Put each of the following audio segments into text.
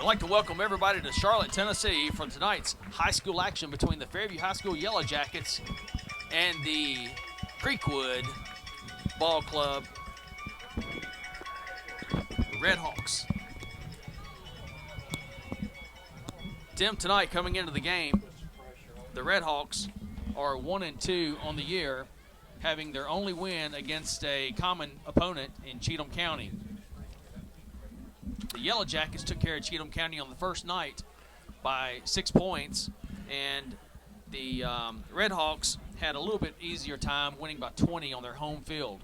We'd like to welcome everybody to Charlotte, Tennessee for tonight's high school action between the Fairview High School Yellow Jackets and the CreekWood Ball Club Red Hawks. Tim, tonight coming into the game, the Red Hawks are 1-2 on the year, having their only win against a common opponent in Cheatham County. The Yellow Jackets took care of Cheatham County on the first night by 6 points, and the Red Hawks had a little bit easier time, winning by 20 on their home field.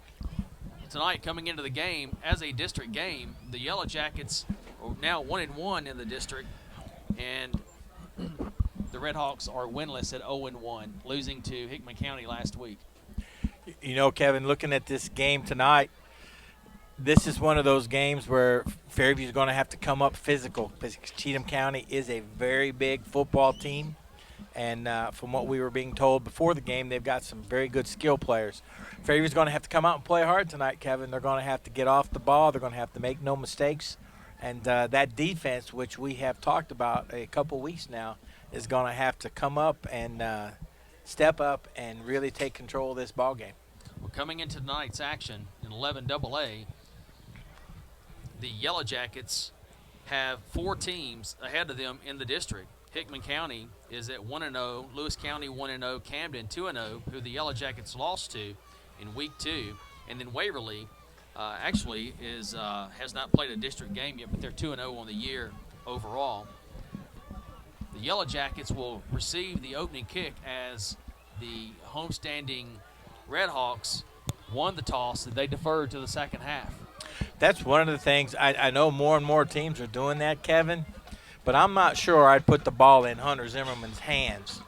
Tonight, coming into the game as a district game, the Yellow Jackets are now 1-1 in the district, and the Red Hawks are winless at 0-1, losing to Hickman County last week. You know, Kevin, looking at this game tonight, this is one of those games where Fairview is going to have to come up physical because Cheatham County is a very big football team. And from what we were being told before the game, they've got some very good skill players. Fairview's going to have to come out and play hard tonight, Kevin. They're going to have to get off the ball. They're going to have to make no mistakes. And that defense, which we have talked about a couple weeks now, is going to have to come up and step up and really take control of this ball game. Well, coming into tonight's action in 11AA, the Yellow Jackets have 4 teams ahead of them in the district. Hickman County is at 1-0, Lewis County 1-0, Camden 2-0, who the Yellow Jackets lost to in week 2, and then Waverly actually has not played a district game yet, but they're 2-0 on the year overall. The Yellow Jackets will receive the opening kick as the homestanding Red Hawks won the toss and they deferred to the second half. That's one of the things. I know more and more teams are doing that, Kevin, but I'm not sure I'd put the ball in Hunter Zimmerman's hands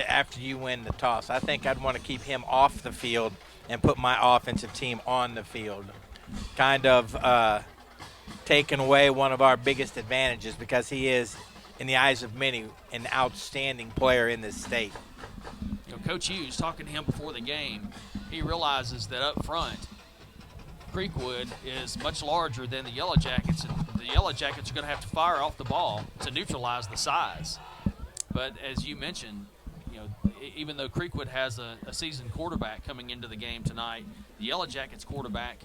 after you win the toss. I think I'd want to keep him off the field and put my offensive team on the field. Kind of taking away one of our biggest advantages because he is, in the eyes of many, an outstanding player in this state. You know, Coach Hughes, talking to him before the game, he realizes that up front, CreekWood is much larger than the Yellow Jackets, and the Yellow Jackets are going to have to fire off the ball to neutralize the size. But as you mentioned, you know, even though CreekWood has a seasoned quarterback coming into the game tonight, the Yellow Jackets quarterback,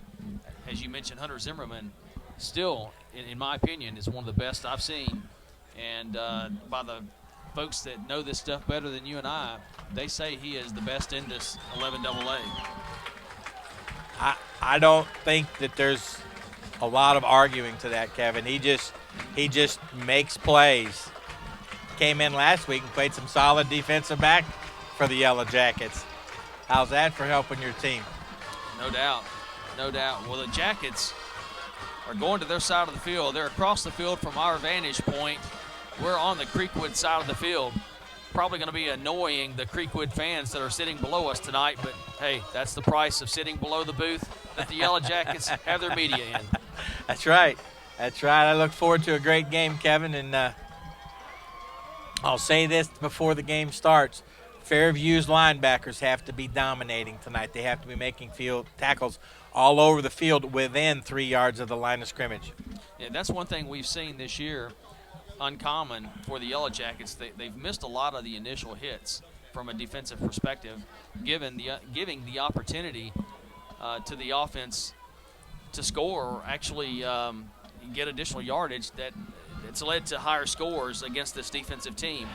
as you mentioned, Hunter Zimmerman, still, in my opinion, is one of the best I've seen. And by the folks that know this stuff better than you and I, they say he is the best in this 11AA. I don't think that there's a lot of arguing to that, Kevin. He just makes plays. Came in last week and played some solid defensive back for the Yellow Jackets. How's that for helping your team? No doubt. No doubt. Well, the Jackets are going to their side of the field. They're across the field from our vantage point. We're on the CreekWood side of the field. Probably going to be annoying the CreekWood fans that are sitting below us tonight, but hey, that's the price of sitting below the booth that the Yellow Jackets have their media in. That's right. That's right. I look forward to a great game, Kevin, and I'll say this before the game starts. Fairview's linebackers have to be dominating tonight. They have to be making field tackles all over the field within 3 yards of the line of scrimmage. Yeah, that's one thing we've seen this year, uncommon for the Yellow Jackets. They've missed a lot of the initial hits from a defensive perspective, giving the opportunity to the offense to score or actually get additional yardage that's led to higher scores against this defensive team.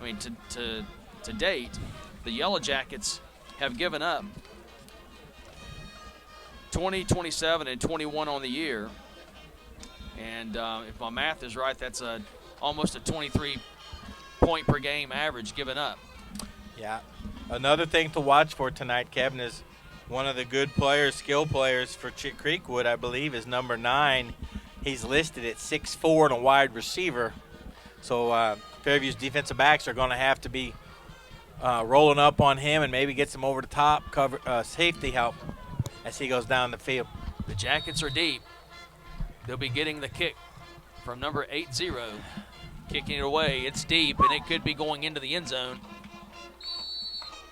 I mean, to date, the Yellow Jackets have given up 20, 27, and 21 on the year. And if my math is right, that's almost a 23-point per game average given up. Yeah. Another thing to watch for tonight, Kevin, is one of the good players, skill players for CreekWood, I believe, is number 9. He's listed at 6'4" and a wide receiver. So Fairview's defensive backs are going to have to be rolling up on him and maybe get some over the top safety help as he goes down the field. The Jackets are deep. They'll be getting the kick from number 80, kicking it away. It's deep, and it could be going into the end zone.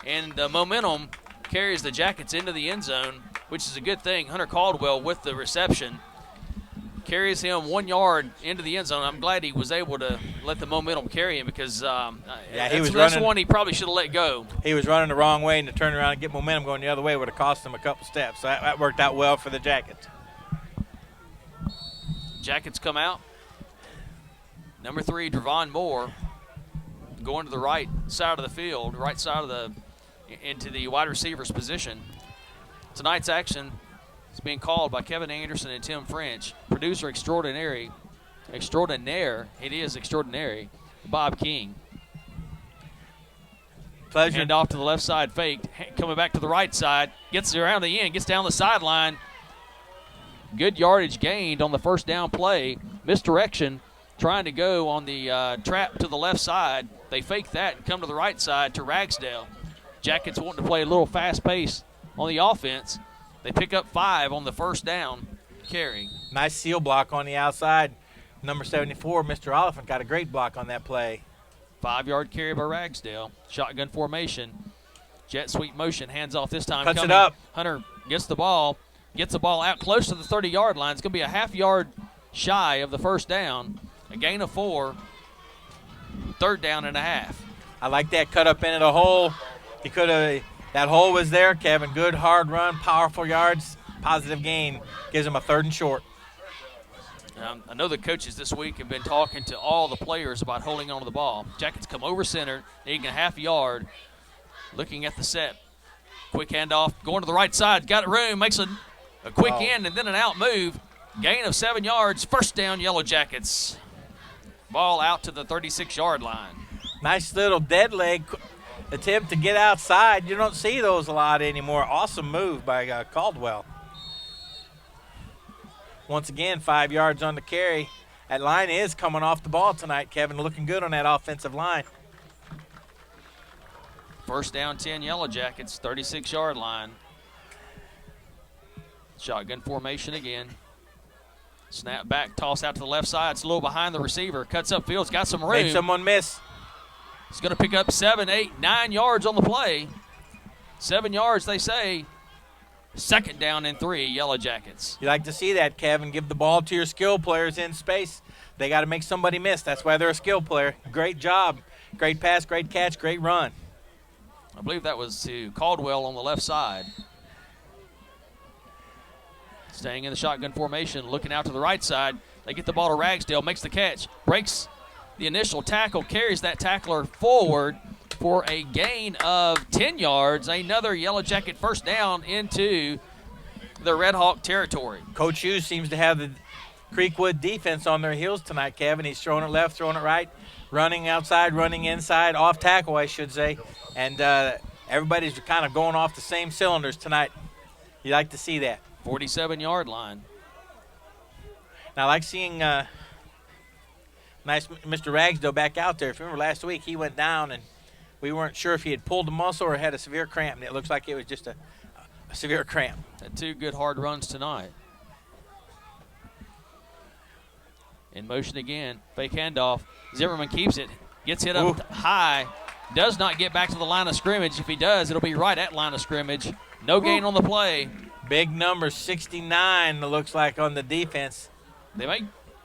And the momentum carries the Jackets into the end zone, which is a good thing. Hunter Caldwell with the reception. carries him 1 yard into the end zone. I'm glad he was able to let the momentum carry him because that's one he probably should have let go. He was running the wrong way, and to turn around and get momentum going the other way would have cost him a couple steps. So that worked out well for the Jackets. Jackets come out. Number 3, Dravon Moore, going to the right side of the field, into the wide receiver's position. Tonight's action is being called by Kevin Anderson and Tim French. Producer extraordinaire, it is extraordinary, Bob King. Pleasure. Hand off to the left side, faked, coming back to the right side, gets around the end, gets down the sideline. Good yardage gained on the first down play. Misdirection, trying to go on the trap to the left side. They fake that and come to the right side to Ragsdale. Jackets wanting to play a little fast pace on the offense. They pick up 5 on the first down carry. Nice seal block on the outside. Number 74, Mr. Oliphant, got a great block on that play. 5-yard carry by Ragsdale. Shotgun formation. Jet sweep motion. Hands off this time. Cuts it up. Hunter gets the ball out close to the 30-yard line. It's going to be a half-yard shy of the first down. A gain of 4. 3rd down and a half. I like that cut up into the hole. He could have. That hole was there, Kevin. Good, hard run, powerful yards, positive gain. Gives him a 3rd and short. I know the coaches this week have been talking to all the players about holding on to the ball. Jackets come over center, needing a half yard. Looking at the set. Quick handoff, going to the right side. Got room, makes a quick in and then an out move. Gain of 7 yards. First down, Yellow Jackets. Ball out to the 36-yard line. Nice little dead leg attempt to get outside. You don't see those a lot anymore. Awesome move by Caldwell. Once again, 5 yards on the carry. That line is coming off the ball tonight, Kevin. Looking good on that offensive line. First down, 10 Yellow Jackets, 36-yard line. Shotgun formation again. Snap back, toss out to the left side. It's a little behind the receiver. Cuts upfield. It's got some room. Made someone miss. He's going to pick up 7, 8, 9 yards on the play. 7 yards, they say. 2nd down and 3, Yellow Jackets. You like to see that, Kevin. Give the ball to your skill players in space. They got to make somebody miss. That's why they're a skill player. Great job. Great pass, great catch, great run. I believe that was to Caldwell on the left side. Staying in the shotgun formation, looking out to the right side. They get the ball to Ragsdale, makes the catch, breaks the initial tackle, carries that tackler forward for a gain of 10 yards. Another Yellow Jacket first down into the Red Hawk territory. Coach Hughes seems to have the CreekWood defense on their heels tonight, Kevin. He's throwing it left, throwing it right, running outside, running inside, off tackle, I should say. And everybody's kind of going off the same cylinders tonight. You like to see that. 47-yard line. Now, I like seeing nice Mr. Ragsdale back out there. If you remember last week, he went down, and we weren't sure if he had pulled a muscle or had a severe cramp, and it looks like it was just a severe cramp. Had 2 good hard runs tonight. In motion again. Fake handoff. Zimmerman keeps it. Gets hit up high. Does not get back to the line of scrimmage. If he does, it'll be right at line of scrimmage. No gain on the play. Big number, 69, it looks like, on the defense. They may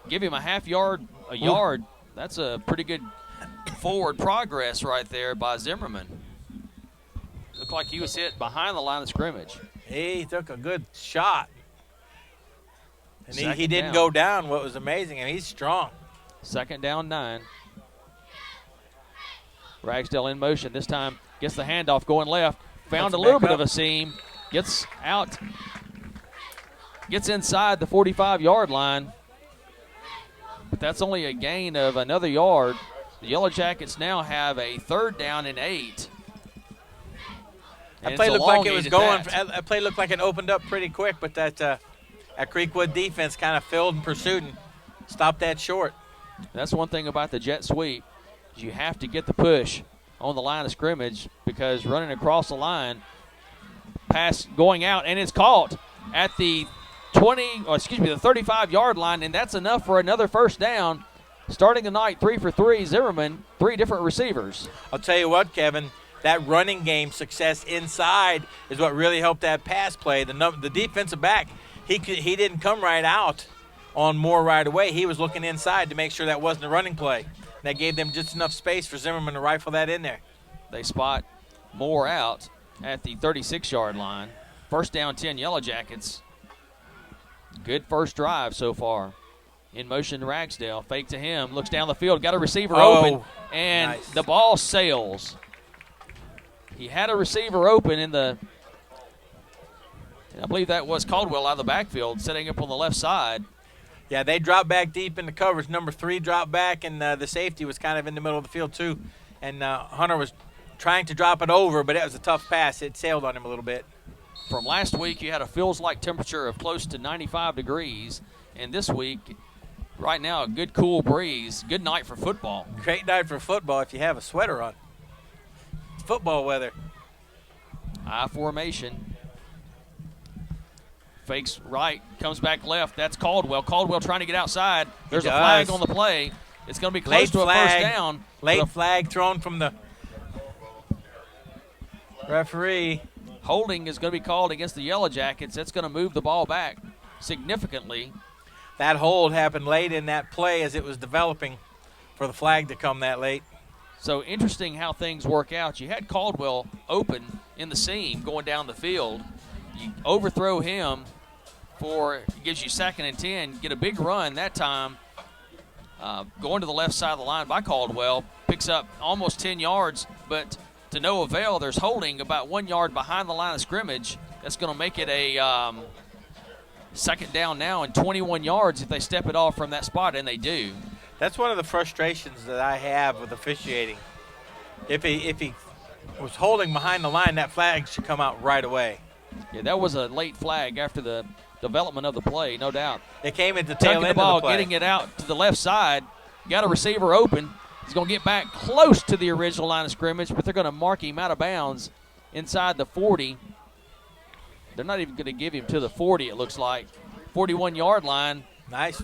give him a half yard, a yard. That's a pretty good forward progress right there by Zimmerman. Looked like he was hit behind the line of scrimmage. He took a good shot. And he didn't go down, what was amazing, and he's strong. 2nd down, 9. Ragsdale in motion. This time gets the handoff going left. Found a little bit of a seam. Gets out. Gets inside the 45-yard line. But that's only a gain of another yard. The Yellow Jackets now have a 3rd down and 8. That play looked like it was going. That play looked like it opened up pretty quick, but that CreekWood defense kind of filled and pursued and stopped that short. That's one thing about the jet sweep. Is you have to get the push on the line of scrimmage because running across the line, pass going out, and it's caught at the 35-yard line, and that's enough for another first down. Starting the night 3 for 3, Zimmerman, 3 different receivers. I'll tell you what, Kevin, that running game success inside is what really helped that pass play. The defensive back, he didn't come right out on Moore right away. He was looking inside to make sure that wasn't a running play. That gave them just enough space for Zimmerman to rifle that in there. They spot Moore out at the 36-yard line. First down, 10 Yellow Jackets. Good first drive so far. In motion, Ragsdale. Fake to him. Looks down the field. Got a receiver open. And nice. The ball sails. He had a receiver open in the, I believe that was Caldwell out of the backfield, setting up on the left side. Yeah, they dropped back deep in the coverage. Number 3 dropped back, and the safety was kind of in the middle of the field too. And Hunter was trying to drop it over, but it was a tough pass. It sailed on him a little bit. From last week, you had a feels-like temperature of close to 95 degrees. And this week, right now, a good cool breeze. Good night for football. Great night for football if you have a sweater on. It's football weather. I formation. Fakes right, comes back left. That's Caldwell. Caldwell trying to get outside. There's a flag on the play. It's going to be close to a first down. Late flag thrown from the referee. Holding is going to be called against the Yellow Jackets. That's going to move the ball back significantly. That hold happened late in that play as it was developing for the flag to come that late. So interesting how things work out. You had Caldwell open in the seam going down the field. You overthrow him gives you 2nd and 10. Get a big run that time. Going to the left side of the line by Caldwell. Picks up almost 10 yards, but to no avail. There's holding about 1 yard behind the line of scrimmage. That's going to make it a second down now and 21 yards if they step it off from that spot, and they do. That's one of the frustrations that I have with officiating. If he was holding behind the line, that flag should come out right away. Yeah, that was a late flag after the development of the play, no doubt. It came at the tail end the ball, of the play. getting it out to the left side. Got a receiver open. He's going to get back close to the original line of scrimmage, but they're going to mark him out of bounds inside the 40. They're not even going to give him to the 40, it looks like. 41-yard line. Nice.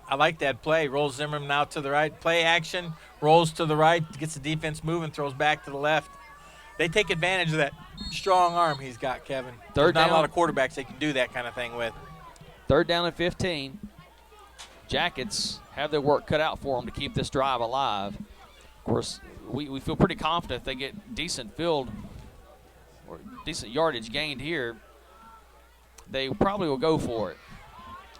I like that play. Rolls Zimmerman out to the right. Play action. Rolls to the right. Gets the defense moving. Throws back to the left. They take advantage of that strong arm he's got, Kevin. There's not a lot of quarterbacks they can do that kind of thing with. 3rd down and 15. Jackets have their work cut out for them to keep this drive alive. Of course, we feel pretty confident if they get decent field or decent yardage gained here, they probably will go for it.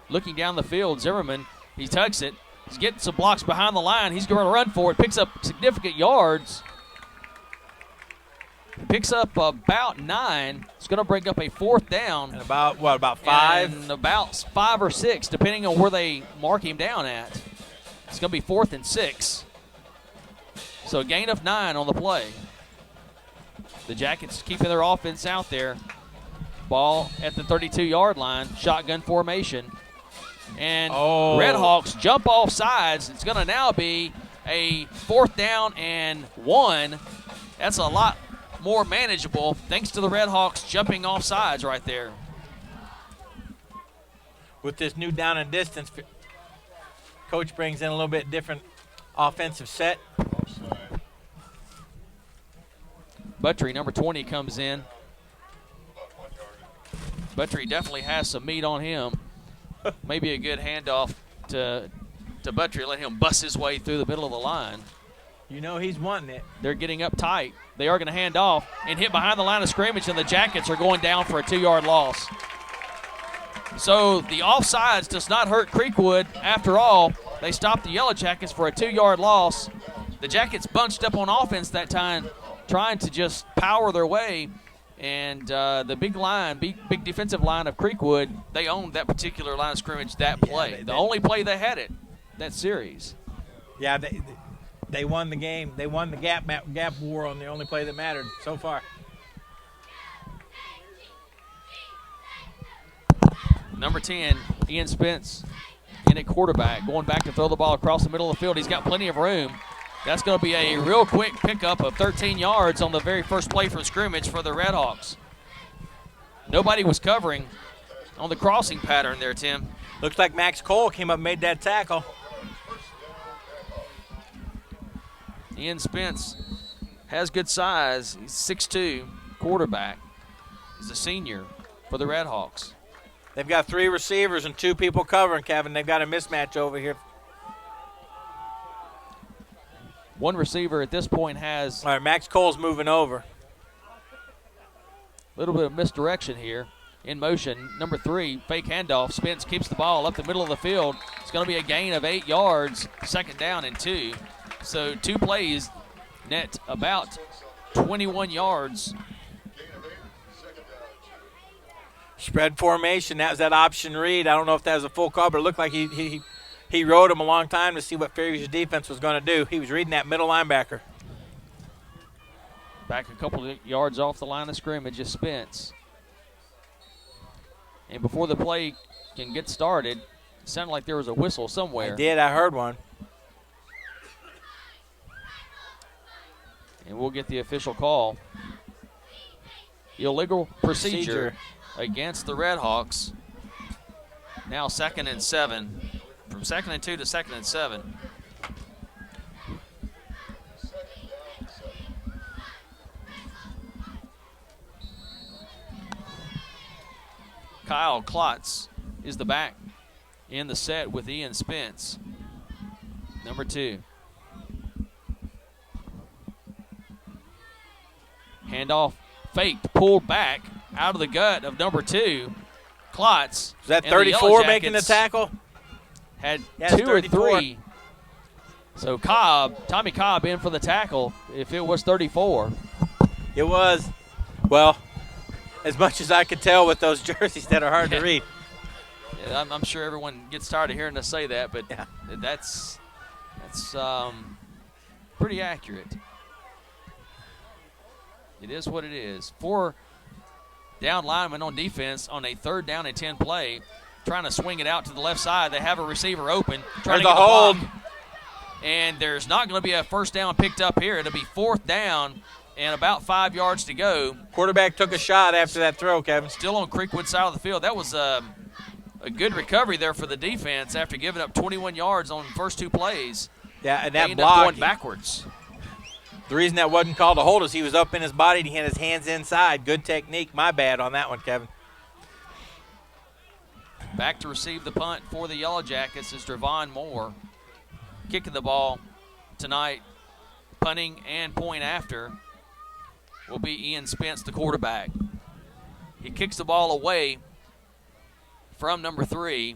Looking down the field, Zimmerman, he tucks it. He's getting some blocks behind the line. He's going to run for it. Picks up significant yards. Picks up about 9. It's going to bring up a 4th down. And about 5? And about 5 or 6, depending on where they mark him down at. It's going to be 4th and 6. So a gain of 9 on the play. The Jackets keeping their offense out there. Ball at the 32-yard line. Shotgun formation. And Red Hawks jump off sides. It's going to now be a 4th down and 1. That's a lot more manageable thanks to the Red Hawks jumping off sides right there. With this new down and distance, Coach brings in a little bit different offensive set. Buttry, number 20, comes in. Buttry definitely has some meat on him. Maybe a good handoff to Buttry, let him bust his way through the middle of the line. You know he's wanting it. They're getting up tight. They are going to hand off and hit behind the line of scrimmage, and the Jackets are going down for a 2-yard loss. So the offsides does not hurt CreekWood. After all, they stopped the Yellow Jackets for a 2-yard loss. The Jackets bunched up on offense that time, trying to just power their way. And the big defensive line of CreekWood, they owned that particular line of scrimmage, that play. The only play they had it, that series. Yeah, they won the game. They won the gap war on the only play that mattered so far. Number 10, Ian Spence in at quarterback, going back to throw the ball across the middle of the field. He's got plenty of room. That's going to be a real quick pickup of 13 yards on the very first play from scrimmage for the Red Hawks. Nobody was covering on the crossing pattern there, Tim. Looks like Max Cole came up and made that tackle. Ian Spence has good size. He's 6'2", quarterback. He's a senior for the Red Hawks. They've got 3 receivers and 2 people covering, Kevin. They've got a mismatch over here. One receiver at this point has All right, Max Cole's moving over. a little bit of misdirection here. In motion, number 3, fake handoff. Spence keeps the ball up the middle of the field. It's going to be a gain of 8 yards, 2nd down and 2. So 2 plays net about 21 yards. Spread formation. That was that option read. I don't know if that was a full call, but it looked like he rode him a long time to see what Fairview's defense was going to do. He was reading that middle linebacker. Back a couple of yards off the line of scrimmage is Spence. And before the play can get started, it sounded like there was a whistle somewhere. I did. I heard one. And we'll get the official call. Illegal procedure against the Red Hawks. Now 2nd and 7. From 2nd and 2 to 2nd and 7. Kyle Klotz is the back in the set with Ian Spence, number 2. Handoff faked, pulled back out of the gut of number 2. Klotz. Was that 34 making the tackle? Had Yes, 2 or 34. 3. So Tommy Cobb in for the tackle if it was 34. It was. Well, as much as I could tell with those jerseys that are hard to read. Yeah, I'm sure everyone gets tired of hearing us say that, but yeah. that's pretty accurate. It is what it is. 4 down linemen on defense on a 3rd down and 10 play, trying to swing it out to the left side. They have a receiver open, trying to get the hold. block. And there's not going to be a 1st down picked up here. It'll be 4th down and about 5 yards to go. Quarterback took a shot after that throw, Kevin. Still on CreekWood side of the field. That was a good recovery there for the defense after giving up 21 yards on the first 2 plays. Yeah, and They that ended up block. going backwards. The reason that wasn't called a hold is he was up in his body and he had his hands inside. Good technique. My bad on that one, Kevin. Back to receive the punt for the Yellow Jackets is Dravon Moore. Kicking the ball tonight, punting and point after, will be Ian Spence, the quarterback. He kicks the ball away from number 3.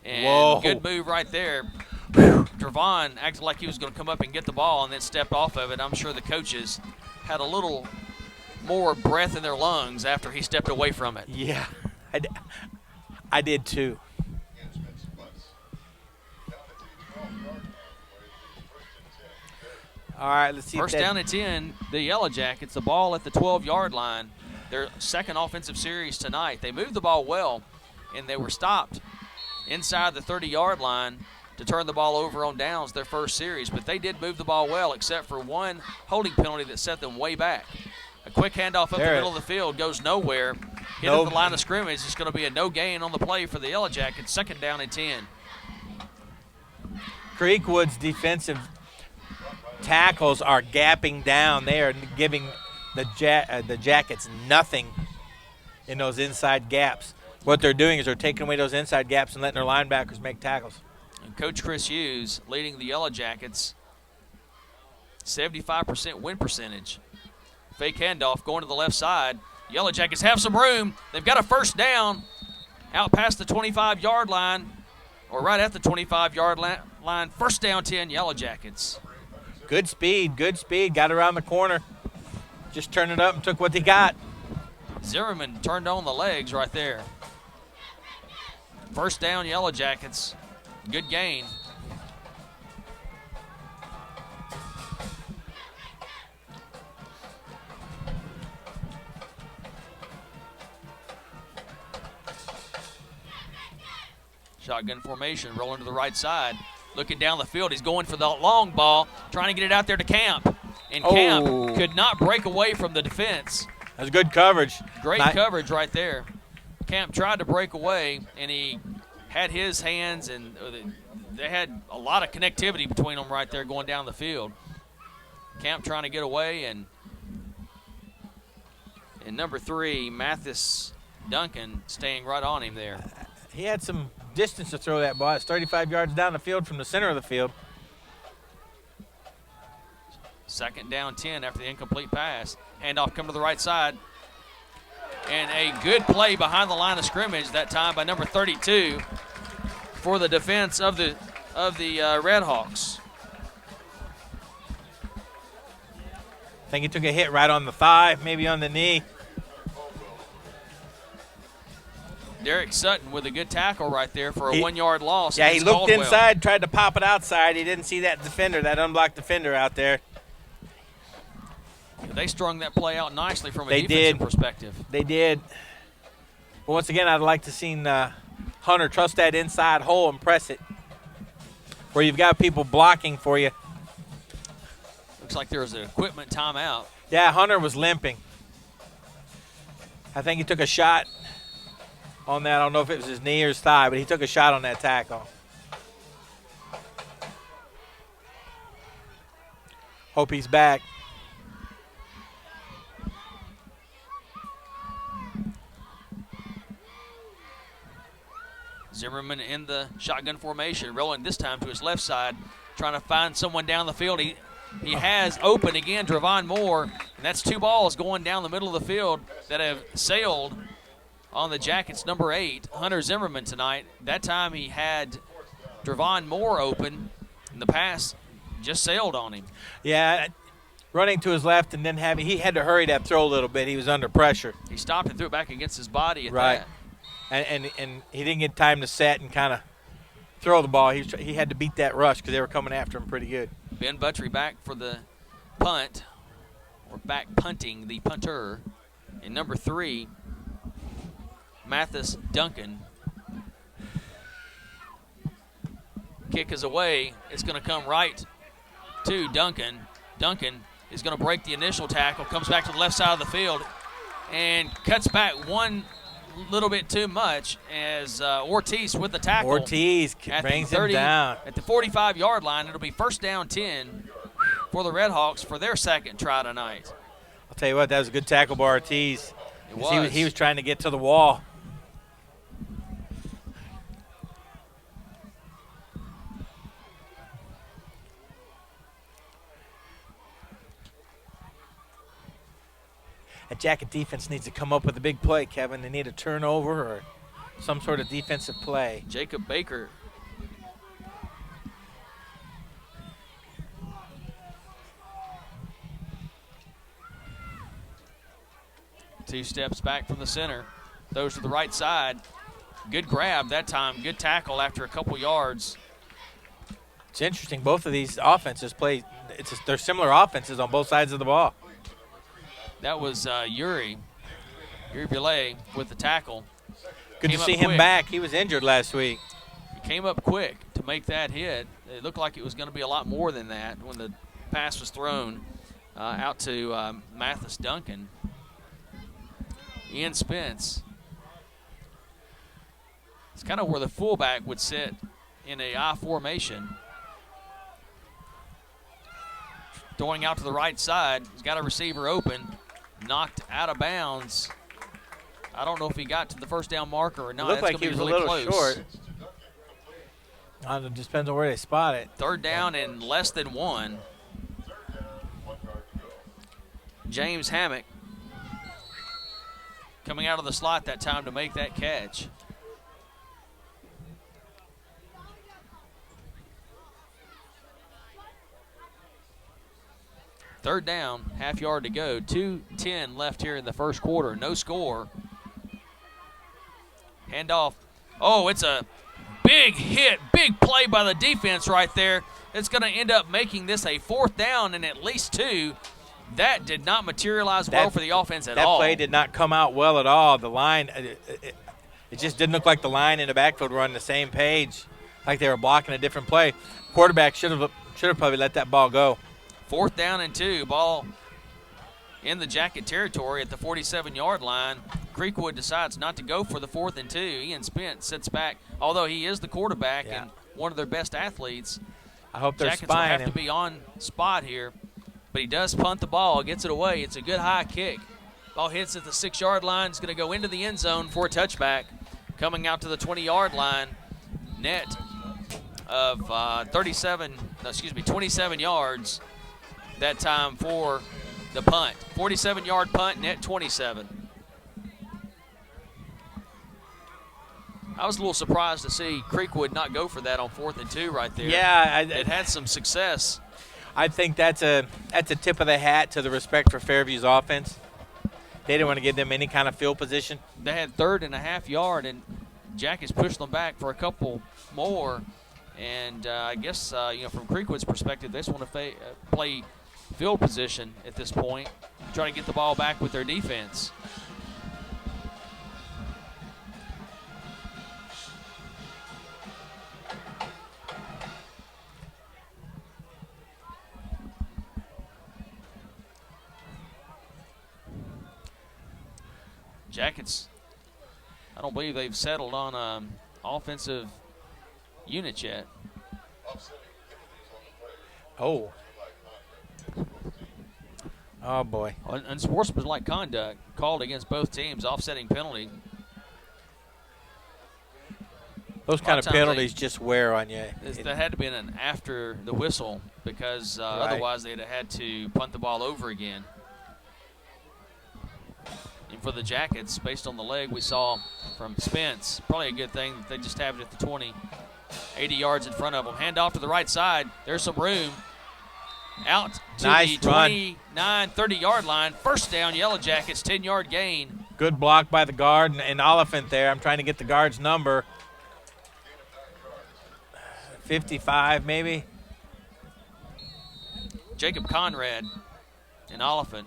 And Whoa. good move right there. Dravon acted like he was going to come up and get the ball and then stepped off of it. I'm sure the coaches had a little more breath in their lungs after he stepped away from it. Yeah, I did too. All right, let's see. First down and 10, the Yellow Jackets, the ball at the 12-yard line. Their 2nd offensive series tonight. They moved the ball well, and they were stopped inside the 30-yard line to turn the ball over on downs their first series. But they did move the ball well, except for one holding penalty that set them way back. A quick handoff up the middle of the field goes nowhere. Hit at the line of scrimmage. It's going to be a no gain on the play for the Yellow Jackets. 2nd down and 10. CreekWood's defensive tackles are gapping down. They are giving the Jackets nothing in those inside gaps. What they're doing is they're taking away those inside gaps and letting their linebackers make tackles. And Coach Chris Hughes leading the Yellow Jackets, 75% win percentage. Fake handoff going to the left side. Yellow Jackets have some room. They've got a 1st down out past the 25-yard line, or right at the 25-yard line. 1st down 10, Yellow Jackets. Good speed, good speed. Got around the corner. Just turned it up and took what they got. Zimmerman turned on the legs right there. 1st down, Yellow Jackets. Good gain. Shotgun formation, rolling to the right side. Looking down the field, he's going for the long ball, trying to get it out there to Camp. And Camp could not break away from the defense. That's good coverage. Great coverage right there. Camp tried to break away, and he had his hands, and they had a lot of connectivity between them right there going down the field. Camp trying to get away, and number 3, Mathis Duncan staying right on him there. He had some distance to throw that ball. It's 35 yards down the field from the center of the field. 2nd down 10 after the incomplete pass. Handoff come to the right side. And a good play behind the line of scrimmage that time by number 32 for the defense of the Redhawks. I think he took a hit right on the thigh, maybe on the knee. Derek Sutton with a good tackle right there for a 1-yard loss. Yeah, he looked inside, tried to pop it outside. He didn't see that defender, that unblocked defender out there. They strung that play out nicely from a defensive perspective. They did. But once again, I'd like to see Hunter trust that inside hole and press it, where you've got people blocking for you. Looks like there was an equipment timeout. Yeah, Hunter was limping. I think he took a shot on that. I don't know if it was his knee or his thigh, but he took a shot on that tackle. Hope he's back. Zimmerman in the shotgun formation, rolling this time to his left side, trying to find someone down the field. He has open again, Dravon Moore, and that's 2 balls going down the middle of the field that have sailed on the Jackets number 8, Hunter Zimmerman tonight. That time he had Dravon Moore open, and the pass just sailed on him. Yeah, running to his left and then he had to hurry that throw a little bit. He was under pressure. He stopped and threw it back against his body at right. that. And he didn't get time to set and kind of throw the ball. He had to beat that rush because they were coming after him pretty good. Ben Buttrey back for the punt, or back punting the punter. And number 3, Mathis Duncan. Kick is away. It's going to come right to Duncan. Duncan is going to break the initial tackle, comes back to the left side of the field, and cuts back one little bit too much as Ortiz with the tackle. Ortiz brings him down. At the 45-yard line, it'll be 1st down 10 for the Redhawks for their 2nd try tonight. I'll tell you what, that was a good tackle by Ortiz. It was. He was trying to get to the wall. A Jacket defense needs to come up with a big play, Kevin. They need a turnover or some sort of defensive play. Jacob Baker. Two steps back from the center. Those to the right side. Good grab that time. Good tackle after a couple yards. It's interesting. Both of these offenses play. They're similar offenses on both sides of the ball. That was Yuri Belay with the tackle. Good to see him back. He was injured last week. He came up quick to make that hit. It looked like it was going to be a lot more than that when the pass was thrown out to Mathis Duncan. Ian Spence. It's kind of where the fullback would sit in a I formation. Throwing out to the right side. He's got a receiver open. Knocked out of bounds. I don't know if he got to the 1st down marker or not. It looked like he was really a little short. It just depends on where they spot it. 3rd down and less than 1. James Hammock coming out of the slot that time to make that catch. Third down, half yard to go. 2:10 left here in the first quarter. No score. Handoff. Oh, it's a big hit, big play by the defense right there. It's going to end up making this a 4th down and at least 2. That did not materialize well for the offense at all. That play did not come out well at all. The line, it just didn't look like the line and the backfield were on the same page, like they were blocking a different play. Quarterback should have probably let that ball go. 4th down and 2. Ball in the Jacket territory at the 47-yard line. CreekWood decides not to go for the 4th and 2. Ian Spence sits back. Although he is the quarterback and one of their best athletes, I hope they're Jackets will have to be on spot here. But he does punt the ball, gets it away. It's a good high kick. Ball hits at the 6-yard line. It's going to go into the end zone for a touchback. Coming out to the 20-yard line, net of 27 yards that time for the punt. 47-yard punt, net 27. I was a little surprised to see CreekWood not go for that on 4th and 2 right there. Yeah. It had some success. I think that's a tip of the hat to the respect for Fairview's offense. They didn't want to give them any kind of field position. They had 3rd and a half yard, and Jackets pushed them back for a couple more. And I guess, from CreekWood's perspective, they just want to play field position at this point, try to get the ball back with their defense. Jackets, I don't believe they've settled on offensive units yet. Oh boy. Unsportsmanlike conduct called against both teams, offsetting penalty. Those kind of penalties just wear on you. That had to be an after the whistle because otherwise they'd have had to punt the ball over again. And for the Jackets, based on the leg we saw from Spence, probably a good thing that they just have it at the 20, 80 yards in front of them. Hand off to the right side. There's some room. Out to the 29, 30-yard line. First down, Yellow Jackets, 10-yard gain. Good block by the guard and Oliphant there. I'm trying to get the guard's number. 55 maybe. Jacob Conrad and Oliphant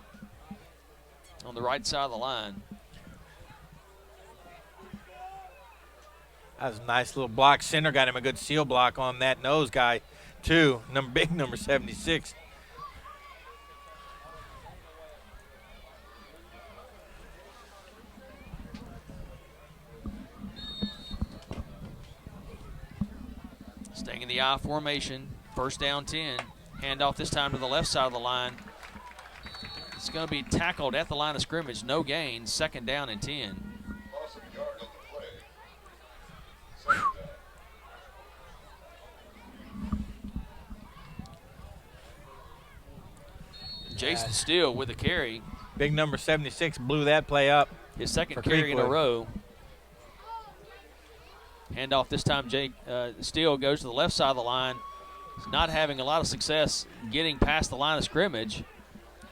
on the right side of the line. That was a nice little block. Center got him a good seal block on that nose guy, too. Big number 76. Staying in the I formation. First down 10. Handoff this time to the left side of the line. It's going to be tackled at the line of scrimmage. No gain. Second down and 10. Jason Steele with a carry. Big number 76 blew that play up. His second carry in a row. Handoff this time, Steele goes to the left side of the line. He's not having a lot of success getting past the line of scrimmage.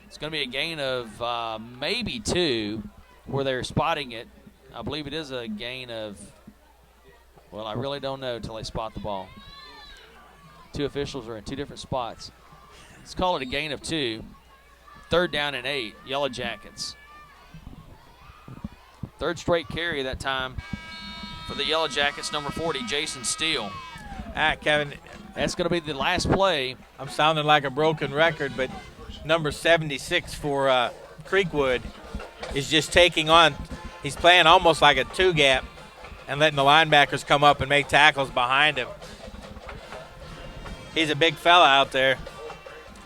It's going to be a gain of maybe 2 where they're spotting it. I believe it is a gain of, well, I really don't know until they spot the ball. 2 officials are in 2 different spots. Let's call it a gain of 2. Third down and 8, Yellow Jackets. Third straight carry that time for the Yellow Jackets, number 40, Jason Steele. Kevin. That's going to be the last play. I'm sounding like a broken record, but number 76 for CreekWood is just taking on. He's playing almost like a 2-gap and letting the linebackers come up and make tackles behind him. He's a big fella out there.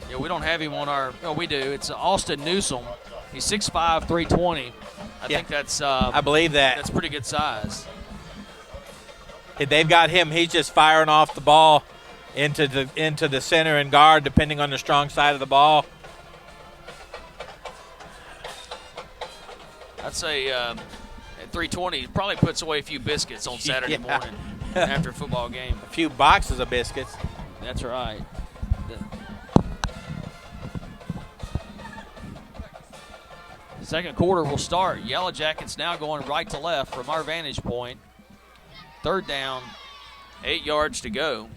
Yeah, we don't have him on our – oh, we do. It's Austin Newsom. He's 6'5", 320. I think that's I believe that. That's pretty good size. They've got him. He's just firing off the ball into the center and guard, depending on the strong side of the ball. I'd say at 320, he probably puts away a few biscuits on Saturday morning after a football game. A few boxes of biscuits. That's right. The second quarter will start. Yellow Jackets now going right to left from our vantage point. Third down, 8 yards to go.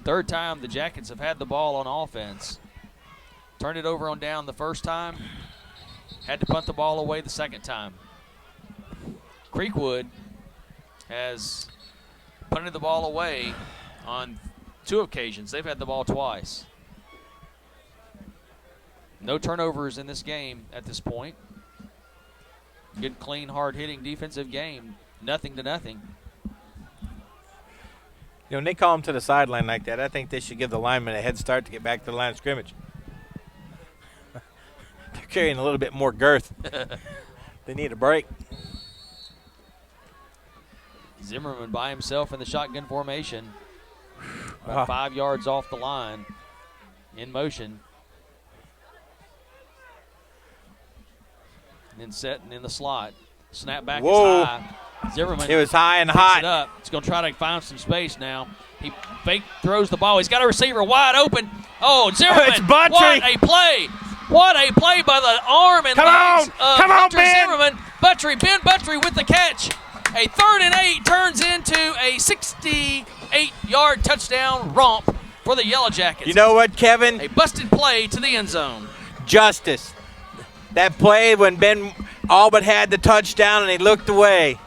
Third time the Jackets have had the ball on offense. Turned it over on down the first time. Had to punt the ball away the second time. CreekWood has punted the ball away on 2 occasions. They've had the ball twice. No turnovers in this game at this point. Good, clean, hard-hitting defensive game. 0-0. When they call them to the sideline like that, I think they should give the lineman a head start to get back to the line of scrimmage. carrying a little bit more girth. They need a break. Zimmerman by himself in the shotgun formation. About 5 yards off the line. In motion. And then setting in the slot. Snap back is high. Zimmerman. It was high and picks hot. It up. He's going to try to find some space now. He fake throws the ball. He's got a receiver wide open. Oh, Zimmerman. It's Buttrey. What a play. What a play by the arm and legs of Hunter Zimmerman. Ben Buttrey with the catch. A 3rd and 8 turns into a 68-yard touchdown romp for the Yellow Jackets. You know what, Kevin? A busted play to the end zone. Justice. That play when Ben all but had the touchdown and he looked away.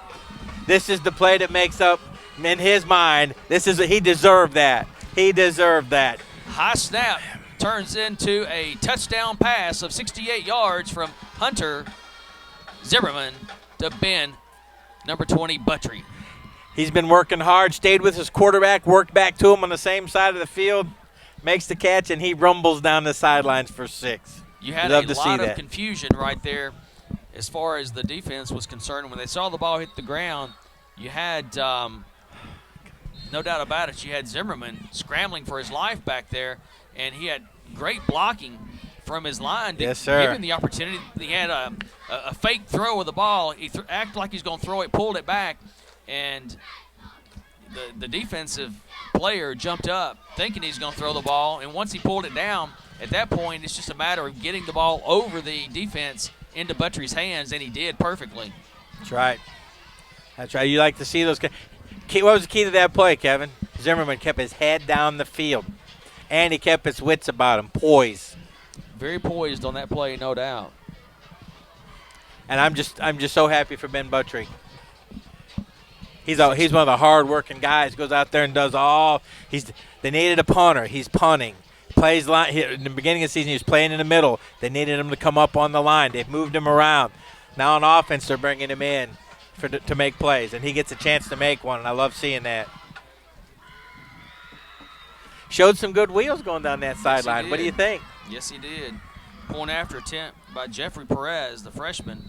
This is the play that makes up, in his mind, he deserved that. He deserved that. High snap turns into a touchdown pass of 68 yards from Hunter Zimmerman to Ben, number 20, Buttrey. He's been working hard, stayed with his quarterback, worked back to him on the same side of the field, makes the catch, and he rumbles down the sidelines for 6. You had a lot of confusion right there as far as the defense was concerned. When they saw the ball hit the ground, you had, no doubt about it, you had Zimmerman scrambling for his life back there, and he had great blocking from his line to yes, sir. give him the opportunity. He had a fake throw of the ball. He acted like he's going to throw it, pulled it back, and the defensive player jumped up thinking he's going to throw the ball, and once he pulled it down, at that point it's just a matter of getting the ball over the defense into Buttrey's hands, and he did perfectly. That's right. That's right. You like to see those. What was the key to that play, Kevin? Zimmerman kept his head down the field, and he kept his wits about him, poised. Very poised on that play, no doubt. And I'm just so happy for Ben Buttrey. He's one of the hard-working guys. Goes out there and does all. They needed a punter. He's punting. Plays line. In the beginning of the season, he was playing in the middle. They needed him to come up on the line. They've moved him around. Now on offense, they're bringing him in to make plays, and he gets a chance to make one, and I love seeing that. Showed some good wheels going down that sideline. What do you think? Yes, he did. Point after attempt by Jeffrey Perez, the freshman.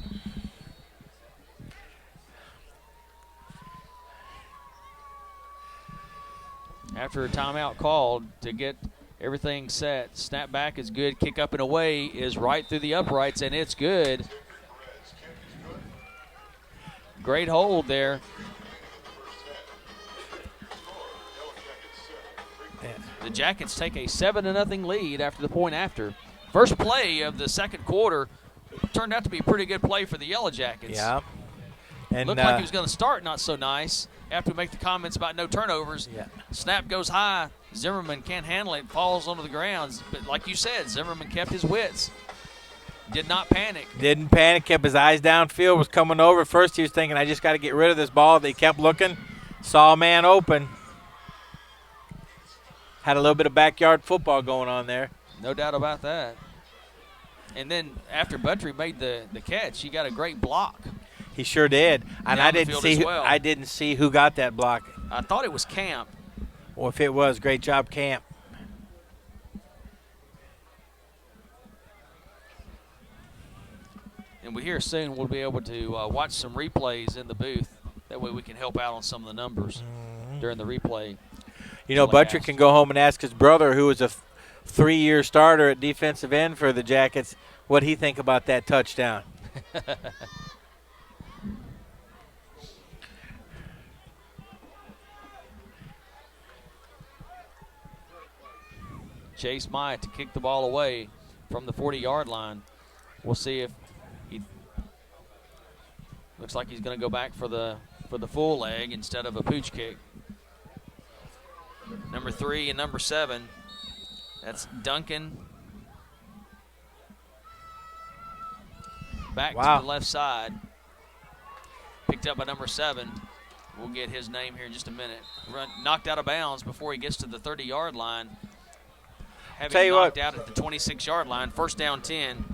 After a timeout called to get everything set, snap back is good. Kick up and away is right through the uprights, and it's good. Great hold there. The Jackets take a 7-0 lead after the point after. First play of the second quarter turned out to be a pretty good play for the Yellow Jackets. Yeah. And looked like he was going to start not so nice after we make the comments about no turnovers. Yeah. Snap goes high. Zimmerman can't handle it, falls onto the ground. But like you said, Zimmerman kept his wits. Did not panic. Didn't panic, kept his eyes downfield, was coming over. First he was thinking, I just got to get rid of this ball. They kept looking, saw a man open. Had a little bit of backyard football going on there. No doubt about that. And then after Buttrey made the catch, he got a great block. He sure did. And I didn't see who got that block. I thought it was Camp. Well, if it was, great job, Camp. And we hear soon we'll be able to watch some replays in the booth. That way we can help out on some of the numbers during the replay. You know, Buttrey can go home and ask his brother, who was a 3-year starter at defensive end for the Jackets, what he think about that touchdown. Chase Myatt to kick the ball away from the 40-yard line. We'll see if he looks like he's going to go back for the full leg instead of a pooch kick. Number 3 and number 7. That's Duncan. Back to the left side. Picked up by number 7. We'll get his name here in just a minute. Knocked out of bounds before he gets to the 30-yard line. Having knocked out at the 26-yard line. First down 10,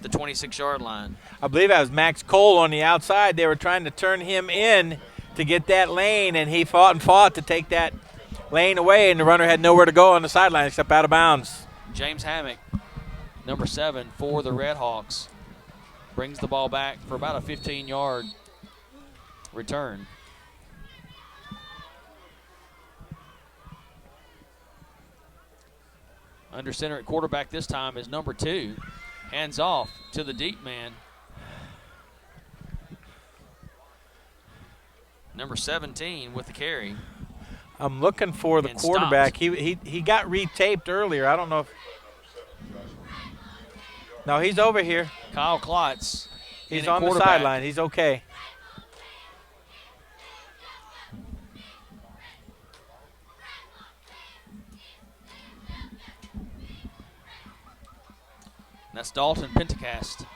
the 26-yard line. I believe that was Max Cole on the outside. They were trying to turn him in to get that lane, and he fought to take that lane away, and the runner had nowhere to go on the sideline except out of bounds. James Hammock, number 7 for the Red Hawks. brings the ball back for about a 15-yard return. Under center at quarterback this time is number 2. Hands off to the deep man. Number 17 with the carry. I'm looking for the quarterback. He got retaped earlier. I don't know if. No, he's over here. Kyle Klotz. He's on the sideline. He's okay. That's Dalton Pentecast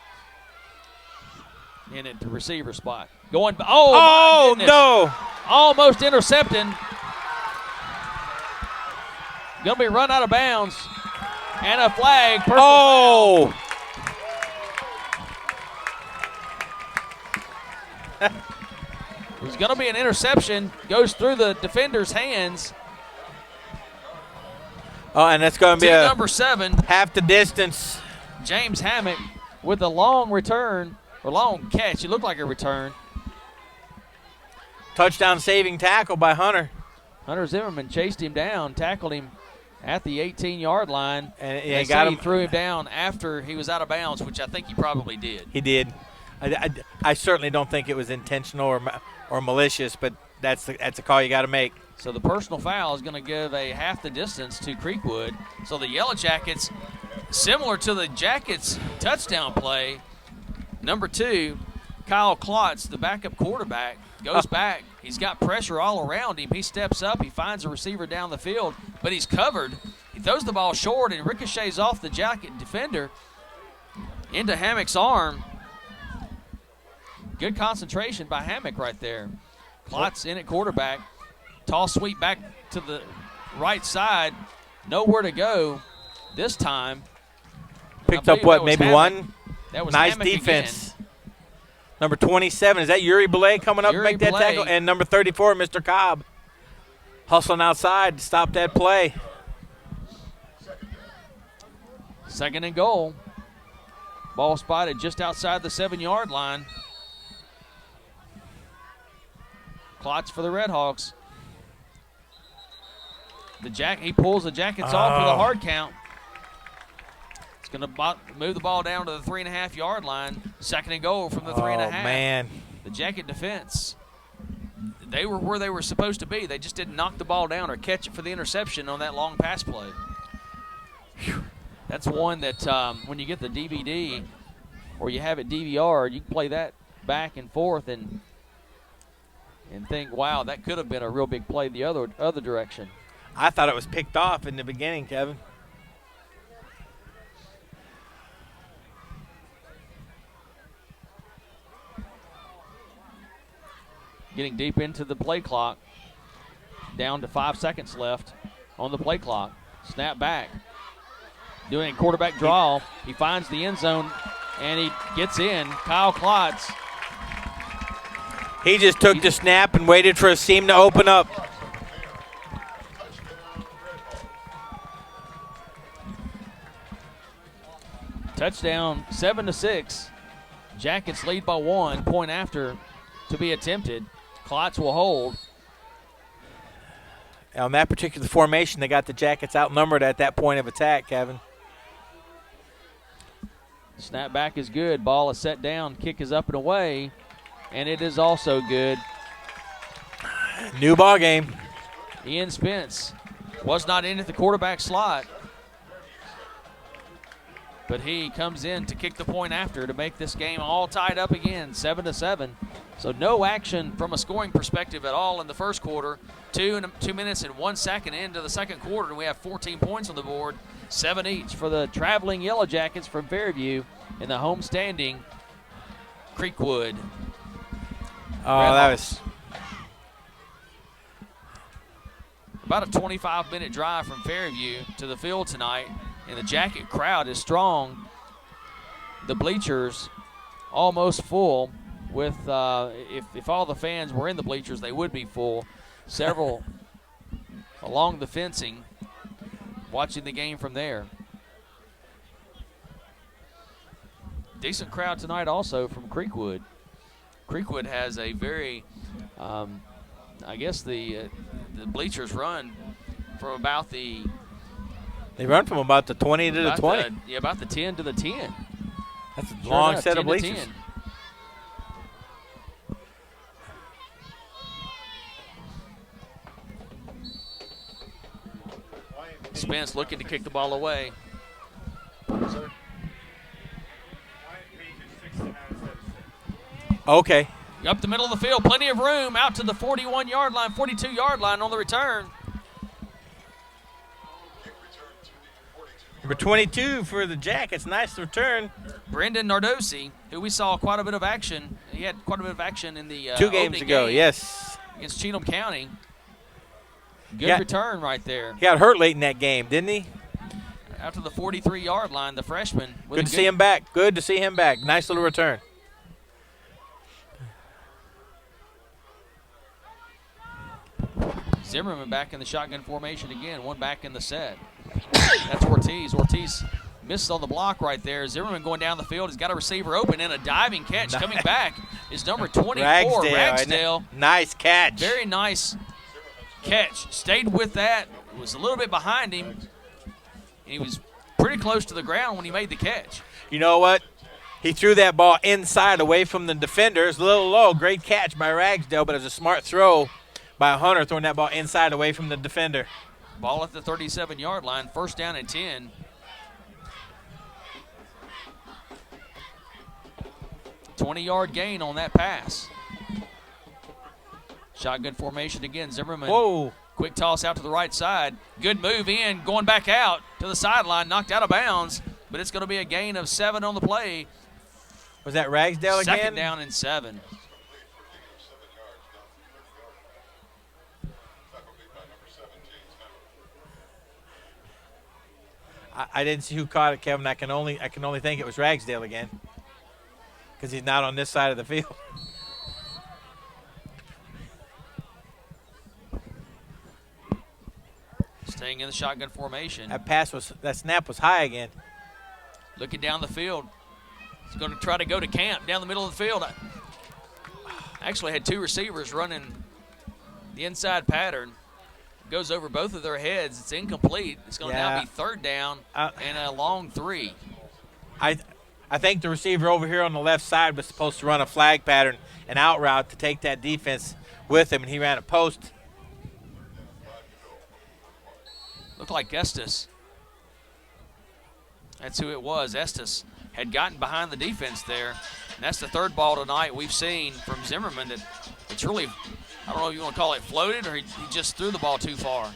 in at the receiver spot. Going, oh my goodness. No. Almost intercepting. Going to be run out of bounds. And a flag. Oh. There's going to be an interception. Goes through the defender's hands. Oh, and that's going to be number 7. Half the distance. James Hammock with a long return, or long catch. It looked like a return. Touchdown saving tackle by Hunter. Hunter Zimmerman chased him down, tackled him at the 18-yard line. And they got him. He threw him down after he was out of bounds, which I think he probably did. He did. I certainly don't think it was intentional or malicious, but that's a call you got to make. So the personal foul is going to give a half the distance to Creekwood. So the Yellow Jackets, similar to the Jackets' touchdown play, number 2, Kyle Klotz, the backup quarterback, goes back. He's got pressure all around him. He steps up. He finds a receiver down the field, but he's covered. He throws the ball short and ricochets off the Jacket defender into Hammock's arm. Good concentration by Hammock right there. Klotz in at quarterback. Toss sweep back to the right side. Nowhere to go this time. Picked up what, maybe Hammock. one? That was nice Hammock defense. Again. Number 27, is that Yuri Belay coming up to make that tackle? And number 34, Mr. Cobb, hustling outside to stop that play. 2nd and goal. Ball spotted just outside the 7-yard line. Klotz for the Redhawks. He pulls the Jackets off with a hard count. It's going to move the ball down to the 3.5-yard line. 2nd and goal from the 3.5. Oh, man. The Jacket defense, they were where they were supposed to be. They just didn't knock the ball down or catch it for the interception on that long pass play. That's one that when you get the DVD or you have it DVR, you can play that back and forth and think, wow, that could have been a real big play the other direction. I thought it was picked off in the beginning, Kevin. Getting deep into the play clock. Down to 5 seconds left on the play clock. Snap back. Doing a quarterback draw. He finds the end zone, and he gets in. Kyle Klotz. He just took the snap and waited for a seam to open up. Touchdown, 7-6. Jackets lead by 1. Point after to be attempted. Klotz will hold. On that particular formation, they got the Jackets outnumbered at that point of attack, Kevin. Snap back is good. Ball is set down. Kick is up and away. And it is also good. New ball game. Ian Spence was not in at the quarterback slot, but he comes in to kick the point after to make this game all tied up again, 7-7. So no action from a scoring perspective at all in the first quarter. 2 minutes and 1 second into the second quarter, and we have 14 points on the board, 7 each for the traveling Yellow Jackets from Fairview in the home standing Creekwood. Oh, that was about a 25-minute drive from Fairview to the field tonight, and the Jacket crowd is strong. The bleachers almost full. With if all the fans were in the bleachers, they would be full. Several along the fencing, watching the game from there. Decent crowd tonight also from CreekWood. CreekWood has a very, I guess the bleachers run from about the. They run from about the 20 to the 20. Yeah, about the 10 to the 10. That's a long set of bleachers. Spence looking to kick the ball away. Okay. Up the middle of the field, plenty of room out to the 41-yard line, 42-yard line on the return. Number 22 for the Jackets. Nice return. Brendan Nardosi, who we saw quite a bit of action. He had quite a bit of action in the 2 games ago, yes. Against Cheatham County. Good return right there. He got hurt late in that game, didn't he? Out to the 43-yard line, the freshman. Good to see him back. Good to see him back. Nice little return. Zimmerman back in the shotgun formation again. One back in the set. That's Ortiz. Ortiz misses on the block right there. Zimmerman going down the field. He's got a receiver open and a diving catch. Coming back is number 24, Ragsdale. Nice catch. Very nice catch. Stayed with that. Was a little bit behind him. And he was pretty close to the ground when he made the catch. You know what? He threw that ball inside away from the defenders. A little low. Great catch by Ragsdale, but it was a smart throw by Hunter, throwing that ball inside away from the defender. Ball at the 37-yard line, first down and 10. $20-yard gain on that pass. Shotgun formation again. Zimmerman. Whoa. Quick toss out to the right side. Good move in, going back out to the sideline, knocked out of bounds, but it's going to be a gain of 7 on the play. Was that Ragsdale again? Second down and 7. I didn't see who caught it, Kevin. I can only think it was Ragsdale again, because he's not on this side of the field. Staying in the shotgun formation. That snap was high again. Looking down the field. He's going to try to go to camp down the middle of the field. Actually had 2 receivers running the inside pattern. Goes over both of their heads. It's incomplete. It's going to now be third down and a long 3. I think the receiver over here on the left side was supposed to run a flag pattern, an out route to take that defense with him, and he ran a post. Looked like Estes. That's who it was. Estes had gotten behind the defense there. And that's the third ball tonight we've seen from Zimmerman that it's really, I don't know if you want to call it floated or he just threw the ball too far.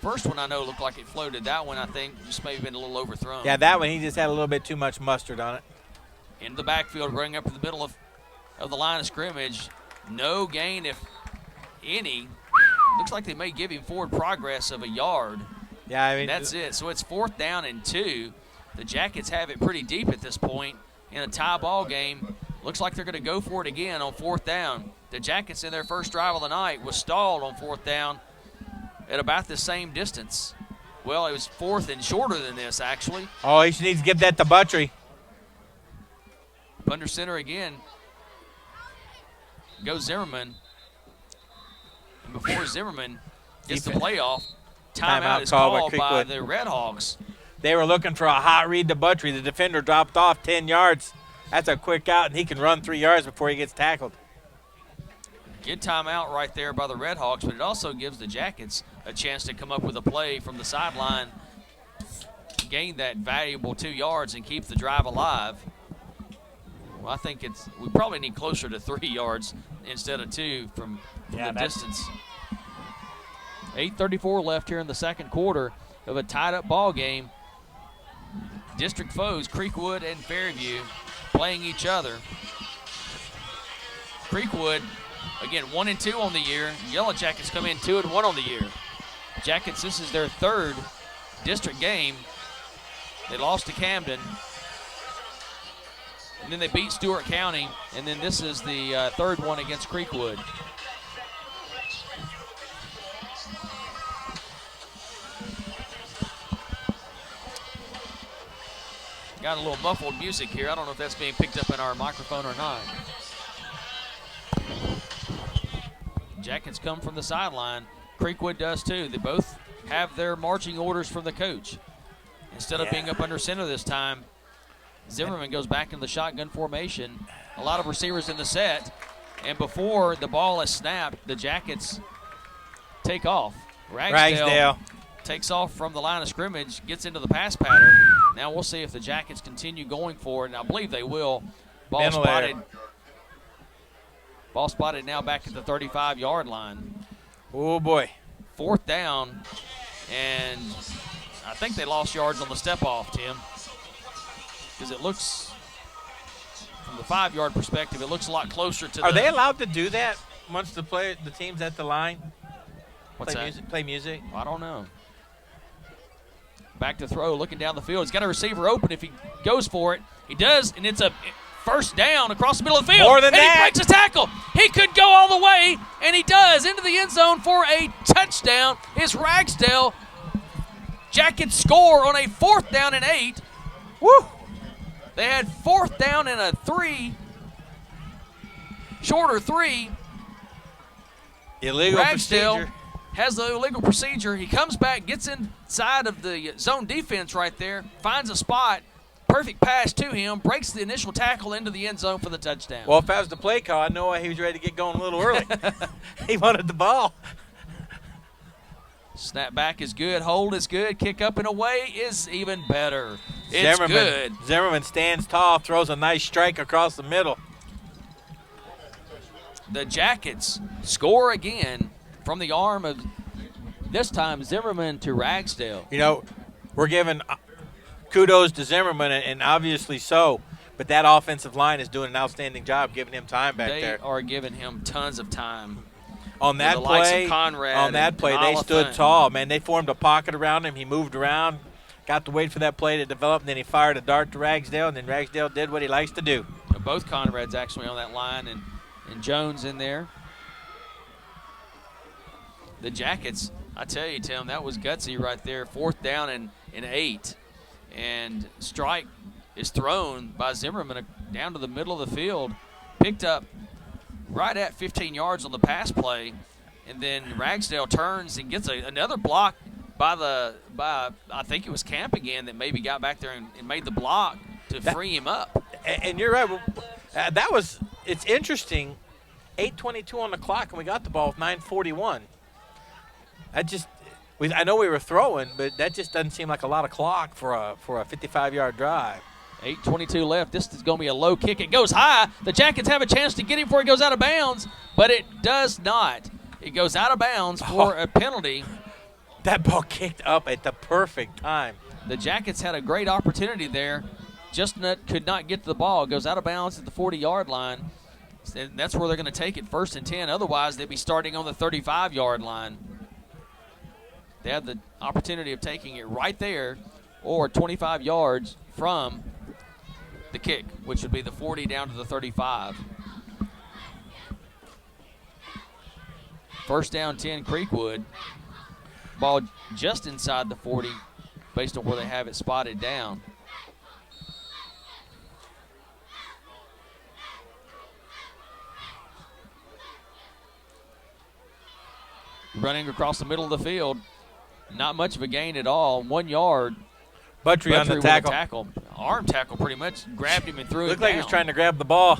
First one I know looked like it floated. That one I think just maybe been a little overthrown. Yeah, that one he just had a little bit too much mustard on it. Into the backfield, bring up to the middle of the line of scrimmage. No gain, if any. Looks like they may give him forward progress of a yard. Yeah, I mean. That's it. So it's 4th down and 2. The Jackets have it pretty deep at this point in a tie ball game. Looks like they're going to go for it again on 4th down. The Jackets in their first drive of the night was stalled on 4th down at about the same distance. Well, it was 4th and shorter than this, actually. Oh, he needs to give that to Buttry. Under center again. Goes Zimmerman. And before Zimmerman gets the playoff, timeout is called by the Redhawks. They were looking for a hot read to Buttry. The defender dropped off 10 yards. That's a quick out, and he can run 3 yards before he gets tackled. Good timeout right there by the Redhawks, but it also gives the Jackets a chance to come up with a play from the sideline, gain that valuable 2 yards, and keep the drive alive. Well, I think we probably need closer to 3 yards instead of 2 from the distance. 8:34 left here in the second quarter of a tied-up ball game. District foes, CreekWood and Fairview, playing each other. CreekWood, again, 1-2 on the year. Yellow Jackets come in 2-1 on the year. Jackets, this is their 3rd district game. They lost to Camden. And then they beat Stewart County. And then this is the 3rd one against CreekWood. got a little muffled music here. I don't know if that's being picked up in our microphone or not. Jackets come from the sideline. CreekWood does too. They both have their marching orders from the coach. Instead of being up under center this time, Zimmerman goes back in the shotgun formation. A lot of receivers in the set. And before the ball is snapped, the Jackets take off. Ragsdale takes off from the line of scrimmage, gets into the pass pattern. Now we'll see if the Jackets continue going for it, and I believe they will. Ball spotted now back at the 35-yard line. Oh, boy. 4th down, and I think they lost yards on the step-off, Tim, because it looks, from the 5-yard perspective, it looks a lot closer to Are they allowed to do that once the team's at the line? What's that? Play music? I don't know. Back to throw, looking down the field. He's got a receiver open if he goes for it. He does, and it's a first down across the middle of the field. More than that. He breaks a tackle. He could go all the way, and he does, into the end zone for a touchdown. It's Ragsdale. Jackets score on a 4th down and 8. Woo! They had 4th down and a 3. Shorter 3. Illegal Ragsdale procedure. has the illegal procedure. He comes back, gets inside of the zone defense right there, finds a spot, perfect pass to him, breaks the initial tackle into the end zone for the touchdown. Well, if that was the play call, I know why he was ready to get going a little early. He wanted the ball. Snap back is good, hold is good, kick up and away is even better. It's good. Zimmerman stands tall, throws a nice strike across the middle. The Jackets score again from the arm of, this time, Zimmerman to Ragsdale. You know, we're giving kudos to Zimmerman, and obviously so, but that offensive line is doing an outstanding job giving him time back there. They are giving him tons of time. On that play, they stood tall. Man, they formed a pocket around him. He moved around, got to wait for that play to develop, and then he fired a dart to Ragsdale, and then Ragsdale did what he likes to do. Both Conrads actually on that line, and Jones in there. The Jackets, I tell you, Tim, that was gutsy right there. 4th down and 8. And strike is thrown by Zimmerman down to the middle of the field, picked up right at 15 yards on the pass play, and then Ragsdale turns and gets another block by I think it was Camp again that maybe got back there and made the block to free him up. And you're right. It's interesting. 8:22 on the clock, and we got the ball with 9:41. I know we were throwing, but that just doesn't seem like a lot of clock for a 55-yard drive. 8:22 left. This is going to be a low kick. It goes high. The Jackets have a chance to get him before he goes out of bounds, but it does not. It goes out of bounds for a penalty. That ball kicked up at the perfect time. The Jackets had a great opportunity there. Just could not get to the ball. It goes out of bounds at the 40-yard line. And that's where they're going to take it, 1st and 10. Otherwise, they'd be starting on the 35-yard line. They had the opportunity of taking it right there or 25 yards from the kick, which would be the 40 down to the 35. 1st down, 10, Creekwood. Ball just inside the 40 based on where they have it spotted down. Running across the middle of the field. Not much of a gain at all. 1 yard. Buttrey on the tackle. Arm tackle pretty much. Grabbed him and threw it Looked down. like he was trying to grab the ball.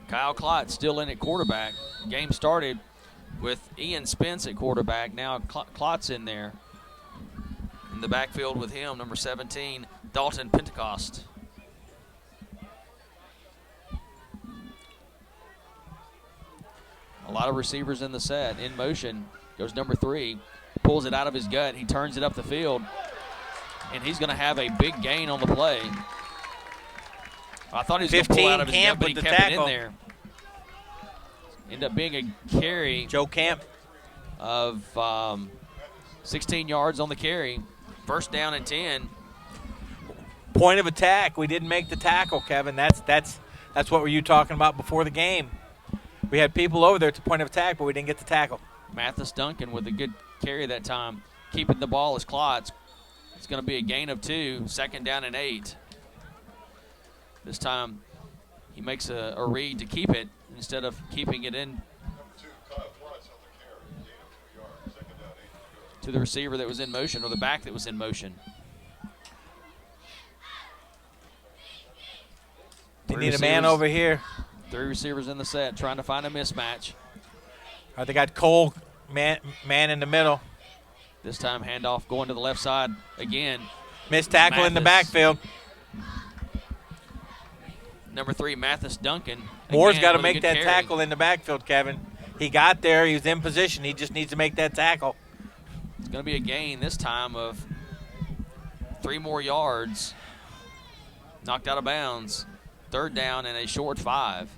Kyle Klotz still in at quarterback. Game started with Ian Spence at quarterback. Now Klotz in there. In the backfield with him, number 17, Dalton Pentecost. A lot of receivers in the set. In motion goes number 3. Pulls it out of his gut. He turns it up the field. And he's going to have a big gain on the play. I thought he was going to pull out of his gut, but he kept it in there. Ended up being a carry. Joe Camp. Of 16 yards on the carry. 1st down and 10. Point of attack. We didn't make the tackle, Kevin. That's what were you talking about before the game. We had people over there to point of attack, but we didn't get the tackle. Mathis Duncan with a good carry that time. keeping the ball is Klotz. It's going to be a gain of 2, 2nd down and 8. This time he makes a read to keep it instead of keeping it in to the receiver that was in motion or the back that was in motion. They need a man over here. 3 receivers in the set trying to find a mismatch. They got Cole, man in the middle. This time handoff going to the left side again. Missed tackle in the backfield. Number 3, Mathis Duncan. Moore's got to make that tackle in the backfield, Kevin. He got there. He was in position. He just needs to make that tackle. It's going to be a gain this time of 3 more yards. Knocked out of bounds. 3rd down and a short 5.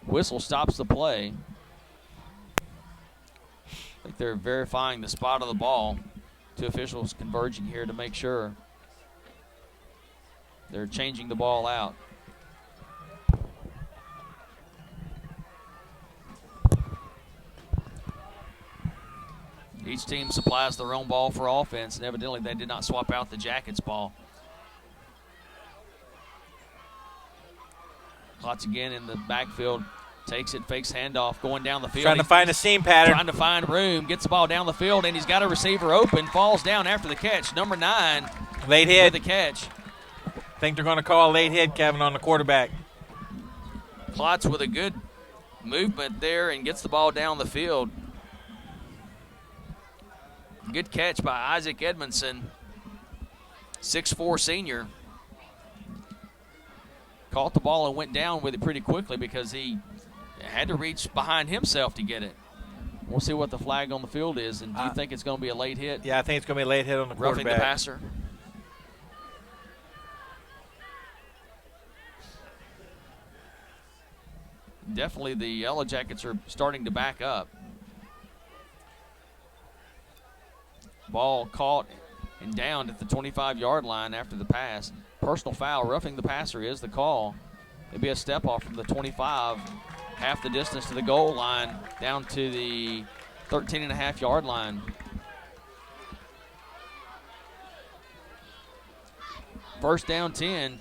Whistle stops the play. I think they're verifying the spot of the ball. 2 officials converging here to make sure. They're changing the ball out. Each team supplies their own ball for offense, and evidently they did not swap out the Jackets ball. Klotz again in the backfield. Takes it, fakes handoff, going down the field. Trying to find a seam pattern. Trying to find room, gets the ball down the field, and he's got a receiver open, falls down after the catch. Number 9. Late hit. With the catch. I think they're going to call a late hit, Kevin, on the quarterback. Klotz with a good movement there and gets the ball down the field. Good catch by Isaac Edmondson, 6'4" senior. Caught the ball and went down with it pretty quickly because he had to reach behind himself to get it. We'll see what the flag on the field is. And do you think it's going to be a late hit? Yeah, I think it's going to be a late hit on the quarterback. Roughing the passer. Definitely the Yellow Jackets are starting to back up. Ball caught and downed at the 25-yard line after the pass. Personal foul, roughing the passer is the call. It'll be a step off from the 25, half the distance to the goal line, down to the 13.5-yard line. First down 10.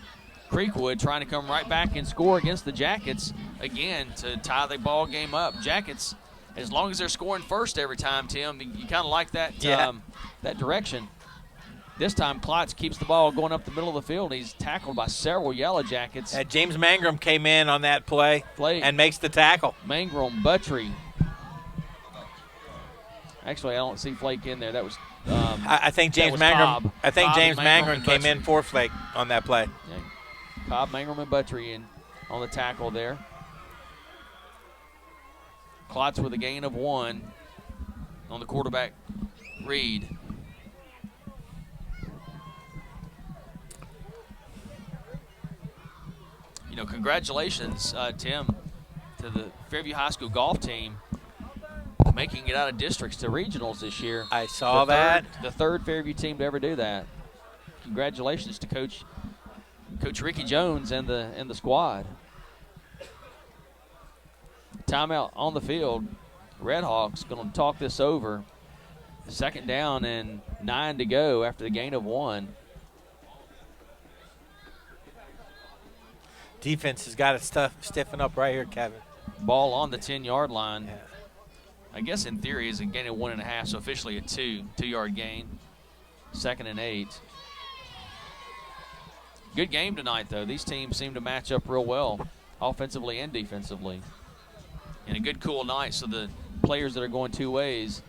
CreekWood trying to come right back and score against the Jackets again to tie the ball game up. Jackets, as long as they're scoring first every time, Tim, you kind of like that, that direction. This time, Klotz keeps the ball going up the middle of the field. He's tackled by several Yellow Jackets. James Mangrum came in on that play and makes the tackle. Mangrum, Buttrey. Actually, I don't see Flake in there. That was I think James Mangrum. I think James Mangrum came in for Flake on that play. Yeah. Cobb, Mangrum, and Buttrey in on the tackle there. Klotz with a gain of 1 on the quarterback, Reed. You know, congratulations, Tim, to the Fairview High School golf team making it out of districts to regionals this year. I saw that. The third Fairview team to ever do that. Congratulations to Coach Ricky Jones and the squad. Timeout on the field. Redhawks going to talk this over. 2nd down and 9 to go after the gain of 1. Defense has got to stiffen up right here, Kevin. Ball on the 10-yard line. Yeah. I guess in theory is a gain of 1.5, so officially a 2-yard gain. 2nd and 8. Good game tonight, though. These teams seem to match up real well, offensively and defensively. And a good, cool night, so the players that are going 2 ways,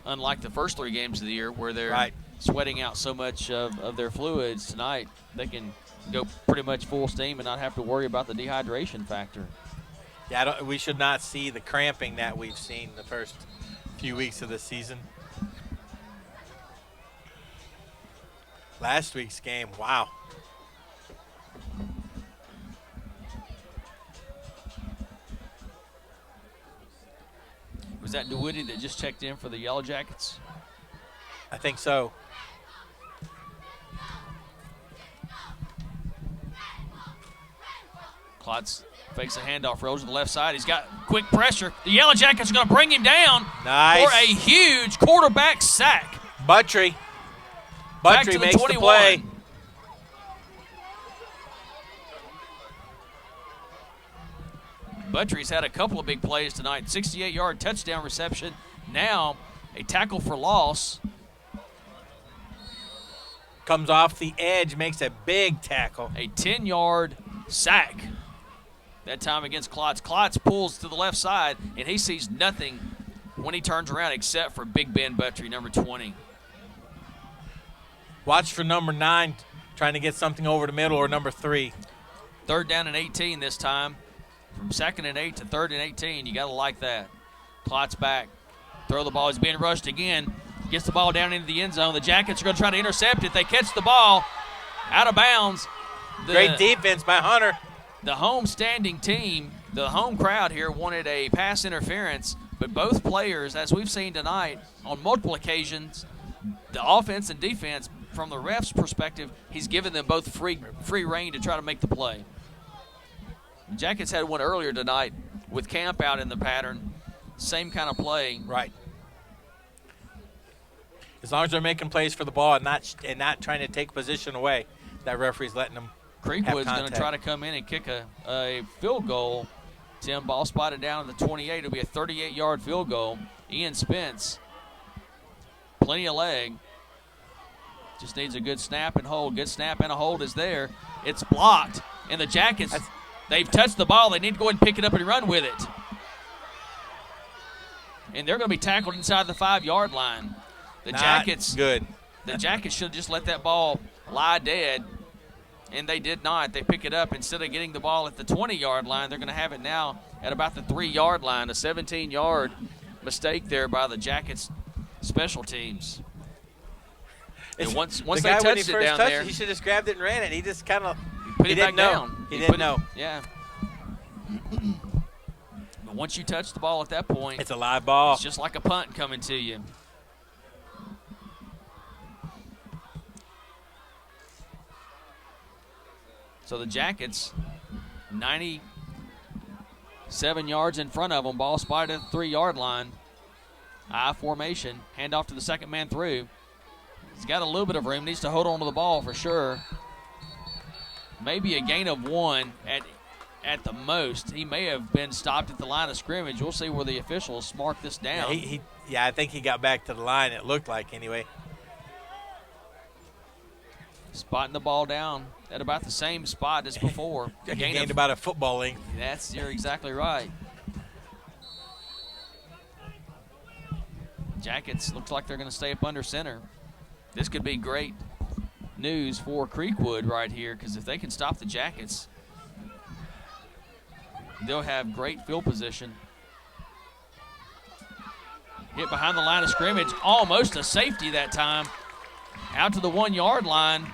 unlike the first 3 games of the year where they're sweating out so much of their fluids, tonight they can go pretty much full steam and not have to worry about the dehydration factor. Yeah, we should not see the cramping that we've seen the first few weeks of the season. Last week's game, wow. Was that DeWitty that just checked in for the Yellow Jackets? I think so. Klotz fakes a handoff, rolls to the left side. He's got quick pressure. The Yellow Jackets are going to bring him down for a huge quarterback sack. Buttrey makes 21. the play. Buttrey's had a couple of big plays tonight. 68-yard touchdown reception. Now a tackle for loss. Comes off the edge, makes a big tackle. A 10-yard sack. That time against Klotz. Klotz pulls to the left side, and he sees nothing when he turns around except for Big Ben Buttrey, number 20. Watch for number 9 trying to get something over the middle, or number 3. 3rd down and 18 this time. From 2nd and 8 to 3rd and 18. You got to like that. Klotz back. Throw the ball. He's being rushed again. Gets the ball down into the end zone. The Jackets are going to try to intercept it. They catch the ball out of bounds. Great defense by Hunter. The home standing team, the home crowd here wanted a pass interference, but both players, as we've seen tonight, on multiple occasions, the offense and defense, from the ref's perspective, he's given them both free reign to try to make the play. The Jackets had one earlier tonight with Camp out in the pattern. Same kind of play. Right. As long as they're making plays for the ball and not trying to take position away, that referee's letting them CreekWood's going to try to come in and kick a field goal. Tim, ball spotted down at the 28. It'll be a 38-yard field goal. Ian Spence, plenty of leg. Just needs a good snap and hold. Good snap and a hold is there. It's blocked, and the Jackets, they've touched the ball. They need to go ahead and pick it up and run with it. And they're going to be tackled inside the 5-yard line. The Jackets should have just let that ball lie dead, and they did not. They pick it up. Instead of getting the ball at the 20-yard line, they're going to have it now at about the 3-yard line. A 17-yard mistake there by the Jackets special teams. And once they touched it down there, he should have just grabbed it and ran it. He just kind of put it back down. He didn't know. Yeah. But once you touch the ball at that point, it's a live ball. It's just like a punt coming to you. So the Jackets, 97 yards in front of them. Ball spotted at the 3-yard line. I formation. Handoff to the second man through. He's got a little bit of room. Needs to hold on to the ball for sure. Maybe a gain of 1 at the most. He may have been stopped at the line of scrimmage. We'll see where the officials mark this down. I think he got back to the line, it looked like, anyway. Spotting the ball down at about the same spot as before. He gained about a football length. You're exactly right. Jackets looks like they're going to stay up under center. This could be great news for CreekWood right here, because if they can stop the Jackets, they'll have great field position. Hit behind the line of scrimmage, almost a safety that time. Out to the 1-yard line.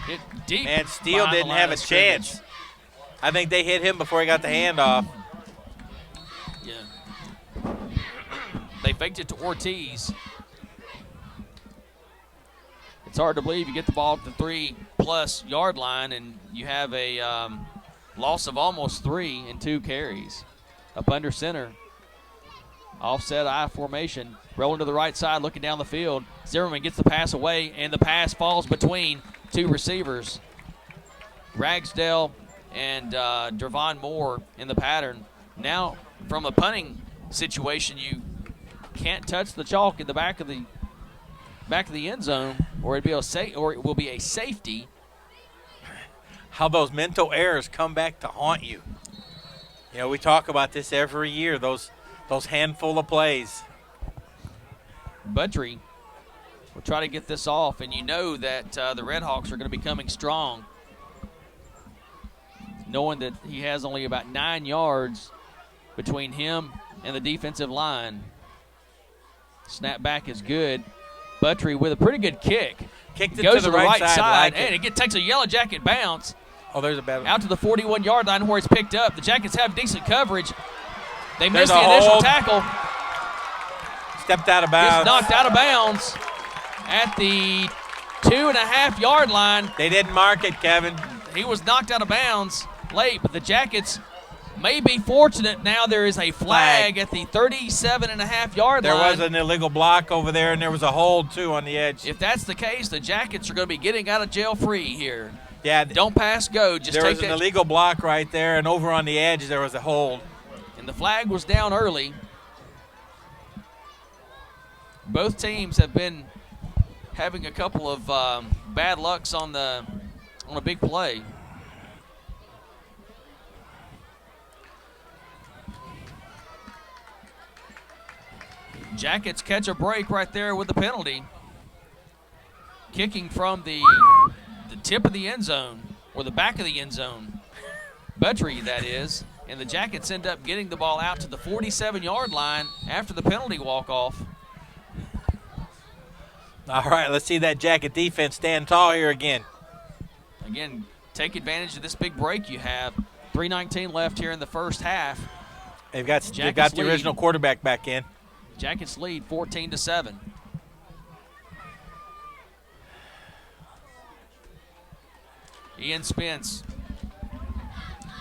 Hit deep. And Steele didn't have a chance. I think they hit him before he got the handoff. Yeah. They faked it to Ortiz. It's hard to believe you get the ball at the 3+ yard line and you have a loss of almost 3 in 2 carries. Up under center. Offset I formation. Rolling to the right side, looking down the field. Zimmerman gets the pass away, and the pass falls between 2 receivers. Ragsdale and Dervon Moore in the pattern. Now, from a punting situation, you can't touch the chalk in the back of the end zone, or it will be a safety. How those mental errors come back to haunt you. You know, we talk about this every year. Those handful of plays. Buttrey will try to get this off, and you know that the Redhawks are going to be coming strong, knowing that he has only about 9 yards between him and the defensive line. Snap back is good. Buttrey with a pretty good kick. Kicked it goes to the right side, and it takes a Yellow Jacket bounce. Oh, there's a bad one. Out to the 41-yard line where it's picked up. The Jackets have decent coverage. They missed the initial tackle. Stepped out of bounds. It's knocked out of bounds at the 2.5-yard line. They didn't mark it, Kevin. He was knocked out of bounds late, but the Jackets may be fortunate. Now there is a flag at the 37.5-yard line. There was an illegal block over there, and there was a hold, too, on the edge. If that's the case, the Jackets are going to be getting out of jail free here. Yeah. Don't pass go. Just there take was an illegal block right there, and over on the edge there was a hold. And the flag was down early. Both teams have been having a couple of bad lucks on a big play. Jackets catch a break right there with the penalty. Kicking from the tip of the end zone, or the back of the end zone. Buttrey, that is. And the Jackets end up getting the ball out to the 47-yard line after the penalty walk-off. All right, let's see that Jacket defense stand tall here again. Again, take advantage of this big break you have. 3:19 left here in the first half. They've got the original quarterback back in. Jackets lead 14-7. Ian Spence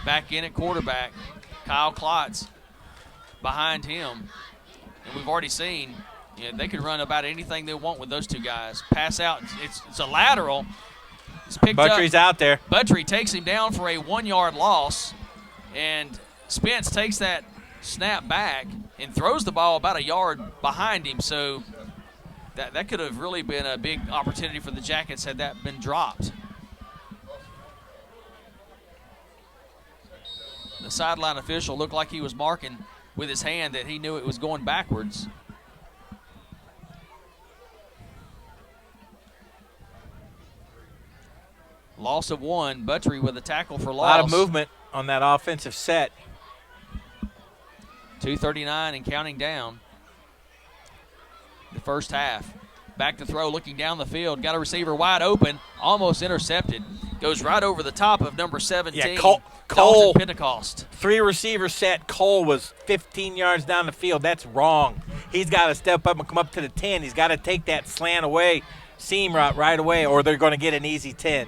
back in at quarterback. Kyle Klotz behind him. And we've already seen they could run about anything they want with those two guys. Pass out. It's a lateral. It's picked up. Buttrey's out there. Buttrey takes him down for a 1-yard loss. And Spence takes that snap back and throws the ball about a yard behind him. So that could have really been a big opportunity for the Jackets had that been dropped. The sideline official looked like he was marking with his hand that he knew it was going backwards. Loss of 1. Buttrey with a tackle for loss. A lot of movement on that offensive set. 2:39 and counting down. The first half. Back to throw, looking down the field. Got a receiver wide open, almost intercepted. Goes right over the top of number 17. Yeah, Cole Pentecost. 3 receiver set. Cole was 15 yards down the field. That's wrong. He's got to step up and come up to the 10. He's got to take that slant away, seam route right away, or they're going to get an easy 10.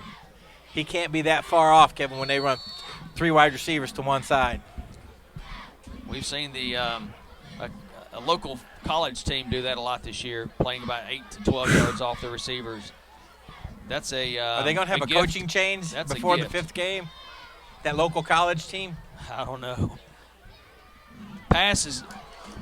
He can't be that far off, Kevin, when they run 3 wide receivers to one side. We've seen a local college team do that a lot this year, playing about 8 to 12 yards off the receivers. That's a Are they going to have a coaching change before the 5th game? That local college team? I don't know. Pass is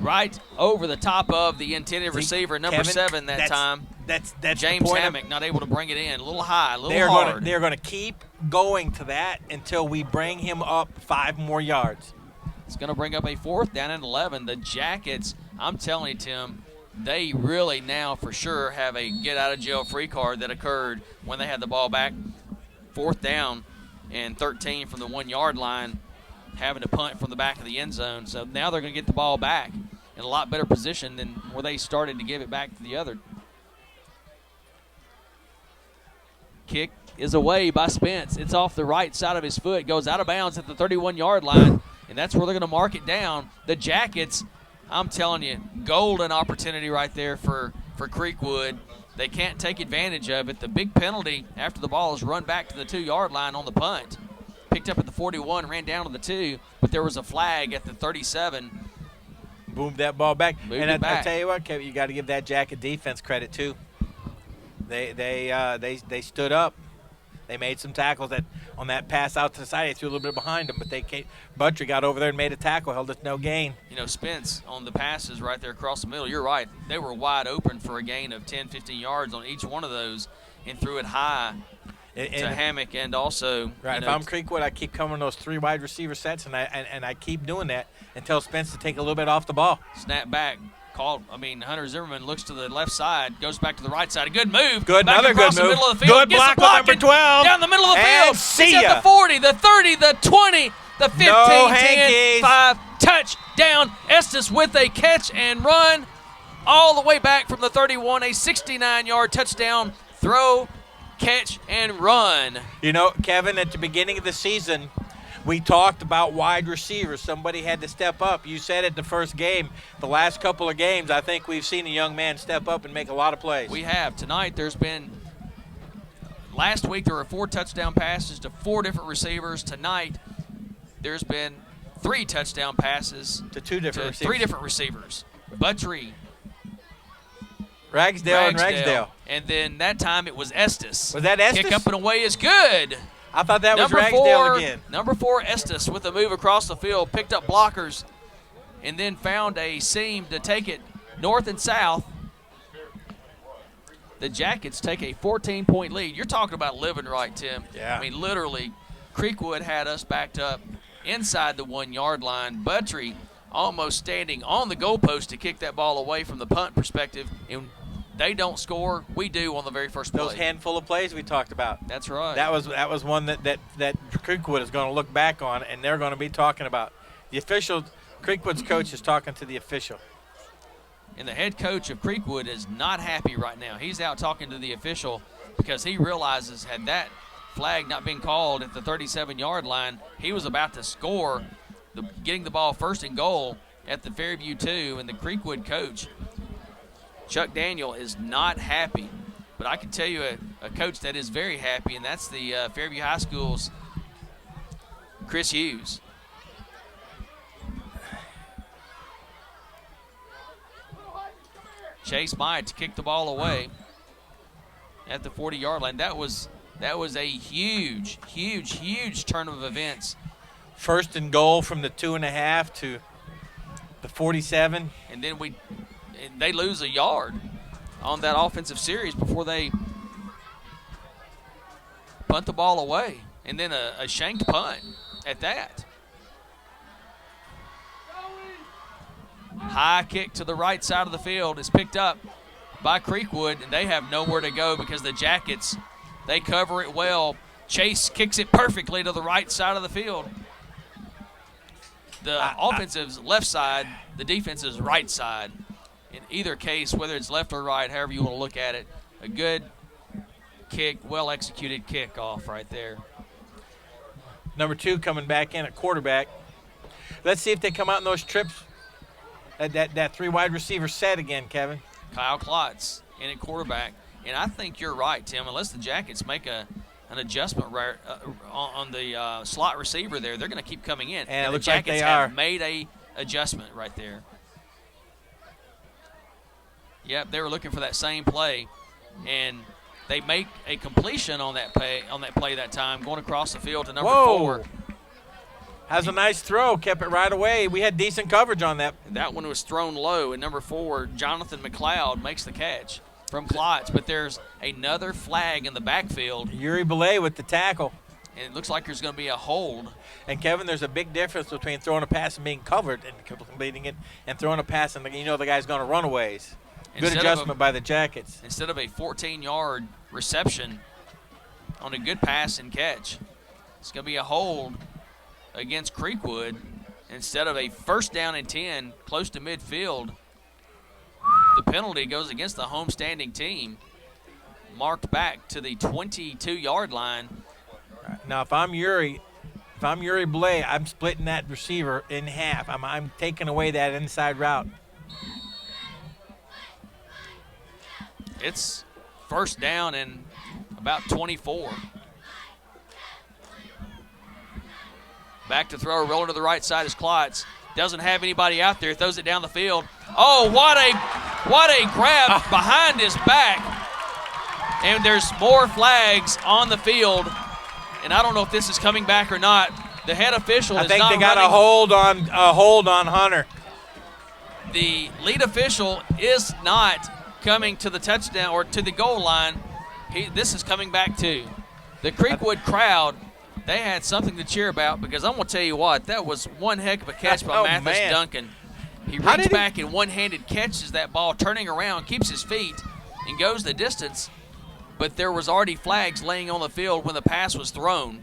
right over the top of the intended receiver, number Kevin, 7 that time. That's James Hammock not able to bring it in. A little high, a little hard. They're going to keep going to that until we bring him up 5 more yards. It's going to bring up a 4th down and 11. The Jackets, I'm telling you, Tim, they really now for sure have a get-out-of-jail-free card that occurred when they had the ball back. 4th down and 13 from the 1-yard line, having to punt from the back of the end zone. So now they're going to get the ball back in a lot better position than where they started to give it back to the other. Kick is away by Spence. It's off the right side of his foot. Goes out of bounds at the 31-yard line, and that's where they're going to mark it down. The Jackets, I'm telling you, golden opportunity right there for CreekWood. They can't take advantage of it. The big penalty after the ball is run back to the 2-yard line on the punt. Picked up at the 41, ran down to the 2, but there was a flag at the 37. Moved that ball back. And I tell you what, Kevin, you got to give that Jacket defense credit too. They stood up. They made some tackles on that pass out to the side. They threw a little bit behind them, but Buttrey got over there and made a tackle, held it no gain. Spence on the passes right there across the middle. You're right. They were wide open for a gain of 10, 15 yards on each one of those and threw it high to Hammock and also. Right. If I'm CreekWood, I keep coming those 3 wide receiver sets, and I keep doing that until Spence to take a little bit off the ball. Snap back. Hunter Zimmerman looks to the left side, goes back to the right side. A good move. Another good move. The middle of the field. Good block with number 12. Down the middle of the field. See He's ya. at the 40, the 30, the 20, the 15, no 10, hankies. 5. Touchdown. Estes with a catch and run all the way back from the 31. A 69-yard touchdown throw, catch, and run. Kevin, at the beginning of the season, we talked about wide receivers. Somebody had to step up. You said it the first game. The last couple of games, I think we've seen a young man step up and make a lot of plays. We have. Tonight there's been last week there were 4 touchdown passes to 4 different receivers. Tonight there's been 3 touchdown passes to 2 different receivers. 3 different receivers. Buttrey, Ragsdale, and Ragsdale. And then that time it was Estes. Was that Estes? Kick up and away is good. I thought that was Ragsdale again. Number 4, Estes, with a move across the field, picked up blockers, and then found a seam to take it north and south. The Jackets take a 14-point lead. You're talking about living right, Tim. Yeah. I mean, literally, CreekWood had us backed up inside the 1-yard line. Buttrey almost standing on the goalpost to kick that ball away from the punt perspective, and they don't score. We do on the very first play. Those handful of plays we talked about. That's right. That was one that CreekWood is going to look back on, and they're going to be talking about. The official, CreekWood's coach is talking to the official. And the head coach of CreekWood is not happy right now. He's out talking to the official because he realizes had that flag not been called at the 37-yard line, he was about to score, getting the ball first and goal at the Fairview 2, and the CreekWood coach, Chuck Daniel, is not happy. But I can tell you a coach that is very happy, and that's the Fairview High School's Chris Hughes. Chase Myatt to kick the ball away at the 40-yard line. That was a huge, huge, huge turn of events. First and goal from the 2.5 to the 47. And then they lose a yard on that offensive series before they punt the ball away. And then a shanked punt at that. High kick to the right side of the field is picked up by CreekWood, and they have nowhere to go because the Jackets, they cover it well. Chase kicks it perfectly to the right side of the field. The offensive's left side, the defense's right side. In either case, whether it's left or right, however you want to look at it, a good kick, well-executed kickoff right there. Number 2 coming back in at quarterback. Let's see if they come out in those trips. That 3 wide receiver set again, Kevin. Kyle Klotz in at quarterback. And I think you're right, Tim. Unless the Jackets make an adjustment on the slot receiver there, they're going to keep coming in. And it the looks like Jackets they have are. made a adjustment right there. Yep, they were looking for that same play, and they make a completion on that play that time, going across the field to number 4. Has a nice throw, kept it right away. We had decent coverage on that. That one was thrown low, and number 4, Jonathan McLeod, makes the catch from Klotz. But there's another flag in the backfield. Yuri Belay with the tackle. And it looks like there's going to be a hold. And, Kevin, there's a big difference between throwing a pass and being covered and completing it and throwing a pass and the guy's going to run away. Good adjustment by the Jackets. Instead of a 14-yard reception on a good pass and catch, it's going to be a hold against CreekWood. Instead of a first down and 10 close to midfield, the penalty goes against the homestanding team, marked back to the 22-yard line. Now, if I'm Yuri Blay, I'm splitting that receiver in half. I'm taking away that inside route. It's first down and about 24. Back to throw, rolling to the right side is Klotz. Doesn't have anybody out there, throws it down the field. Oh, what a grab behind his back. And there's more flags on the field. And I don't know if this is coming back or not. The head official is not running. I think they got a hold on Hunter. The lead official is not coming to the touchdown or to the goal line. This is coming back too. The CreekWood crowd, they had something to cheer about because I'm going to tell you what, that was one heck of a catch by Mathis Duncan. He reaches back and one-handed catches that ball, turning around, keeps his feet, and goes the distance. But there was already flags laying on the field when the pass was thrown.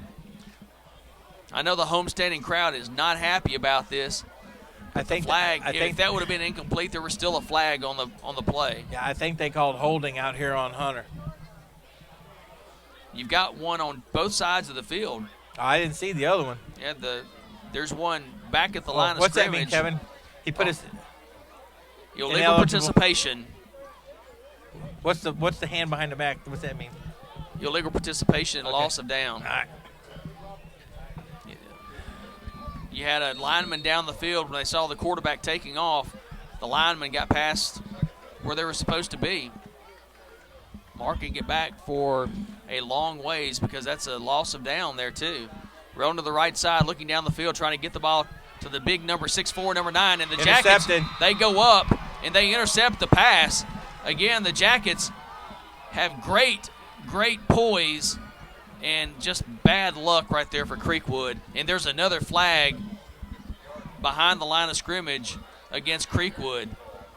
I know the homestanding crowd is not happy about this. If that would have been incomplete, there was still a flag on the play. Yeah, I think they called holding out here on Hunter. You've got one on both sides of the field. I didn't see the other one. Yeah, there's one back at the line of scrimmage. What's that mean, Kevin? He put his illegal participation. What's the hand behind the back? What's that mean? illegal participation and loss of down. All right. You had a lineman down the field when they saw the quarterback taking off. The lineman got past where they were supposed to be. Marking it back for a long ways because that's a loss of down there too. Rolling to the right side, looking down the field, trying to get the ball to the big number 6'4", number 9. And the Jackets, they go up and they intercept the pass. Again, the Jackets have great poise and just bad luck right there for CreekWood. And there's another flag behind the line of scrimmage against CreekWood.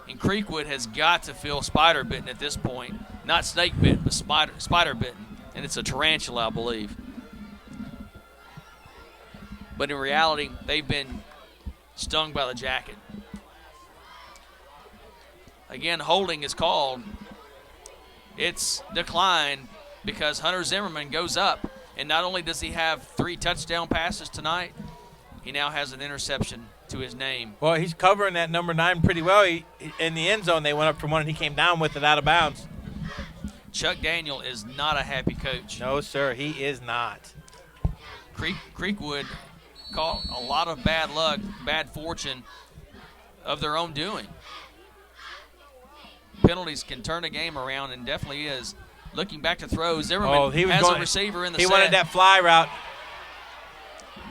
And CreekWood has got to feel spider bitten at this point. Not snake bitten, but spider bitten. And it's a tarantula, I believe. But in reality, they've been stung by the jacket. Again, holding is called. It's declined because Hunter Zimmerman goes up, and not only does he have 3 touchdown passes tonight, he now has an interception to his name. Well, he's covering that number 9 pretty well. In the end zone, they went up for one, and he came down with it out of bounds. Chuck Daniel is not a happy coach. No, sir, he is not. CreekWood caught a lot of bad luck, bad fortune of their own doing. Penalties can turn a game around, and definitely is. Looking back to throw, Zimmerman has a receiver in the set. He wanted that fly route.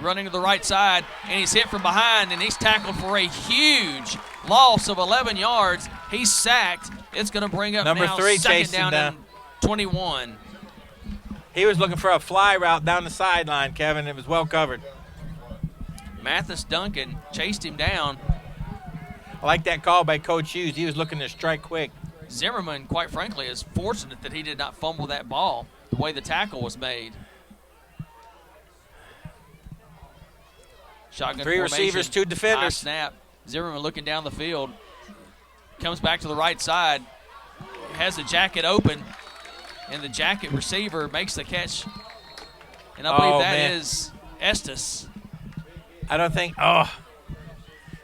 Running to the right side, and he's hit from behind, and he's tackled for a huge loss of 11 yards. He's sacked. It's going to bring up number now 3 second down and 21. He was looking for a fly route down the sideline, Kevin. It was well covered. Mathis Duncan chased him down. I like that call by Coach Hughes. He was looking to strike quick. Zimmerman, quite frankly, is fortunate that he did not fumble that ball the way the tackle was made. Shotgun 3 formation, receivers, 2 defenders. high snap. Zimmerman looking down the field. Comes back to the right side. Has the jacket open. And the jacket receiver makes the catch. And I believe that is Estes. I don't think,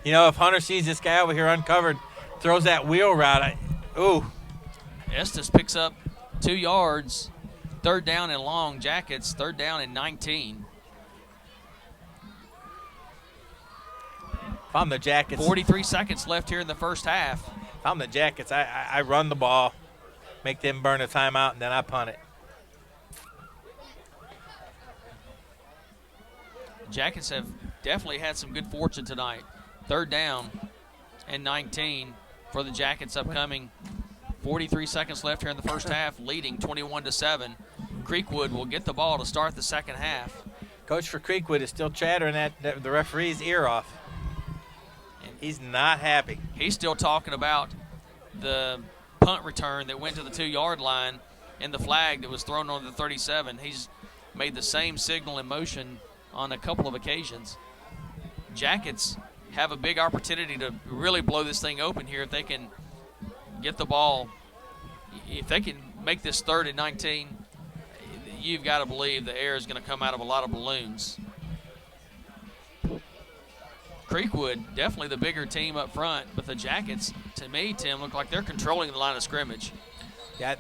if Hunter sees this guy over here uncovered, throws that wheel route, Estes picks up 2 yards. 3rd down and long. Jackets, 3rd down and 19. If I'm the Jackets. 43 seconds left here in the first half. If I'm the Jackets, I run the ball, make them burn a timeout, and then I punt it. Jackets have definitely had some good fortune tonight. 3rd down and 19 for the Jackets upcoming. 43 seconds left here in the first half, leading 21-7. CreekWood will get the ball to start the second half. Coach for CreekWood is still chattering the referee's ear off. He's not happy. He's still talking about the punt return that went to the 2-yard line and the flag that was thrown on the 37. He's made the same signal in motion on a couple of occasions. Jackets have a big opportunity to really blow this thing open here if they can get the ball. If they can make this 3rd and 19, you've got to believe the air is going to come out of a lot of balloons. CreekWood, definitely the bigger team up front, but the Jackets, to me, Tim, look like they're controlling the line of scrimmage. Yeah,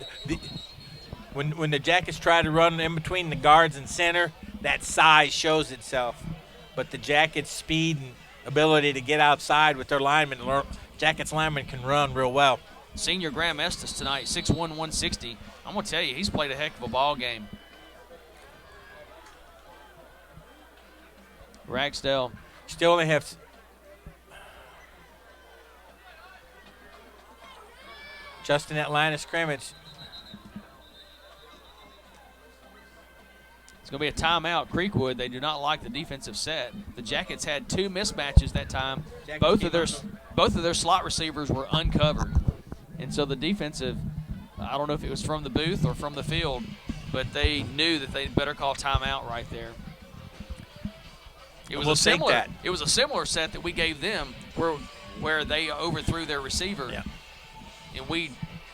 when the Jackets try to run in between the guards and center, that size shows itself. But the Jackets' speed and ability to get outside with their linemen, Jackets linemen can run real well. Senior Graham Estes tonight, 6'1", 160. I'm going to tell you, he's played a heck of a ball game. Ragsdale. Still only have just in that line of scrimmage. It's going to be a timeout. CreekWood, they do not like the defensive set. The Jackets had 2 mismatches that time. Both of their slot receivers were uncovered. And so the defensive, I don't know if it was from the booth or from the field, but they knew that they'd better call timeout right there. It was a similar set that we gave them where they overthrew their receiver. Yeah. And we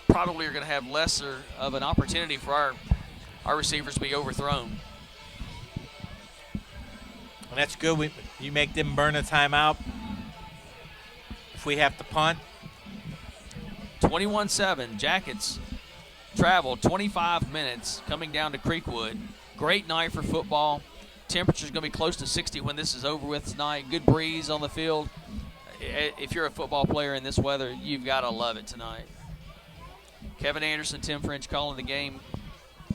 probably are going to have lesser of an opportunity for our receivers to be overthrown. And that's good. You make them burn a timeout if we have to punt. 21-7, Jackets travel 25 minutes coming down to CreekWood. Great night for football. Temperature's going to be close to 60 when this is over with tonight. Good breeze on the field. If you're a football player in this weather, you've got to love it tonight. Kevin Anderson, Tim French calling the game.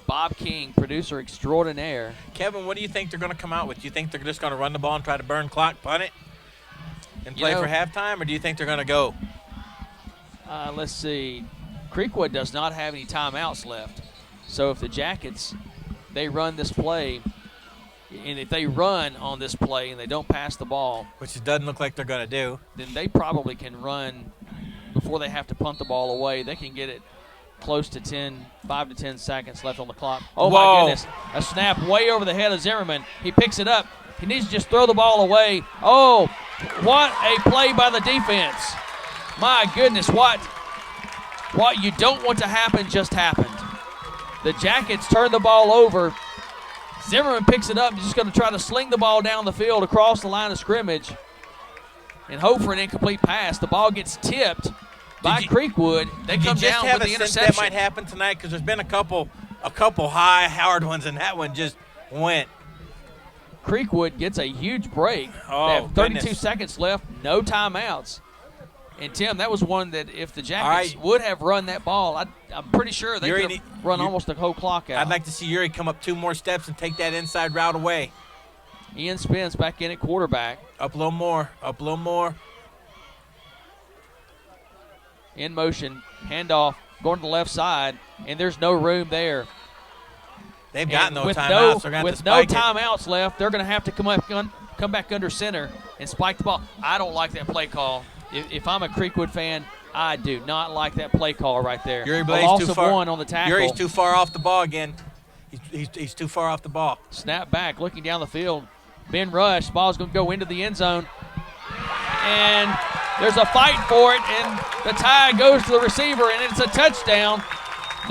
Bob King, producer extraordinaire. Kevin, what do you think they're going to come out with? Do you think they're just going to run the ball and try to burn clock, punt it, and play for halftime, or do you think they're going to go? Let's see. CreekWood does not have any timeouts left. So if the Jackets, they run this play, and if they run on this play and they don't pass the ball, which it doesn't look like they're going to do, then they probably can run before they have to punt the ball away. They can get it close to 5 to 10 seconds left on the clock. Oh, whoa. My goodness. A snap way over the head of Zimmerman. He picks it up. He needs to just throw the ball away. Oh, what a play by the defense. My goodness, what you don't want to happen just happened. The Jackets turn the ball over. Zimmerman picks it up. He's just going to try to sling the ball down the field across the line of scrimmage and hope for an incomplete pass. The ball gets tipped by CreekWood. They come down with the interception. That might happen tonight because there's been a couple high, hard ones, and that one just went. CreekWood gets a huge break. Oh, they have 32 goodness. seconds left, no timeouts. And, Tim, that was one that if the Jackets would have run that ball, I'm pretty sure they could have run almost the whole clock out. I'd like to see Yuri come up 2 more steps and take that inside route away. Ian Spence back in at quarterback. Up a little more, up a little more. In motion, handoff, going to the left side, and there's no room there. They've got no timeouts. They're going to with no timeouts left, they're going to have to come back under center and spike the ball. I don't like that play call. If I'm a CreekWood fan, I do not like that play call right there. Yuri Blaze too far. One on the tackle. Yuri's too far off the ball again. He's too far off the ball. Snap back, looking down the field. Ben Rush, ball's going to go into the end zone. And there's a fight for it, and the tie goes to the receiver, and it's a touchdown.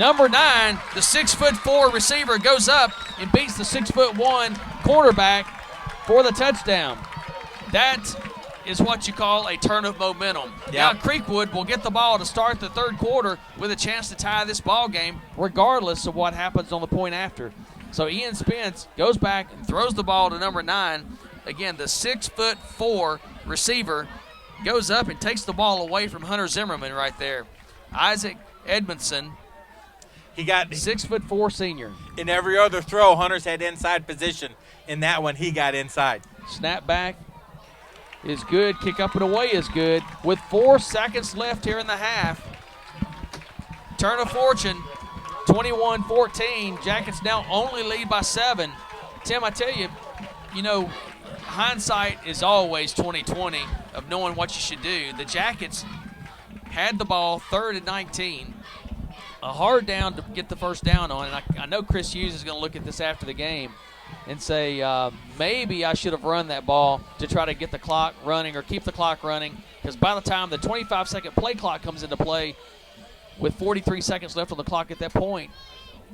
Number 9, the 6'4" receiver, goes up and beats the 6'1" quarterback for the touchdown. That is what you call a turn of momentum. Yep. Now CreekWood will get the ball to start the third quarter with a chance to tie this ball game regardless of what happens on the point after. So Ian Spence goes back and throws the ball to number 9. Again, the 6'4" receiver goes up and takes the ball away from Hunter Zimmerman right there. Isaac Edmondson, he got 6'4" senior. In every other throw, Hunter's had inside position. In that one, he got inside. Snap back is good. Kick up and away is good. With 4 seconds left here in the half. Turn of fortune, 21-14. Jackets now only lead by 7. Tim, I tell you, hindsight is always 20/20 of knowing what you should do. The Jackets had the ball 3rd and 19. A hard down to get the first down on, and I know Chris Hughes is going to look at this after the game and say, maybe I should have run that ball to try to get the clock running or keep the clock running, because by the time the 25-second play clock comes into play with 43 seconds left on the clock at that point,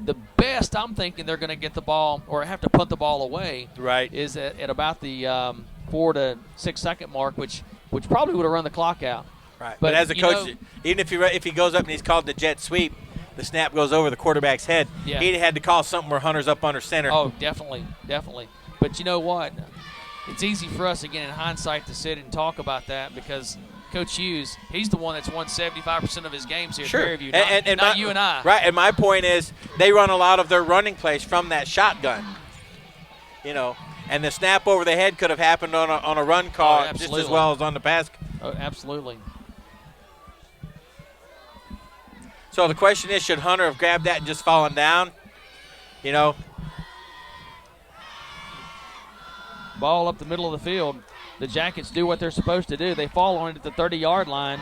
the best I'm thinking they're going to get the ball or have to punt the ball away is at about the 4 to 6 second mark, which probably would have run the clock out. Right. But as a coach, even if he goes up and he's called the jet sweep, the snap goes over the quarterback's head. Yeah. He had to call something where Hunter's up under center. Oh, definitely. But you know what? It's easy for us, again, in hindsight, to sit and talk about that because Coach Hughes, he's the one that's won 75% of his games here at Fairview, not you and I. Right, and my point is they run a lot of their running plays from that shotgun. And the snap over the head could have happened on a run call just as well as on the pass. Oh, absolutely. So the question is, should Hunter have grabbed that and just fallen down? Ball up the middle of the field. The Jackets do what they're supposed to do. They fall on it at the 30-yard line.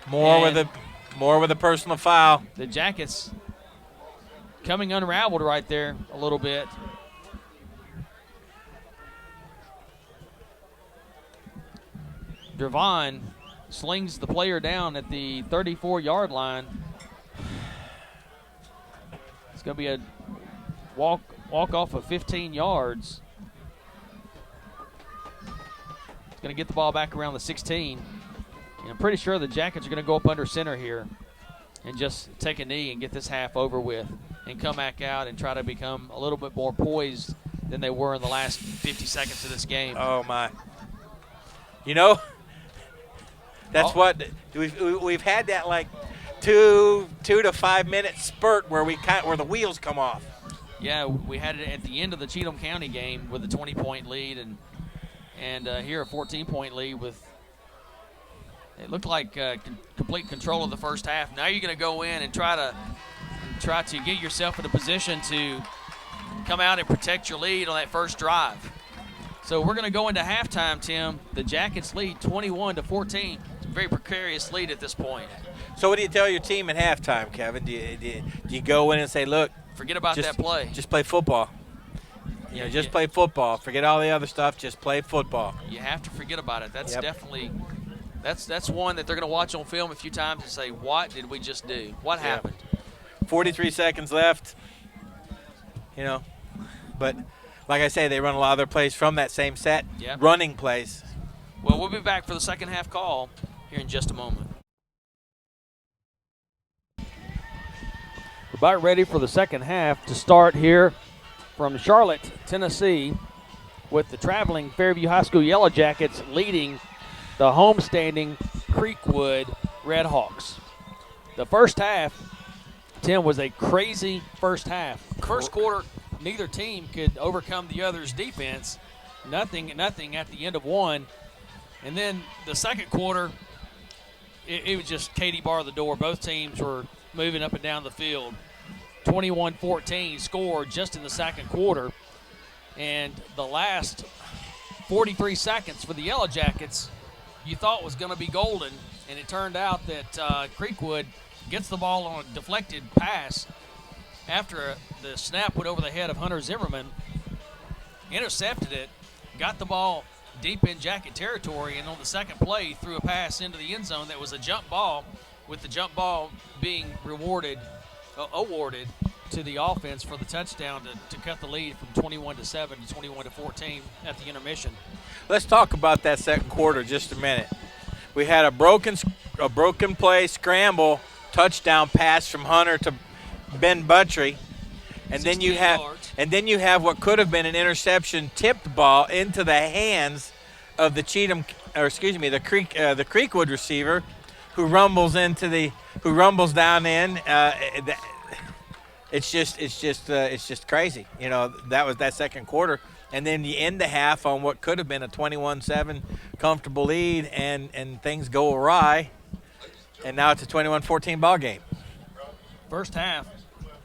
More with a personal foul. The Jackets coming unraveled right there a little bit. Dravon slings the player down at the 34-yard line. It's going to be a walk off of 15 yards. It's going to get the ball back around the 16. And I'm pretty sure the Jackets are going to go up under center here. and just take a knee and get this half over with and come back out and try to become a little bit more poised than they were in the last 50 seconds of this game. Oh, my. That's what we've had, that like 2 to 5 minute spurt where the wheels come off. Yeah, we had it at the end of the Cheatham County game with a 20-point lead, and here a 14-point lead with it looked like complete control of the first half. Now you're going to go in and try to get yourself in a position to come out and protect your lead on that first drive. So we're going to go into halftime, Tim. The Jackets lead 21-14. It's a very precarious lead at this point. So what do you tell your team at halftime, Kevin? Do you go in and say, look, forget about that play. Just play football. Just play football. Forget all the other stuff. Just play football. You have to forget about it. That's definitely that's one that they're going to watch on film a few times and say, what did we just do? What happened? 43 seconds left. But like I say, they run a lot of their plays from that same set, running plays. Well, we'll be back for the second half call here in just a moment. We're about ready for the second half to start here from Charlotte, Tennessee, with the traveling Fairview High School Yellow Jackets leading the homestanding CreekWood Red Hawks. The first half, Tim, was a crazy first half. First quarter, neither team could overcome the other's defense. Nothing at the end of one. And then the second quarter, it was just Katie bar the door. Both teams were moving up and down the field. 21-14 scored just in the second quarter. And the last 43 seconds for the Yellow Jackets, you thought was going to be golden. And it turned out that CreekWood gets the ball on a deflected pass after the snap went over the head of Hunter Zimmerman, intercepted it, got the ball deep in Jacket territory, and on the second play threw a pass into the end zone that was a jump ball, with the jump ball being awarded to the offense for the touchdown to cut the lead from 21-7 to 21-14 at the intermission. Let's talk about that second quarter just a minute. We had a broken play, scramble, touchdown pass from Hunter to Ben Buttry, and then you have what could have been an interception, tipped ball into the hands of the CreekWood receiver, who rumbles down in. It's just crazy. That was that second quarter, and then you end the half on what could have been a 21-7 comfortable lead, and things go awry, and now it's a 21-14 ball game. First half,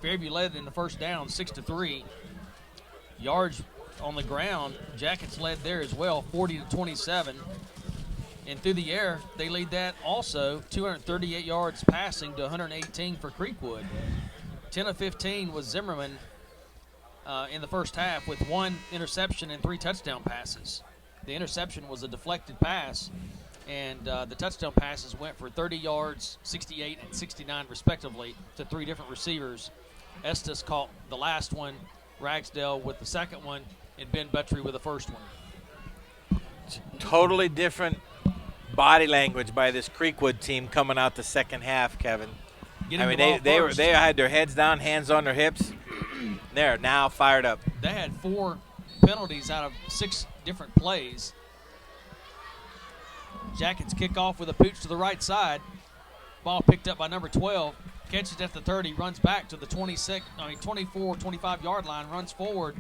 Fairview led in the first down 6-3. Yards on the ground, Jackets led there as well, 40-27. And through the air, they lead that also, 238 yards passing to 118 for CreekWood. 10 of 15 was Zimmerman in the first half with one interception and 3 touchdown passes. The interception was a deflected pass, and the touchdown passes went for 30 yards, 68 and 69 respectively to 3 different receivers. Estes caught the last one, Ragsdale with the second one, and Ben Buttry with the first one. Totally different body language by this CreekWood team coming out the second half, Kevin. They had their heads down, hands on their hips. They're now fired up. They had 4 penalties out of 6 different plays. Jackets kick off with a pooch to the right side. Ball picked up by number 12. Catches at the 30, runs back to the 24, 25-yard line, runs forward,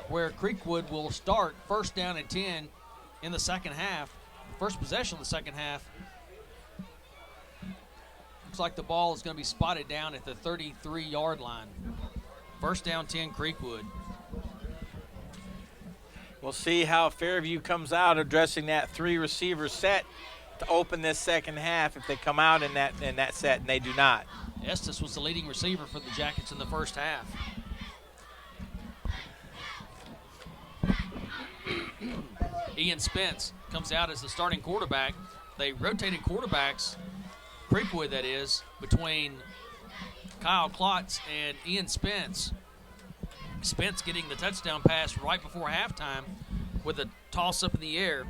where CreekWood will start first down and 10 in the second half. First possession of the second half. Looks like the ball is going to be spotted down at the 33-yard line. First down 10, CreekWood. We'll see how Fairview comes out addressing that 3-receiver set to open this second half if they come out in that set, and they do not. Estes was the leading receiver for the Jackets in the first half. Ian Spence comes out as the starting quarterback. They rotated quarterbacks, CreekWood that is, between Kyle Klotz and Ian Spence. Spence getting the touchdown pass right before halftime with a toss up in the air.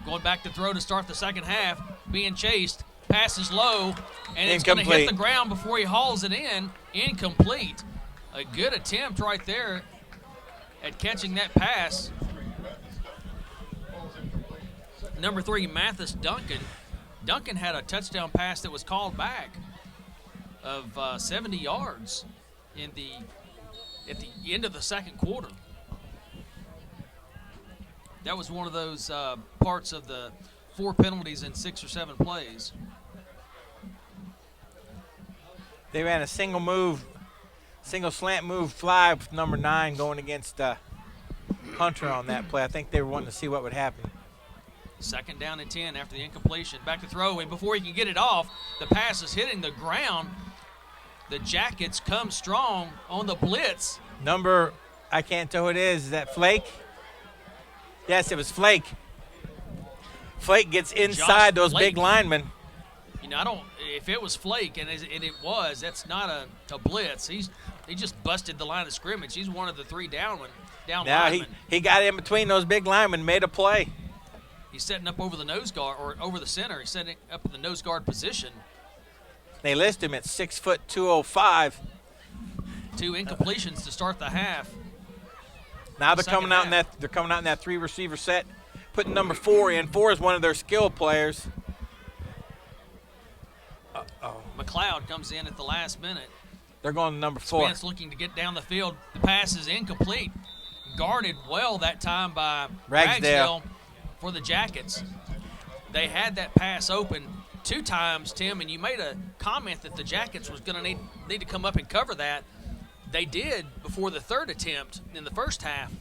Going back to throw to start the second half. Being chased. Passes low. And it's going to hit the ground before he hauls it in. Incomplete. A good attempt right there at catching that pass. Number 3, Mathis Duncan. Duncan had a touchdown pass that was called back of 70 yards at the end of the second quarter. That was one of those parts of the 4 penalties in 6 or 7 plays. They ran a single slant move fly with number 9 going against Hunter on that play. I think they were wanting to see what would happen. Second down and 10 after the incompletion. Back to throw, and before he can get it off, the pass is hitting the ground. The Jackets come strong on the blitz. Number, I can't tell who it is. Is that Flake? Yes, it was Flake. Flake gets inside those big linemen. You know, if it was Flake, and it was, that's not a blitz. He just busted the line of scrimmage. He's one of the 3 down linemen. He got in between those big linemen, made a play. He's setting up over the nose guard, or over the center. He's setting up in the nose guard position. They list him at 6 foot 205. 2 incompletions to start the half. Now they're coming out in that 3 receiver set, putting number 4 in. 4 is one of their skill players. McLeod comes in at the last minute. They're going to number 4. Spence looking to get down the field. The pass is incomplete. Guarded well that time by Ragsdale for the Jackets. They had that pass open 2 times, Tim, and you made a comment that the Jackets was going to need to come up and cover that. They did before the 3rd attempt in the first half,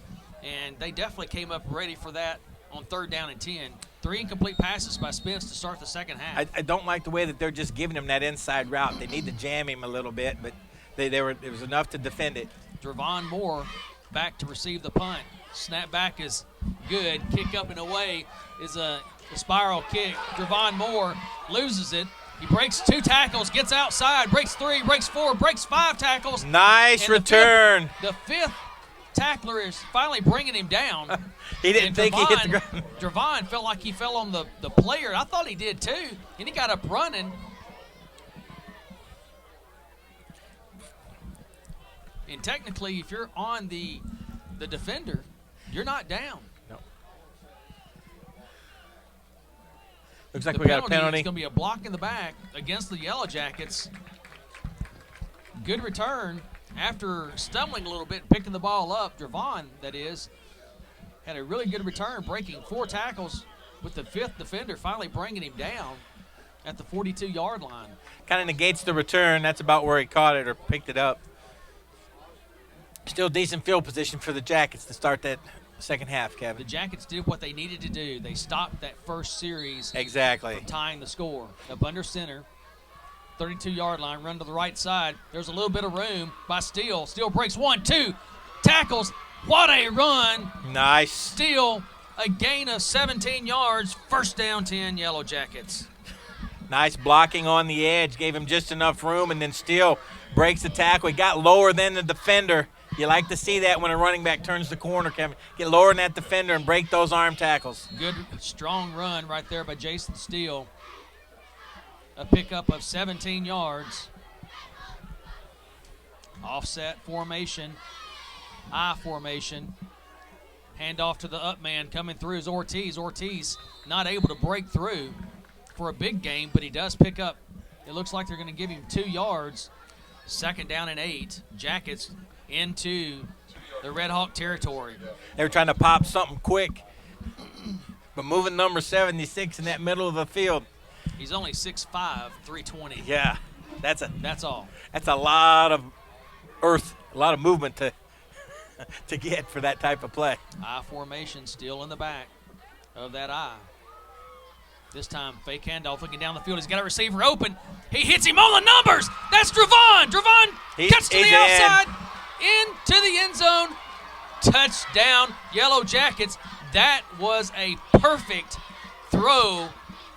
and they definitely came up ready for that on 3rd down and 10. 3 incomplete passes by Spence to start the second half. I don't like the way that they're just giving him that inside route. They need to jam him a little bit, but it was enough to defend it. Dravon Moore back to receive the punt. Snap back is good. Kick up and away is a spiral kick. Dravon Moore loses it. He breaks 2 tackles, gets outside, breaks 3, breaks 4, breaks 5 tackles. Nice return. The fifth tackler is finally bringing him down. He didn't think he hit the ground. Dravon felt like he fell on the player. I thought he did too, and he got up running. And technically, if you're on the defender, you're not down. No. Looks like we got a penalty. It's going to be a block in the back against the Yellow Jackets. Good return after stumbling a little bit, picking the ball up. Dravon, that is, had a really good return, breaking 4 tackles with the 5th defender finally bringing him down at the 42-yard line. Kind of negates the return. That's about where he caught it or picked it up. Still decent field position for the Jackets to start that second half, Kevin. The Jackets did what they needed to do. They stopped that first series from tying the score. Up under center, 32-yard line, run to the right side. There's a little bit of room by Steele. Steele breaks 1, 2, tackles. What a run. Nice. Steele, a gain of 17 yards. First down, 10 Yellow Jackets. Nice blocking on the edge. Gave him just enough room, and then Steele breaks the tackle. He got lower than the defender. You like to see that when a running back turns the corner, Kevin. Get lower than that defender and break those arm tackles. Good, strong run right there by Jason Steele. A pickup of 17 yards. Offset formation. I formation. Handoff to the up man. Coming through is Ortiz. Ortiz not able to break through for a big game, but he does pick up. It looks like they're going to give him 2 yards. Second down and 8. Jackets into the Red Hawk territory. They were trying to pop something quick, but moving number 76 in that middle of the field. He's only 6'5", 320. Yeah, that's all. That's a lot of earth, a lot of movement to get for that type of play. I formation still in the back of that I. This time, fake handoff, looking down the field. He's got a receiver open. He hits him on the numbers. That's Dravon. Dravon cuts to the outside, into the end zone. Touchdown, Yellow Jackets. That was a perfect throw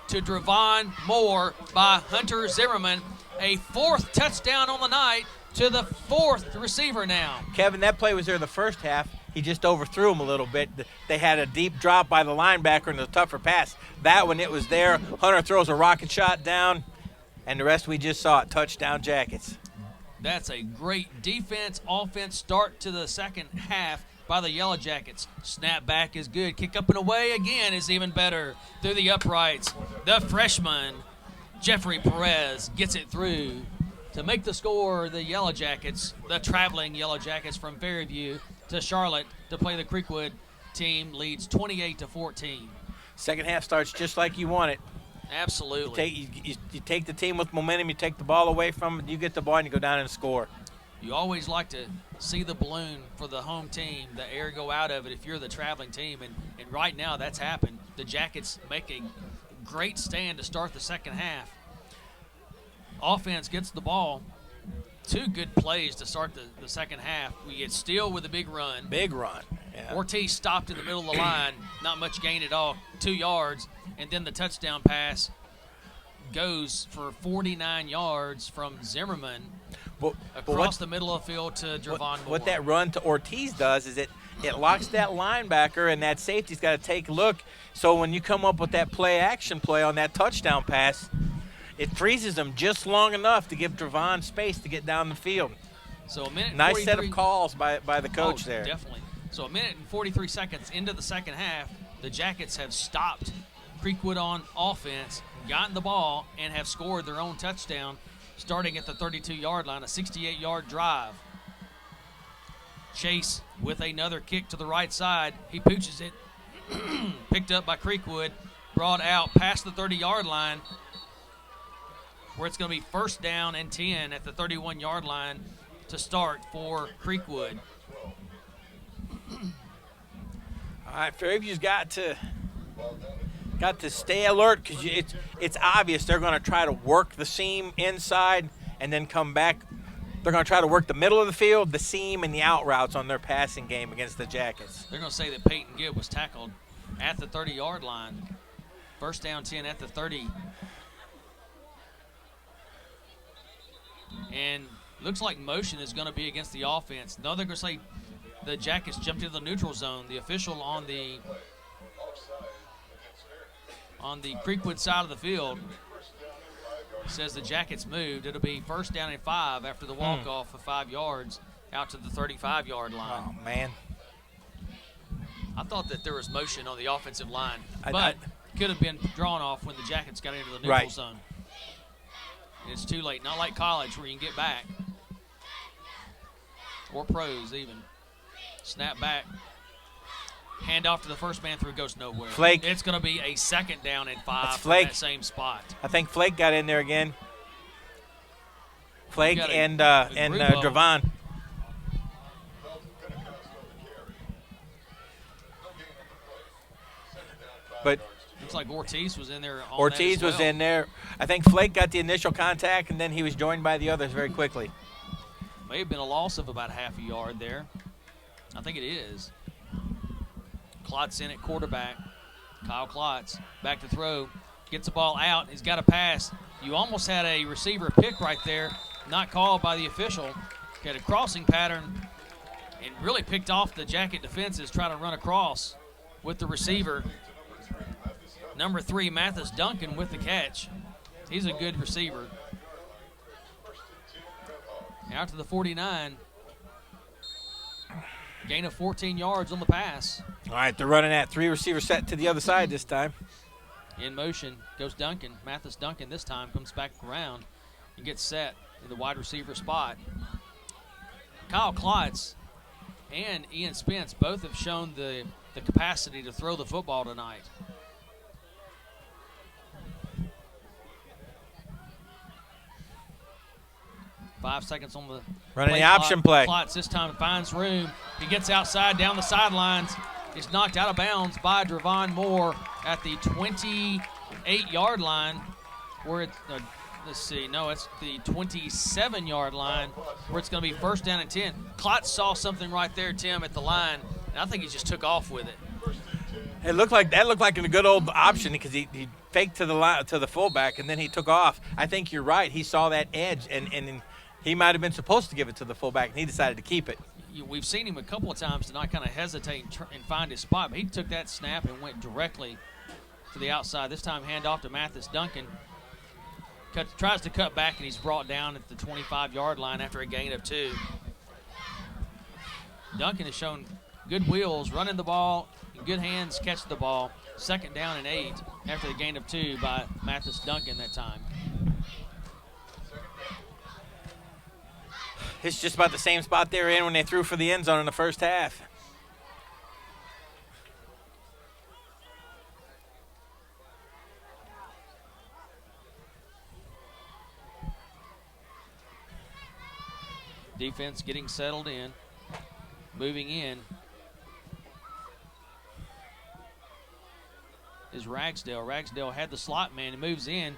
to Dravon Moore by Hunter Zimmerman. A 4th touchdown on the night to the 4th receiver now. Kevin, that play was there the first half. he just overthrew him a little bit. They had a deep drop by the linebacker and a tougher pass. That one, it was there. Hunter throws a rocket shot down, and the rest we just saw it. Touchdown Jackets. That's a great defense, offense start to the second half by the Yellow Jackets. Snap back is good. Kick up and away again is even better. Through the uprights, the freshman, Jeffrey Perez, gets it through to make the score. The Yellow Jackets, the traveling Yellow Jackets from Fairview to Charlotte to play the CreekWood team, leads 28-14. Second half starts just like you want it. Absolutely. You take the team with momentum, you take the ball away from it, you get the ball, and you go down and score. You always like to see the balloon for the home team, the air go out of it if you're the traveling team, and right now that's happened. The Jackets make a great stand to start the second half. Offense gets the ball. 2 good plays to start the second half. We get Steele with a big run. Big run. Yeah. Ortiz stopped in the middle of the line, not much gain at all, 2 yards, and then the touchdown pass goes for 49 yards from Zimmerman across the middle of the field to Dravon Moore. What that run to Ortiz does is it locks that linebacker, and that safety's got to take a look. So when you come up with that play-action play on that touchdown pass, it freezes them just long enough to give Dravon space to get down the field. So a minute. Nice set of calls by the coach there. Definitely. So a minute and 43 seconds into the second half, the Jackets have stopped CreekWood on offense, gotten the ball, and have scored their own touchdown, starting at the 32-yard line, a 68-yard drive. Chase with another kick to the right side. He pooches it. Picked up by CreekWood, brought out past the 30-yard line, where it's going to be first down and 10 at the 31-yard line to start for CreekWood. All right, Fairview's got to stay alert, because it's obvious they're going to try to work the seam inside and then come back. They're going to try to work the middle of the field, the seam, and the out routes on their passing game against the Jackets. They're going to say that Peyton Gibb was tackled at the 30-yard line. First down 10 at the 30. And looks like motion is going to be against the offense. No, they're going to say the Jackets jumped into the neutral zone. The official on the CreekWood side of the field says the Jackets moved. It'll be first down and 5 after the walk-off of 5 yards out to the 35-yard line. Oh, man. I thought that there was motion on the offensive line, but could have been drawn off when the Jackets got into the neutral zone. It's too late. Not like college where you can get back. Or pros even. Snap back. Hand off to the first man through, goes nowhere. Flake. It's going to be a second down and 5 from that same spot. I think Flake got in there again. Flake and Dravon. But looks like Ortiz was in there. Ortiz was in there. I think Flake got the initial contact, and then he was joined by the others very quickly. May have been a loss of about half a yard there. I think it is. Klotz in at quarterback. Kyle Klotz back to throw. Gets the ball out. He's got a pass. You almost had a receiver pick right there. Not called by the official. Got a crossing pattern and really picked off the Jacket defenses trying to run across with the receiver. Number 3, Mathis Duncan with the catch. He's a good receiver. Out to the 49. Gain of 14 yards on the pass. All right, they're running that 3 receiver set to the other side this time. In motion goes Duncan. Mathis Duncan this time comes back around and gets set in the wide receiver spot. Kyle Klotz and Ian Spence both have shown the capacity to throw the football tonight. Five seconds on the running the option play. Klotz this time finds room. He gets outside down the sidelines. He's knocked out of bounds by Dravon Moore at the 28-yard line. Where it's let's see, no, it's the 27-yard line where it's going to be first down and 10. Klotz saw something right there, Tim, at the line, and I think he just took off with it. It looked like a good old option because he faked to the fullback and then he took off. I think you're right. He saw that edge and he might have been supposed to give it to the fullback, and he decided to keep it. we've seen him a couple of times tonight kind of hesitate and find his spot, but he took that snap and went directly to the outside. This time handoff to Mathis Duncan. Tries to cut back, and he's brought down at the 25-yard line after a gain of 2. Duncan has shown good wheels, running the ball, and good hands catching the ball. 2nd down and 8 after the gain of 2 by Mathis Duncan that time. It's just about the same spot they were in when they threw for the end zone in the first half. Defense getting settled in, moving in is Ragsdale. Ragsdale had the slot man. He moves in.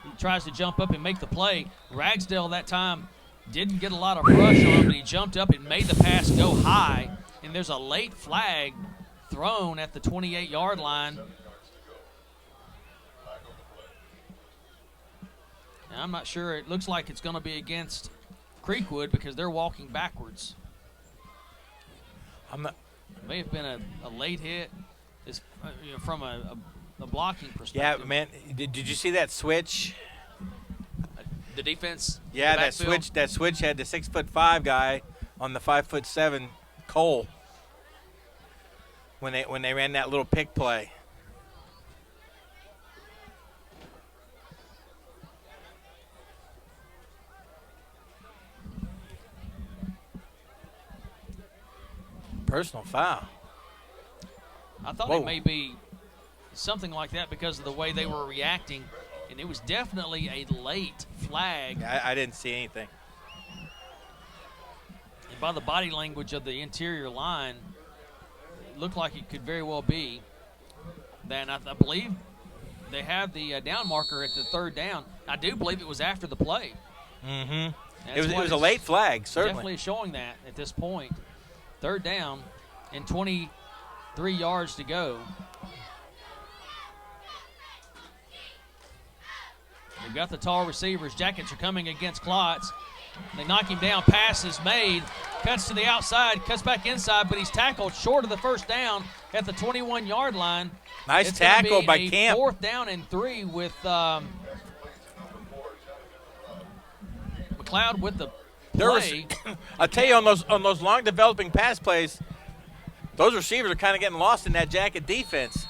He tries to jump up and make the play. Ragsdale that time didn't get a lot of rush on him, but he jumped up and made the pass go high. And there's a late flag thrown at the 28-yard line. And I'm not sure. It looks like it's going to be against CreekWood because they're walking backwards. May have been a late hit from a blocking perspective. Yeah, man. Did you see that switch? The defense. Yeah, that switch had the 6'5" guy on the 5'7" Cole when they ran that little pick play. Personal foul. I thought it may be something like that because of the way they were reacting, and it was definitely a late flag. I didn't see anything. And by the body language of the interior line, it looked like it could very well be. Then I believe they have the down marker at the 3rd down. I do believe it was after the play. Mm-hmm. It was a late flag, certainly. Definitely showing that at this point. 3rd down and 23 yards to go. They've got the tall receivers. Jackets are coming against Klotz. They knock him down. Pass is made. Cuts to the outside. Cuts back inside, but he's tackled short of the 1st down at the 21-yard line. Nice tackle by Camp. 4th down and 3 with McLeod with the play. I'll tell you, on those long developing pass plays, those receivers are kind of getting lost in that Jacket defense.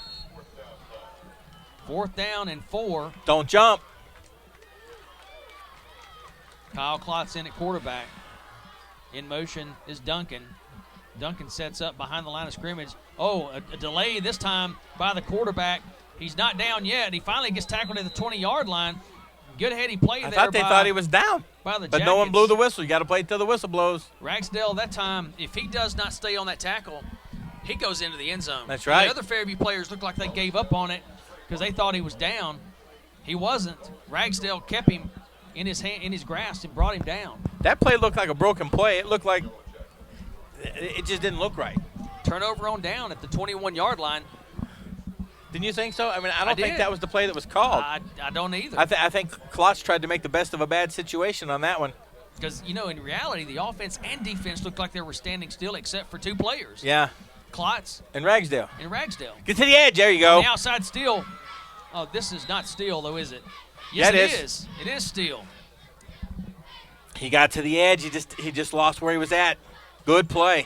4th down and 4. Don't jump. Kyle Klotz in at quarterback. In motion is Duncan. Duncan sets up behind the line of scrimmage. Oh, a delay this time by the quarterback. He's not down yet. He finally gets tackled at the 20-yard line. Good heady play there. I thought they thought he was down. By the but no one blew the whistle. You got to play till the whistle blows. Ragsdale that time, if he does not stay on that tackle, he goes into the end zone. That's right. The other Fairview players looked like they gave up on it because they thought he was down. He wasn't. Ragsdale kept him in his grasp and brought him down. That play looked like a broken play. It looked like it just didn't look right. Turnover on down at the 21-yard line. Didn't you think so? I mean, I don't think that was the play that was called. I don't either. I think Klotz tried to make the best of a bad situation on that one. Because, in reality, the offense and defense looked like they were standing still except for 2 players. Yeah. Klotz. And Ragsdale. Get to the edge. There you go. On the outside steal. Oh, this is not steal, though, is it? Yes, yeah, it is. It is steal. He got to the edge. He just lost where he was at. Good play.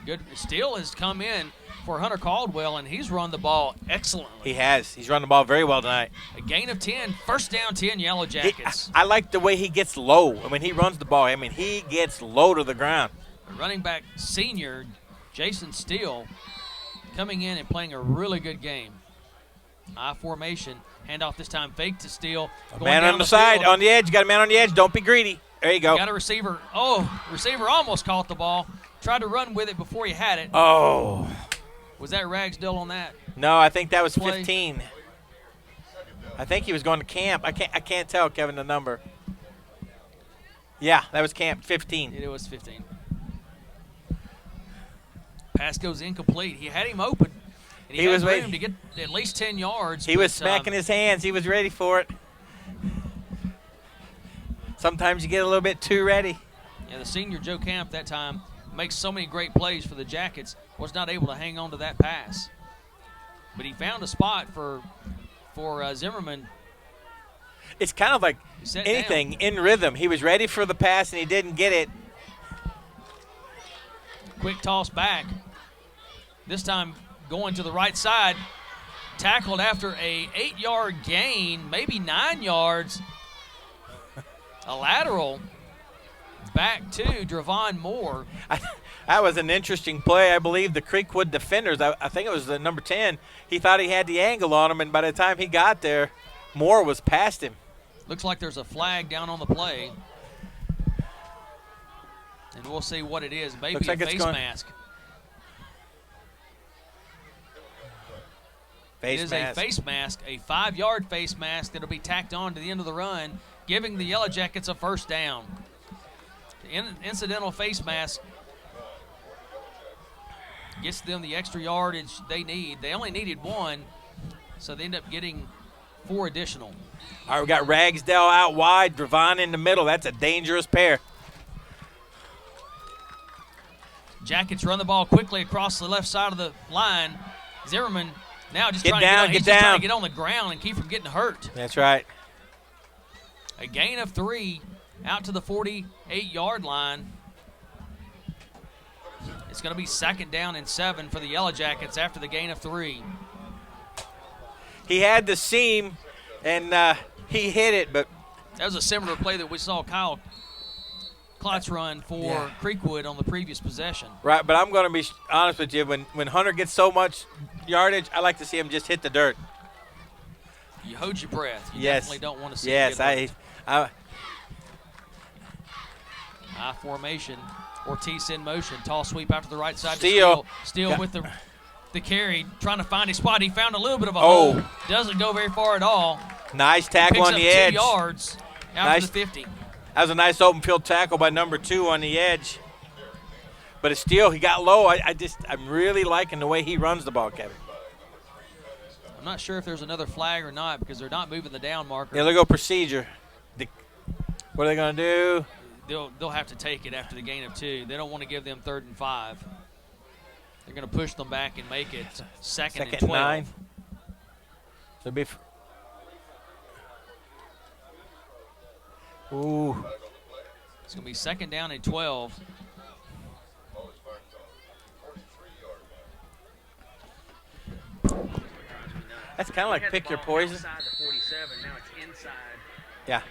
Good. Steele has come in for Hunter Caldwell, and he's run the ball excellently. He has. He's run the ball very well tonight. A gain of 10, 1st down 10 Yellow Jackets. I like the way he gets low. I mean, he runs the ball. I mean, he gets low to the ground. The running back senior, Jason Steele, coming in and playing a really good game. I formation. Handoff this time. Fake to Steele. A man on the side, on the edge. You got a man on the edge. Don't be greedy. There you go. Got a receiver. Oh, receiver almost caught the ball. Tried to run with it before he had it. Oh. Was that Ragsdale on that? No, I think that was play? 15. I think he was going to Camp. I can't tell, Kevin, the number. Yeah, that was Camp, 15. It was 15. Pass goes incomplete. He had him open. And he was waiting to get at least 10 yards. He was smacking his hands. He was ready for it. Sometimes you get a little bit too ready. Yeah, the senior Joe Camp that time makes so many great plays for the Jackets, was not able to hang on to that pass. But he found a spot for Zimmerman. It's kind of like anything in rhythm. He was ready for the pass, and he didn't get it. Quick toss back. This time going to the right side. Tackled after a 8-yard gain, maybe 9 yards. A lateral back to Dravon Moore. That was an interesting play. I believe the CreekWood defenders, I think it was the number 10, he thought he had the angle on him, and by the time he got there, Moore was past him. Looks like there's a flag down on the play. And we'll see what it is. Maybe a face mask. It is a face mask, a 5-yard face mask that will be tacked on to the end of the run, giving the Yellow Jackets a first down. The incidental face mask gets them the extra yardage they need. They only needed 1, so they end up getting 4 additional. All right, we got Ragsdale out wide, Dravon in the middle. That's a dangerous pair. Jackets run the ball quickly across the left side of the line. Zimmerman now just trying to get on the ground and keep from getting hurt. That's right. A gain of 3 out to the 48-yard line. It's going to be 2nd down and 7 for the Yellow Jackets after the gain of 3. He had the seam, and he hit it, but that was a similar play that we saw Kyle Klotz run for CreekWood on the previous possession. Right, but I'm going to be honest with you. When Hunter gets so much yardage, I like to see him just hit the dirt. You hold your breath. You definitely don't want to see it. Yes, I formation. Ortiz in motion. Tall sweep out to the right side. Steele with the carry, trying to find a spot. He found a little bit of a hole. Doesn't go very far at all. Nice tackle on the edge. 2 yards out to the 50. That was a nice open field tackle by number 2 on the edge. But it's still, he got low. I'm really liking the way he runs the ball, Kevin. I'm not sure if there's another flag or not because they're not moving the down marker. Yeah, they'll go procedure. What are they going to do? They'll have to take it after the gain of 2. They don't want to give them 3rd and 5. They're going to push them back and make it 2nd and 12. 9. So be. Ooh. It's going to be 2nd down and 12. That's kind of like pick your poison. Outside the 47, now it's inside. Yeah.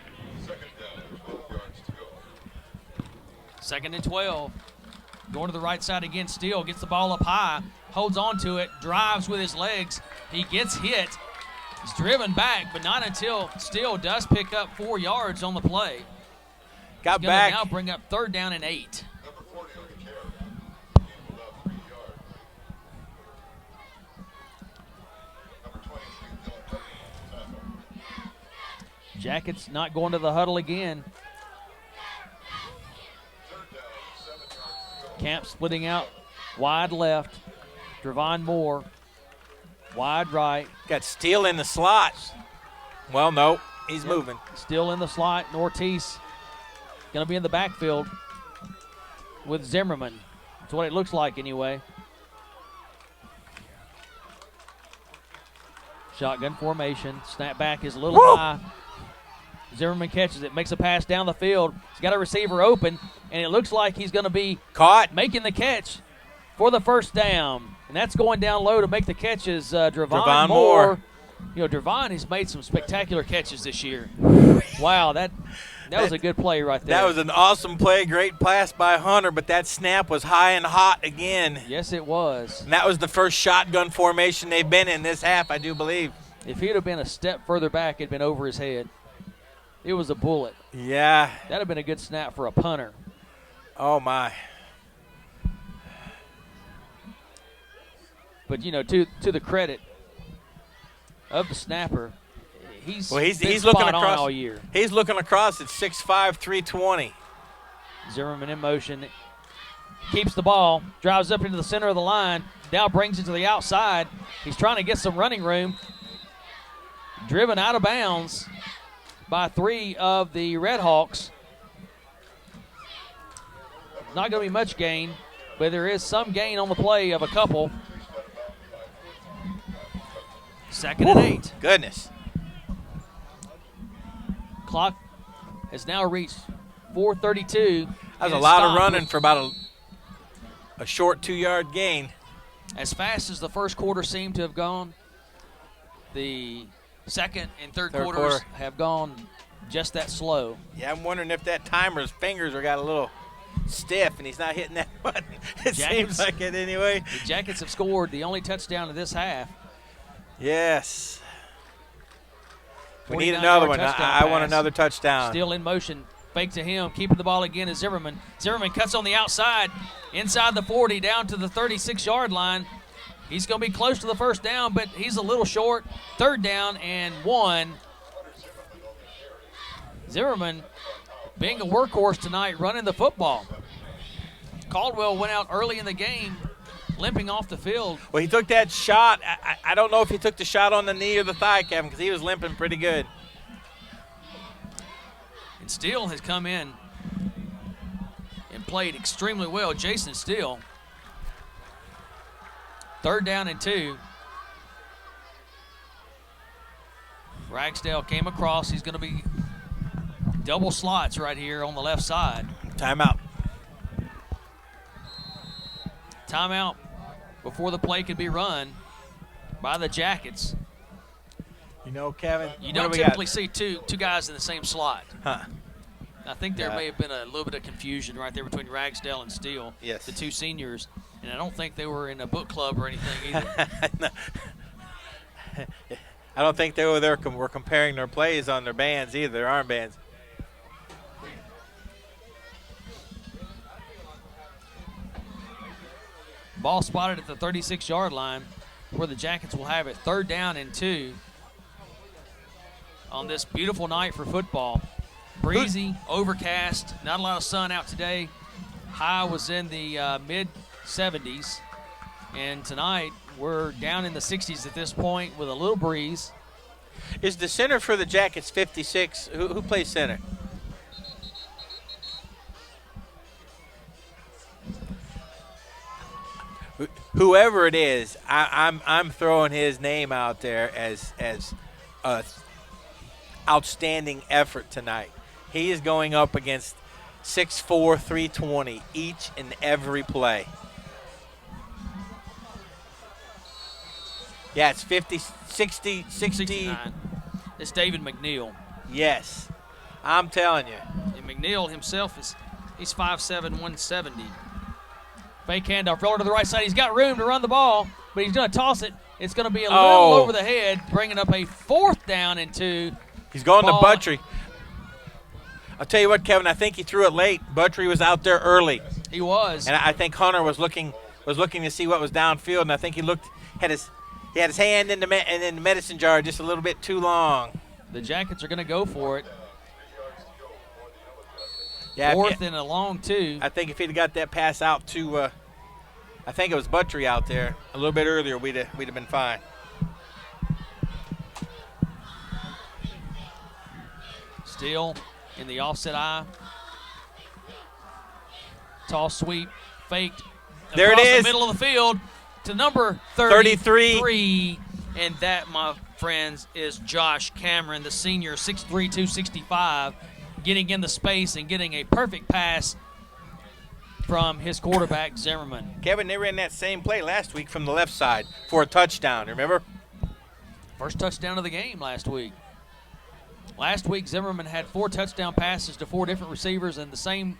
2nd and 12. Going to the right side again. Steele gets the ball up high, holds on to it, drives with his legs. He gets hit. He's driven back, but not until Steele does pick up 4 yards on the play. Got back. Now bring up 3rd down and 8. Jackets not going to the huddle again. Camp splitting out wide left. Dravon Moore wide right. Got Steele in the slot. Well, no, he's moving. Still in the slot. And Ortiz going to be in the backfield with Zimmerman. That's what it looks like anyway. Shotgun formation. Snap back is a little high. Zimmerman catches it, makes a pass down the field. He's got a receiver open, and it looks like he's going to be caught, making the catch for the first down. And that's going down low to make the catches. Dravon Moore. You know, Dravon has made some spectacular catches this year. Wow, that was a good play right there. That was an awesome play, great pass by Hunter, but that snap was high and hot again. Yes, it was. And that was the first shotgun formation they've been in this half, I do believe. If he'd have been a step further back, it'd been over his head. It was a bullet. Yeah. That would have been a good snap for a punter. Oh, my. But, you know, to the credit of the snapper, he's looking spot across on all year. He's looking across at 6'5", 320. Zimmerman in motion. Keeps the ball. Drives up into the center of the line. Now brings it to the outside. He's trying to get some running room. Driven out of bounds by 3 of the Red Hawks. Not going to be much gain. but there is some gain on the play of a couple. 2nd and 8. Goodness. Clock has now reached 4:32. That was a lot of running for about a short 2-yard gain. As fast as the first quarter seemed to have gone, the second and third quarters have gone just that slow. Yeah, I'm wondering if that timer's fingers are got a little stiff and he's not hitting that button. It seems like it anyway. The Jackets have scored the only touchdown of this half. Yes. We need another one. I want another touchdown. Still in motion. Fake to him. Keeping the ball again is Zimmerman. Zimmerman cuts on the outside. Inside the 40, down to the 36-yard line. He's going to be close to the first down, but he's a little short. 3rd down and 1. Zimmerman being a workhorse tonight, running the football. Caldwell went out early in the game, limping off the field. Well, he took that shot. I don't know if he took the shot on the knee or the thigh, Kevin, because he was limping pretty good. And Steele has come in and played extremely well. Jason Steele. 3rd down and 2. Ragsdale came across. He's going to be double slots right here on the left side. Timeout. Timeout before the play could be run by the Jackets. You know, Kevin, you don't typically see two guys in the same slot. Huh. I think there may have been a little bit of confusion right there between Ragsdale and Steele, yes, the two seniors. And I don't think they were in a book club or anything either. I don't think they were there. Were comparing their plays on their bands either, their armbands. Ball spotted at the 36-yard line where the Jackets will have it. 3rd down and 2 on this beautiful night for football. Breezy, overcast, not a lot of sun out today. High was in the mid-70s. And tonight we're down in the 60s at this point with a little breeze. Is the center for the Jackets 56? Who plays center? Whoever it is, I'm throwing his name out there as a outstanding effort tonight. He is going up against 6'4", 320 each and every play. Yeah, it's 50, 60, 69. It's David McNeil. Yes, I'm telling you. And McNeil himself he's 5'7", 170. Fake handoff, roller to the right side. He's got room to run the ball, but he's going to toss it. It's going to be a little over the head, bringing up a 4th down and 2. He's going to Buttry. I'll tell you what, Kevin, I think he threw it late. Buttry was out there early. He was. And I think Hunter was looking to see what was downfield, and I think he had his hand in the medicine jar just a little bit too long. The Jackets are going to go for it. Yeah, 4th and a long 2. I think if he'd got that pass out to, I think it was Buttry out there a little bit earlier, we'd have been fine. Steele in the offset eye. Toss sweep, faked. There it is. The middle of the field to number 33. And that, my friends, is Josh Cameron, the senior, 6'3", 265, getting in the space and getting a perfect pass from his quarterback, Zimmerman. Kevin, they ran that same play last week from the left side for a touchdown, remember? First touchdown of the game last week. Last week, Zimmerman had 4 touchdown passes to 4 different receivers, and the same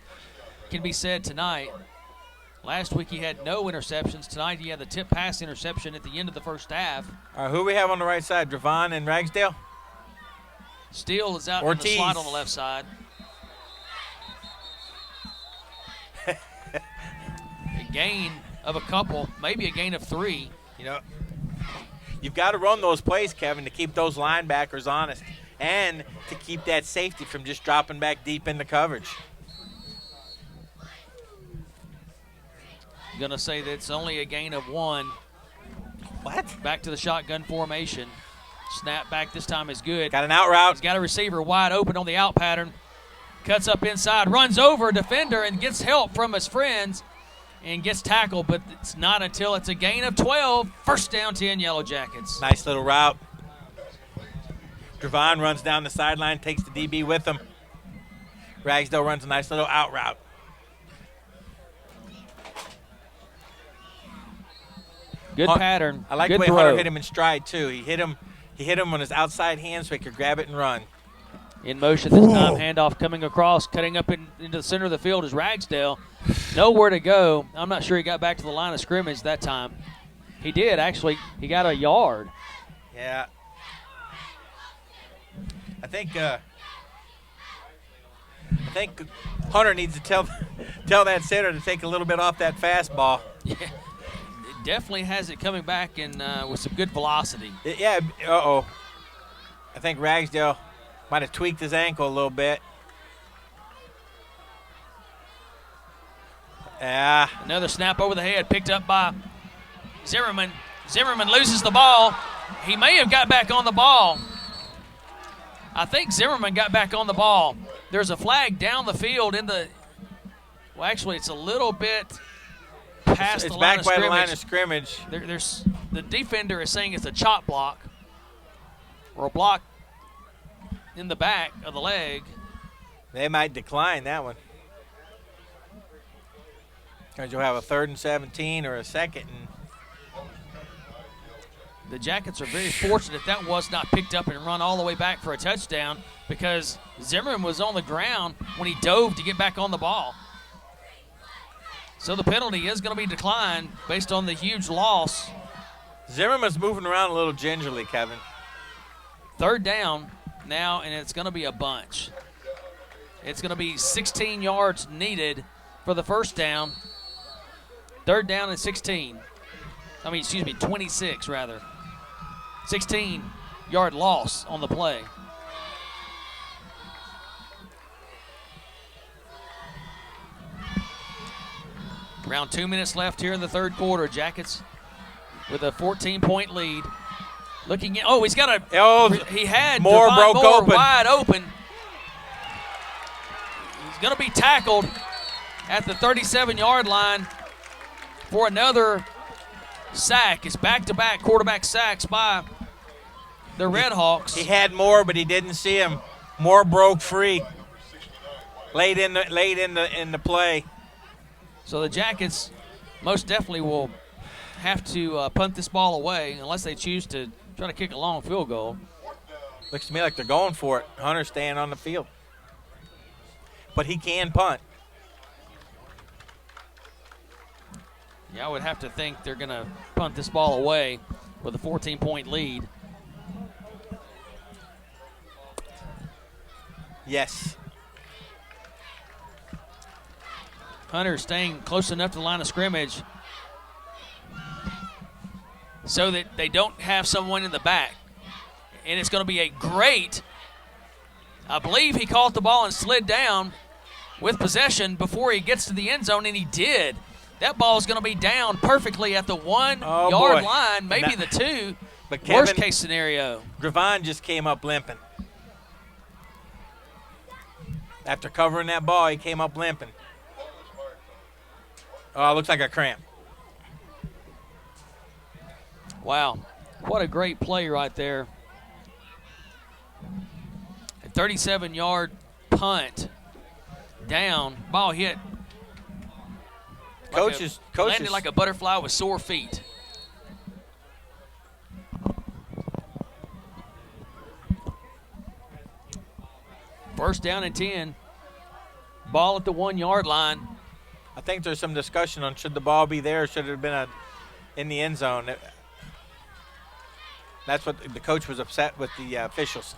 can be said tonight. Last week he had no interceptions. Tonight he had the tip pass interception at the end of the first half. All right, who we have on the right side, Dravon and Ragsdale? Steele is out Ortiz. in the slot on the left side. A gain of a couple, maybe a gain of 3. You know, you've got to run those plays, Kevin, to keep those linebackers honest and to keep that safety from just dropping back deep into coverage. Going to say that it's only a gain of 1. What? Back to the shotgun formation. Snap back this time is good. Got an out route. He's got a receiver wide open on the out pattern. Cuts up inside, runs over a defender, and gets help from his friends. and gets tackled, but it's not until it's a gain of 12. First down, 10 Yellow Jackets. Nice little route. Dravon runs down the sideline, takes the DB with him. Ragsdale runs a nice little out route. Good pattern. I like Good the way throw. Hunter hit him in stride too. He hit him on his outside hand so he could grab it and run. In motion this time, handoff coming across, cutting up into the center of the field is Ragsdale. Nowhere to go. I'm not sure he got back to the line of scrimmage that time. He did, actually. He got a yard. Yeah. I think Hunter needs to tell that center to take a little bit off that fastball. Yeah, it definitely has it coming back and with some good velocity. I think Ragsdale might have tweaked his ankle a little bit. Yeah. Another snap over the head, picked up by Zimmerman. Zimmerman loses the ball. He may have got back on the ball. I think Zimmerman got back on the ball. There's a flag down the field well, actually, it's a little bit past the line of scrimmage. It's back by the line of scrimmage. There's the defender is saying it's a chop block or a block in the back of the leg. They might decline that one. Because you'll have a 3rd and 17 or a 2nd. The Jackets are very fortunate that was not picked up and run all the way back for a touchdown because Zimmerman was on the ground when he dove to get back on the ball. So the penalty is going to be declined based on the huge loss. Zimmerman's moving around a little gingerly, Kevin. 3rd down now, and it's going to be a bunch. It's going to be 16 yards needed for the first down. 3rd down and 26 rather. 16-yard loss on the play. Around 2 minutes left here in the 3rd quarter. Jackets with a 14-point lead. Looking at, he's got he had Moore broke open. Wide open. He's going to be tackled at the 37-yard line for another sack. It's back-to-back quarterback sacks by the Red Hawks. He had Moore, but he didn't see him. Moore broke free late in the play. So the Jackets most definitely will have to punt this ball away unless they choose to try to kick a long field goal. Looks to me like they're going for it. Hunter's staying on the field. But he can punt. Yeah, I would have to think they're going to punt this ball away with a 14-point lead. Yes. Hunter staying close enough to the line of scrimmage so that they don't have someone in the back. And it's going to be a great, I believe he caught the ball and slid down with possession before he gets to the end zone, and he did. That ball is going to be down perfectly at the 1-yard line, maybe the 2. But Kevin, worst case scenario. Gravon just came up limping. After covering that ball, he came up limping. Oh, it looks like a cramp. Wow. What a great play right there. A 37-yard punt down. Ball hit. Coaches landed like a butterfly with sore feet. First down and 10. Ball at the 1-yard line. I think there's some discussion on should the ball be there or should it have been in the end zone. That's what the coach was upset with the officials.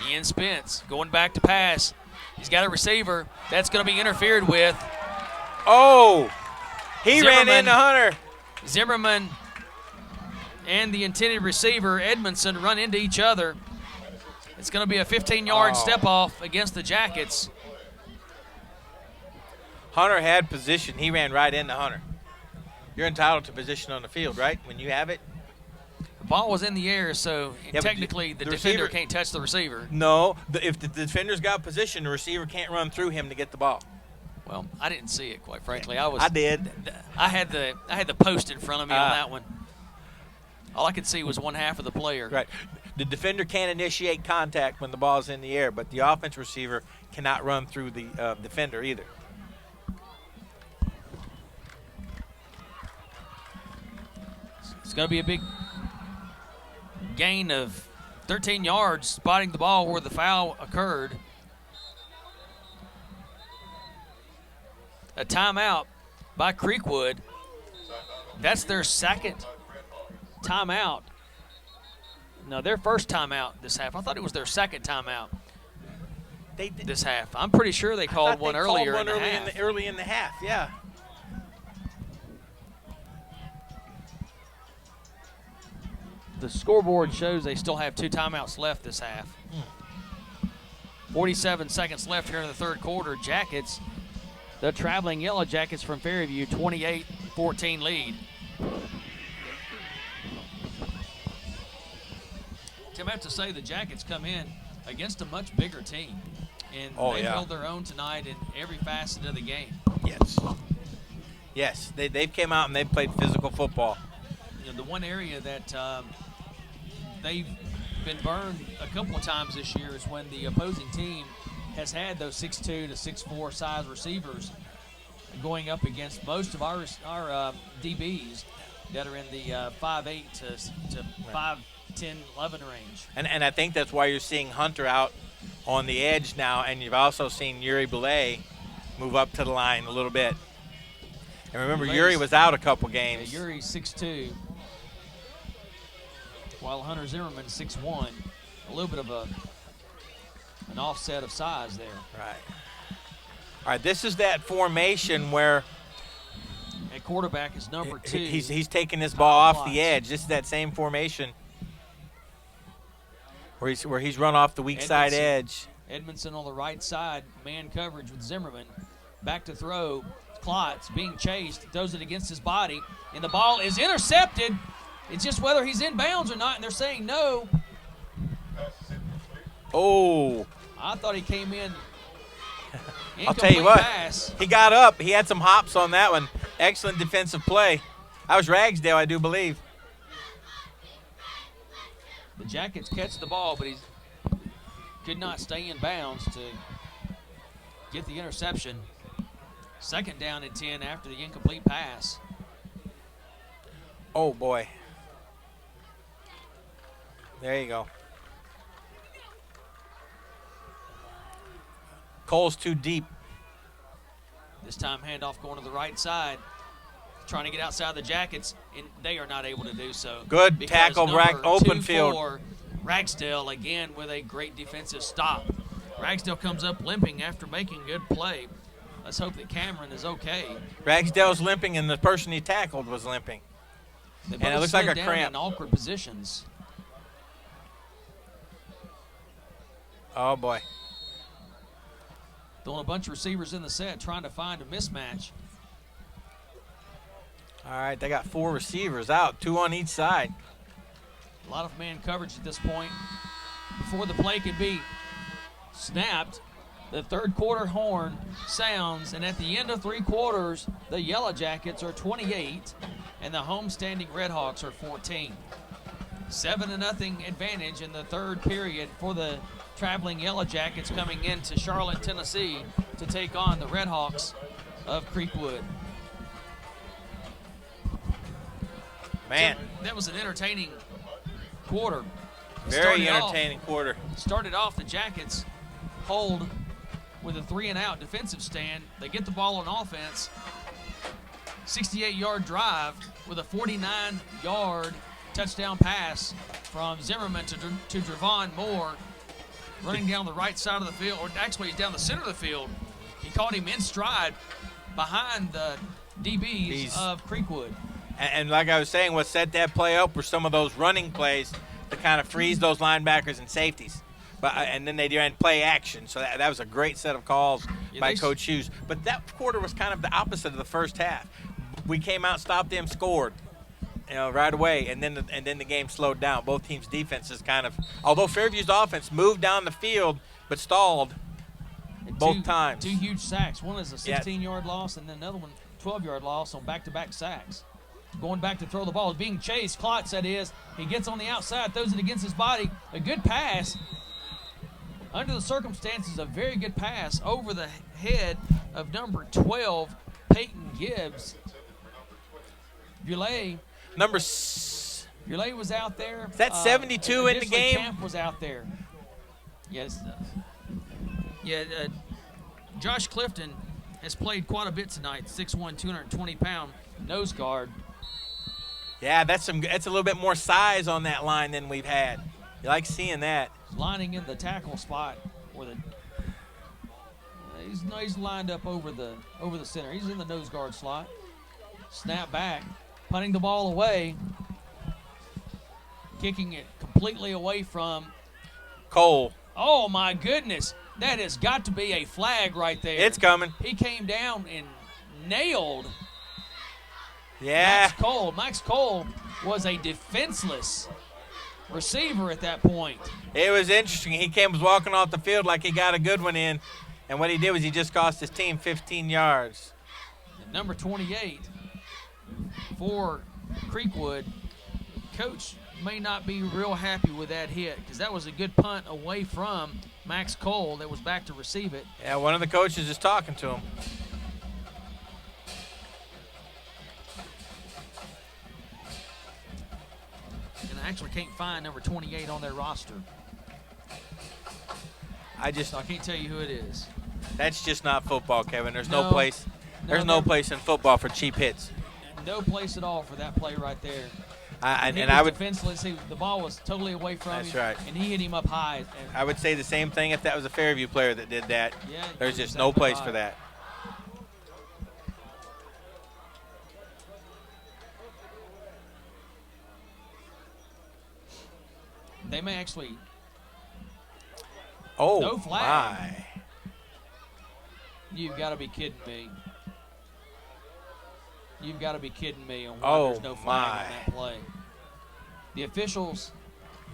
Ian Spence going back to pass. He's got a receiver. That's going to be interfered with. Oh, he ran into Hunter. Zimmerman and the intended receiver, Edmondson, run into each other. It's going to be a 15-yard step-off against the Jackets. Hunter had position. He ran right into Hunter. You're entitled to position on the field, right, when you have it? The ball was in the air, so technically the defender can't touch the receiver. No, if the defender's got position, the receiver can't run through him to get the ball. Well, I didn't see it, quite frankly. I did. I had the post in front of me on that one. All I could see was one half of the player. Right. The defender can't initiate contact when the ball is in the air, but the offense receiver cannot run through the defender either. It's going to be a big gain of 13 yards, spotting the ball where the foul occurred. A timeout by CreekWood. That's their second timeout. No, their first timeout this half. I thought it was their second timeout this half. I'm pretty sure they called one earlier in the half. Early in the half, yeah. The scoreboard shows they still have 2 timeouts left this half. 47 seconds left here in the third quarter. Jackets, the traveling Yellow Jackets from Fairview, 28-14 lead. Tim, I have to say the Jackets come in against a much bigger team, and they held their own tonight in every facet of the game. Yes. Yes, they've came out and they've played physical football. You know, the one area that they've been burned a couple of times this year is when the opposing team has had those 6'2" to 6'4" size receivers going up against most of our DBs that are in the 5'8" to 5'10", 11 range. And I think that's why you're seeing Hunter out on the edge now, and you've also seen Yuri Belay move up to the line a little bit. And remember, Yuri was out a couple games. Yeah, Yuri's 6'2", while Hunter Zimmerman 6'1". A little bit of an offset of size there. Right. All right, this is that formation where at quarterback is number 2. He's taking this ball off the edge. This is that same formation where he's run off the weak side edge. Edmondson on the right side, man coverage with Zimmerman. Back to throw. Klotz being chased, throws it against his body, and the ball is intercepted. It's just whether he's in bounds or not, and they're saying no. Oh. I thought he came in. I'll tell you what, pass. He got up. He had some hops on that one. Excellent defensive play. That was Ragsdale, I do believe. The Jackets catch the ball, but he could not stay in bounds to get the interception. Second down and 10 after the incomplete pass. Oh, boy. There you go. Cole's too deep. This time handoff going to the right side. Trying to get outside the Jackets, and they are not able to do so. Good tackle, open field. Ragsdale again with a great defensive stop. Ragsdale comes up limping after making a good play. Let's hope that Cameron is okay. Ragsdale's limping, and the person he tackled was limping. And it looks like a cramp. In awkward positions. Oh, boy. Throwing a bunch of receivers in the set, trying to find a mismatch. All right, they got 4 receivers out, 2 on each side. A lot of man coverage at this point. Before the play could be snapped, the third quarter horn sounds, and at the end of 3 quarters, the Yellow Jackets are 28, and the homestanding Redhawks are 14. 7-0 advantage in the third period for the traveling Yellow Jackets coming into Charlotte, Tennessee to take on the Redhawks of CreekWood. Man. That was an entertaining quarter. Very entertaining quarter. Started off the Jackets hold with a 3-and-out defensive stand. They get the ball on offense. 68-yard drive with a 49-yard touchdown pass from Zimmerman to Dravon Moore, running down the right side of the field, or actually he's down the center of the field. He caught him in stride behind the DBs of CreekWood. And like I was saying, what set that play up were some of those running plays to kind of freeze those linebackers and safeties. And then they ran play action. So that was a great set of calls by Coach Hughes. But that quarter was kind of the opposite of the first half. We came out, stopped them, scored, right away, and then the game slowed down. Both teams' defenses kind of, although Fairview's offense moved down the field but stalled, And both times. 2 huge sacks. One is a 16-yard loss, and then another one, 12-yard loss on back-to-back sacks. Going back to throw the ball. Being chased. Klotz, that is. He gets on the outside, throws it against his body. A good pass. Under the circumstances, a very good pass over the head of number 12, Peyton Gibbs. Goulet was out there. Is that 72 in the game? Camp was out there. Yes. Josh Clifton has played quite a bit tonight. 6'1", 220-pound nose guard. Yeah, that's a little bit more size on that line than we've had. You like seeing that. Lining in the tackle spot where he's lined up over the center. He's in the nose guard slot. Snap back, punting the ball away, kicking it completely away from Cole. Oh my goodness, that has got to be a flag right there. It's coming. He came down and nailed Max Cole. Max Cole was a defenseless receiver at that point. It was interesting. He was walking off the field like he got a good one in, and what he did was he just cost his team 15 yards. And number 28 for Creekwood, coach may not be real happy with that hit because that was a good punt away from Max Cole that was back to receive it. Yeah, one of the coaches is talking to him. And I actually can't find number 28 on their roster. So I can't tell you who it is. That's just not football, Kevin. There's no place. There's no no place in football for cheap hits. No place at all for that play right there. I would defenseless. The ball was totally away from him. That's right. And he hit him up high. I would say the same thing if that was a Fairview player that did that. Yeah, there's just no place for that. They may actually. Oh, no flag. My. You've got to be kidding me. You've got to be kidding me on why there's no flag on that play. The officials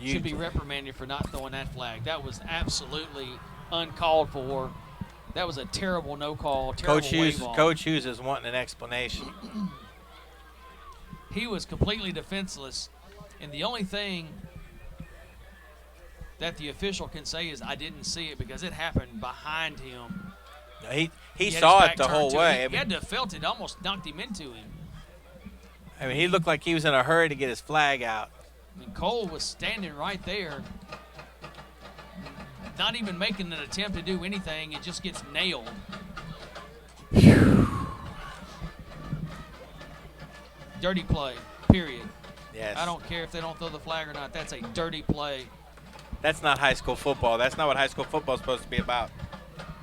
should be reprimanded for not throwing that flag. That was absolutely uncalled for. That was a terrible no call. Coach Hughes is wanting an explanation. He was completely defenseless, and the only thing that the official can say is, I didn't see it because it happened behind him. He saw it the whole way. He had to have felt it. Almost knocked him into him. I mean, he looked like he was in a hurry to get his flag out. I mean, Cole was standing right there, not even making an attempt to do anything. It just gets nailed. Dirty play, period. Yes. I don't care if they don't throw the flag or not. That's a dirty play. That's not high school football. That's not what high school football is supposed to be about.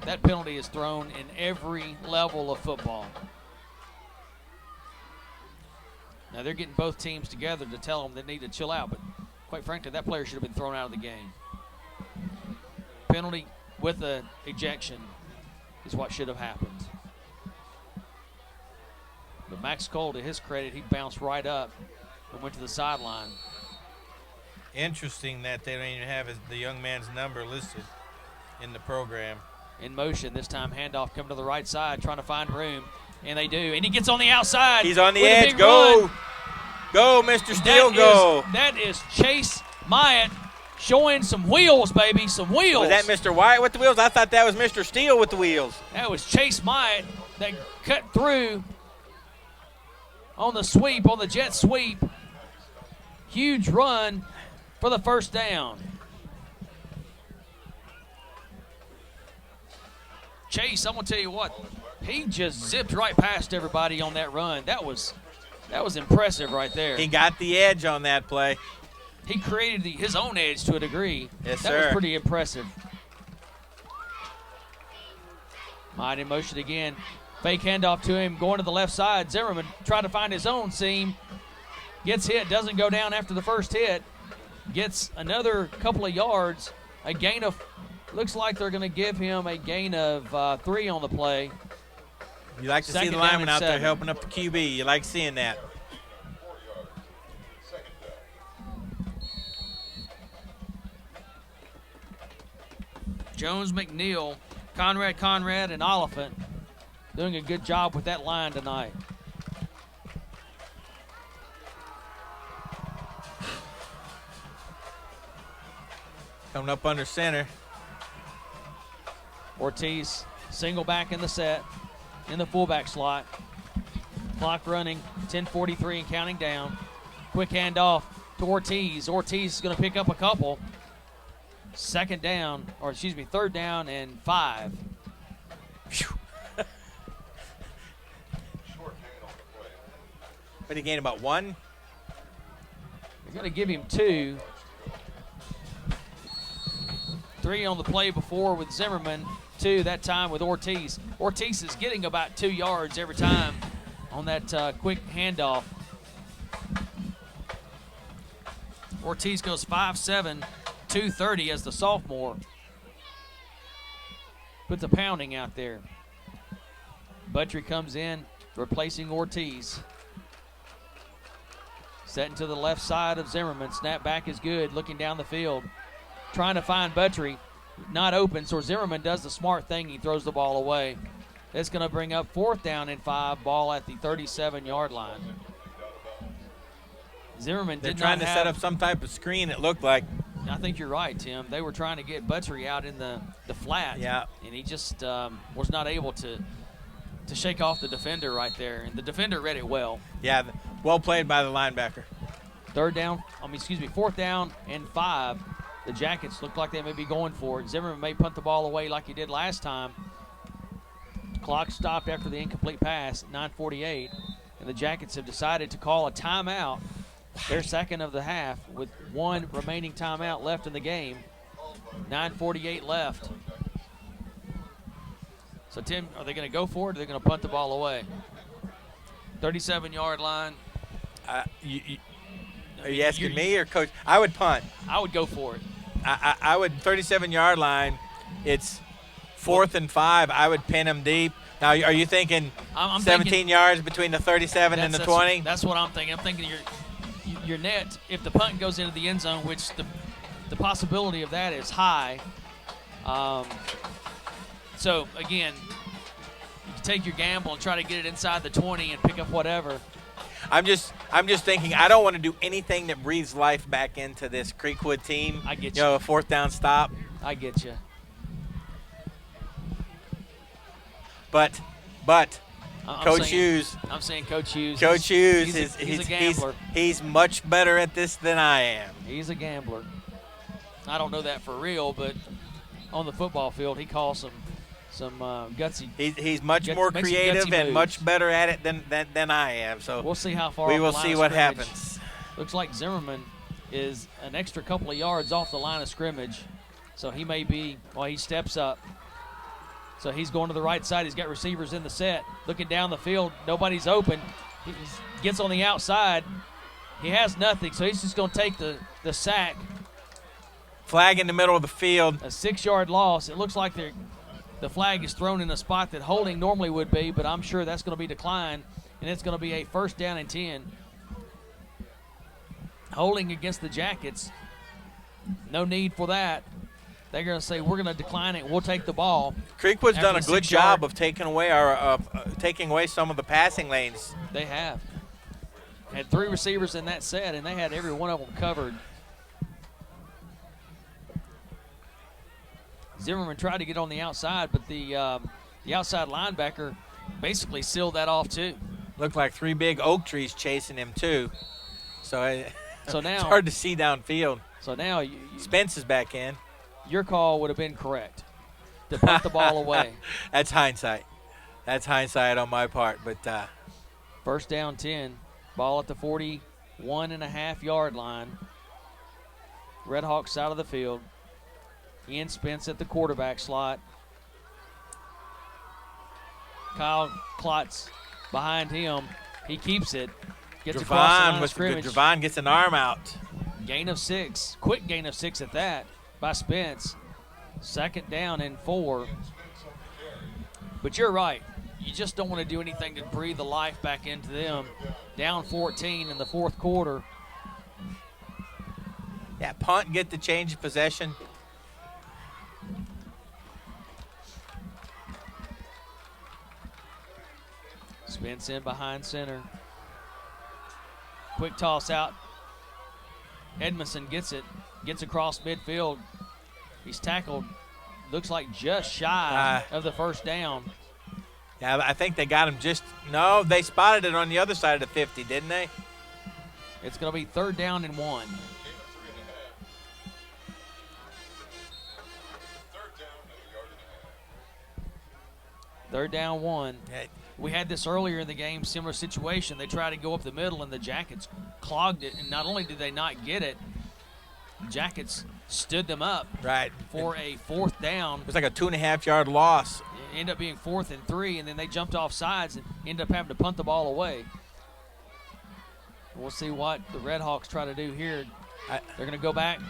That penalty is thrown in every level of football. Now, they're getting both teams together to tell them they need to chill out, but quite frankly, that player should have been thrown out of the game. Penalty with an ejection is what should have happened. But Max Cole, to his credit, he bounced right up and went to the sideline. Interesting that they don't even have the young man's number listed in the program. In motion, this time handoff coming to the right side, trying to find room, and they do. And he gets on the outside. He's on the edge. Go, go, Mr. Steele, go. That is Chase Myatt showing some wheels, baby, some wheels. Was that Mr. Wyatt with the wheels? I thought that was Mr. Steele with the wheels. That was Chase Myatt that cut through on the sweep, on the jet sweep. Huge run for the first down. Chase, I'm going to tell you what, he just zipped right past everybody on that run. That was impressive right there. He got the edge on that play. He created his own edge to a degree. Yes, that sir. was pretty impressive. Might in motion again. Fake handoff to him, going to the left side. Zimmerman trying to find his own seam. Gets hit, doesn't go down after the first hit. Gets another couple of yards. A gain of, looks like they're going to give him a gain of 3 on the play. You like to see the lineman out there helping up the QB. You like seeing that. Jones McNeil Conrad, and Oliphant doing a good job with that line tonight. Coming up under center. Ortiz, single back in the set, in the fullback slot. Clock running, 10:43 and counting down. Quick handoff to Ortiz. Ortiz is going to pick up a couple. Third down and 5. But he gained about 1. They're going to give him 2. 3 on the play before with Zimmerman. 2 that time with Ortiz. Ortiz is getting about 2 yards every time on that quick handoff. Ortiz goes 5'7", 230 as the sophomore. Puts a pounding out there. Buttrey comes in, replacing Ortiz. Setting to the left side of Zimmerman. Snap back is good, looking down the field. Trying to find Buttrey. Not open, so Zimmerman does the smart thing. He throws the ball away. That's going to bring up 4th down and 5, ball at the 37-yard line. Zimmerman They're did trying not to have, set up some type of screen, it looked like. I think you're right, Tim. They were trying to get Buttrey out in the flat. Yeah. And he just was not able to shake off the defender right there. And the defender read it well. Yeah, well played by the linebacker. 4th down and 5. The Jackets look like they may be going for it. Zimmerman may punt the ball away like he did last time. Clock stopped after the incomplete pass at 9:48. And the Jackets have decided to call a timeout. Their second of the half with 1 remaining timeout left in the game. 9:48 left. So, Tim, are they going to go for it or are they going to punt the ball away? 37-yard line. Are you asking me or Coach? I would punt. I would go for it. I would 37-yard line. It's 4th and 5. I would pin him deep. Now, are you thinking I'm 17 thinking, yards between the 37 and the 20? That's what I'm thinking. I'm thinking your net, if the punt goes into the end zone, which the possibility of that is high. So, again, you can take your gamble and try to get it inside the 20 and pick up whatever. I'm just thinking I don't want to do anything that breathes life back into this CreekWood team. I get you. You know, a 4th down stop. I get you. But Coach Hughes. I'm saying Coach Hughes. Coach Hughes he's a gambler. He's much better at this than I am. He's a gambler. I don't know that for real, but on the football field, he calls some gutsy. He's much more creative and much better at it than I am. So we'll see how far. We will see what happens. Looks like Zimmerman is an extra couple of yards off the line of scrimmage, so he may be. Well, he steps up. So he's going to the right side. He's got receivers in the set. Looking down the field, nobody's open. He gets on the outside. He has nothing, so he's just going to take the sack. Flag in the middle of the field. A 6-yard loss. It looks like the flag is thrown in a spot that holding normally would be, but I'm sure that's going to be declined, and it's going to be a 1st down and 10. Holding against the Jackets. No need for that. They're going to say, we're going to decline it. We'll take the ball. CreekWood's done a good job of taking away some of the passing lanes. They have. Had 3 receivers in that set, and they had every one of them covered. Zimmerman tried to get on the outside, but the outside linebacker basically sealed that off too. Looked like 3 big oak trees chasing him too. So now it's hard to see downfield. So now Spence is back in. Your call would have been correct to punt the ball away. That's hindsight. That's hindsight on my part. But 1st down 10. Ball at the 41.5-yard line. Redhawks out of the field. Ian Spence at the quarterback slot. Kyle Klotz behind him. He keeps it. Gets across the line of scrimmage. Javon gets an arm out. Gain of 6. Quick gain of 6 at that by Spence. 2nd down and 4. But you're right. You just don't want to do anything to breathe the life back into them. Down 14 in the 4th quarter. Yeah, punt, get the change of possession. Spence in behind center. Quick toss out. Edmondson gets it. Gets across midfield. He's tackled, looks like just shy of the first down. Yeah, I think they got him just – no, they spotted it on the other side of the 50, didn't they? It's going to be 3rd down and 1. Third down 1. We had this earlier in the game, similar situation. They tried to go up the middle, and the Jackets clogged it. And not only did they not get it, the Jackets stood them up for a 4th down. It was like a 2.5-yard loss. It ended up being 4th and 3, and then they jumped off sides and ended up having to punt the ball away. We'll see what the Red Hawks try to do here. They're going to go back.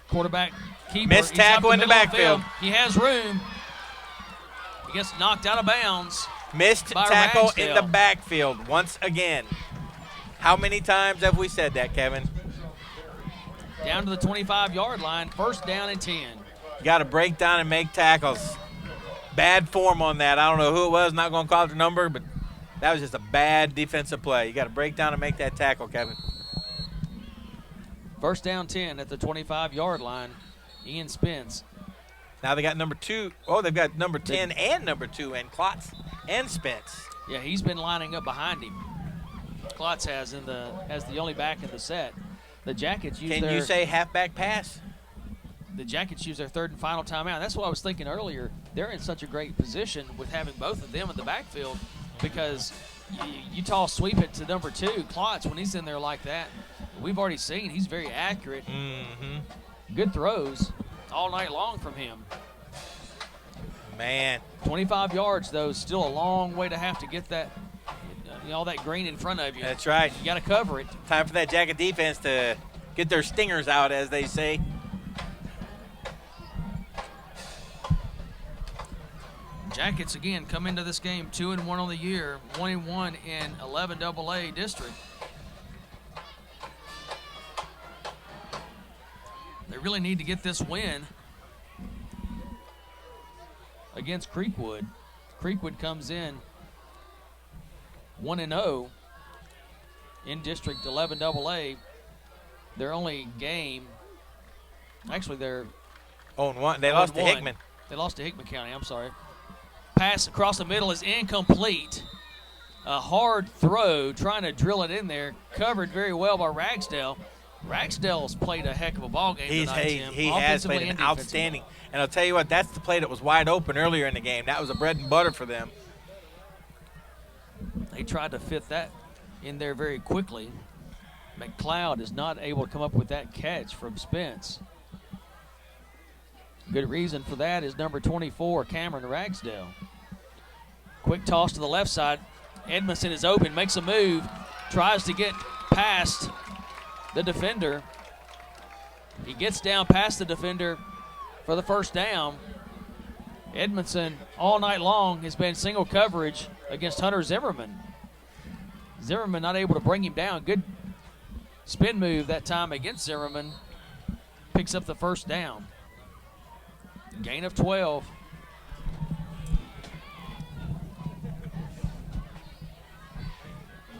Quarterback, keeper. Missed tackle in the backfield. He has room. He gets knocked out of bounds. Missed tackle in the backfield once again. How many times have we said that, Kevin? Down to the 25-yard line, 1st down and 10. You got to break down and make tackles. Bad form on that. I don't know who it was. Not going to call it the number, but that was just a bad defensive play. You got to break down and make that tackle, Kevin. 1st down 10 at the 25-yard line. Ian Spence. Now they got number 2. Oh, they've got number 10 and number 2, and Klotz and Spence. Yeah, he's been lining up behind him. Klotz has the only back in the set. The Jackets use Can you say halfback pass? The Jackets use their 3rd and final timeout. That's what I was thinking earlier. They're in such a great position with having both of them in the backfield because you toss sweep it to number 2, Klotz, when he's in there like that. We've already seen he's very accurate. Good throws all night long from him. Man. 25 yards, though, still a long way to have to get that, all that green in front of you. That's right. You got to cover it. Time for that Jacket defense to get their stingers out, as they say. Jackets, again, come into this game 2-1 on the year, 1-1 in 11 AA district. They really need to get this win against CreekWood. CreekWood comes in 1-0 in District 11 AA. Their only game, actually they're 0-1. They lost to Hickman. They lost to Hickman County, I'm sorry. Pass across the middle is incomplete. A hard throw, trying to drill it in there. Covered very well by Ragsdale. Ragsdale's played a heck of a ball game tonight, Tim. He has played an outstanding. And I'll tell you what, that's the play that was wide open earlier in the game. That was a bread and butter for them. They tried to fit that in there very quickly. McLeod is not able to come up with that catch from Spence. Good reason for that is number 24, Cameron Ragsdale. Quick toss to the left side. Edmondson is open, makes a move, tries to get past the defender. He gets down past the defender for the 1st down. Edmondson all night long has been single coverage against Hunter Zimmerman. Zimmerman not able to bring him down. Good spin move that time against Zimmerman. Picks up the 1st down. Gain of 12.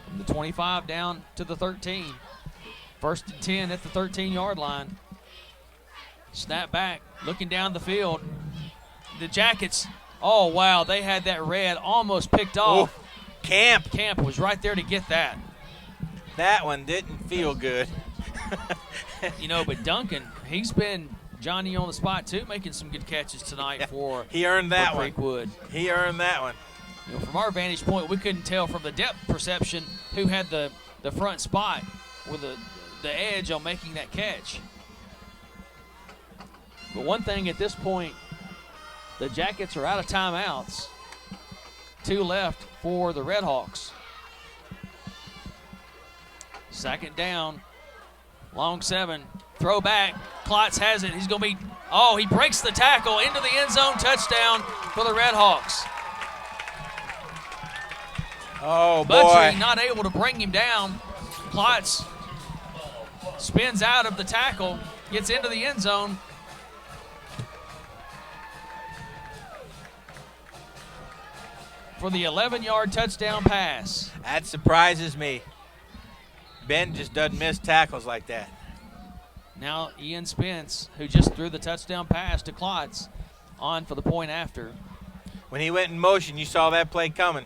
From the 25 down to the 13. 1st and 10 at the 13-yard line. Snap back, looking down the field. The Jackets, oh, wow, they had that red almost picked off. Ooh, Camp. Camp was right there to get that. That one didn't feel good. But Duncan, he's been Johnny on the spot, too, making some good catches tonight for He earned that one. CreekWood. He earned that one. From our vantage point, we couldn't tell from the depth perception who had the front spot with the edge on making that catch. But one thing at this point, the Jackets are out of timeouts. 2 left for the Red Hawks. 2nd down, long 7, throw back. Klotz has it. He's going to be, he breaks the tackle into the end zone, touchdown for the Red Hawks. Oh, boy. Buttrey not able to bring him down. Klotz spins out of the tackle, gets into the end zone. for the 11-yard touchdown pass. That surprises me. Ben just doesn't miss tackles like that. Now Ian Spence, who just threw the touchdown pass to Klotz, on for the point after. When he went in motion, you saw that play coming.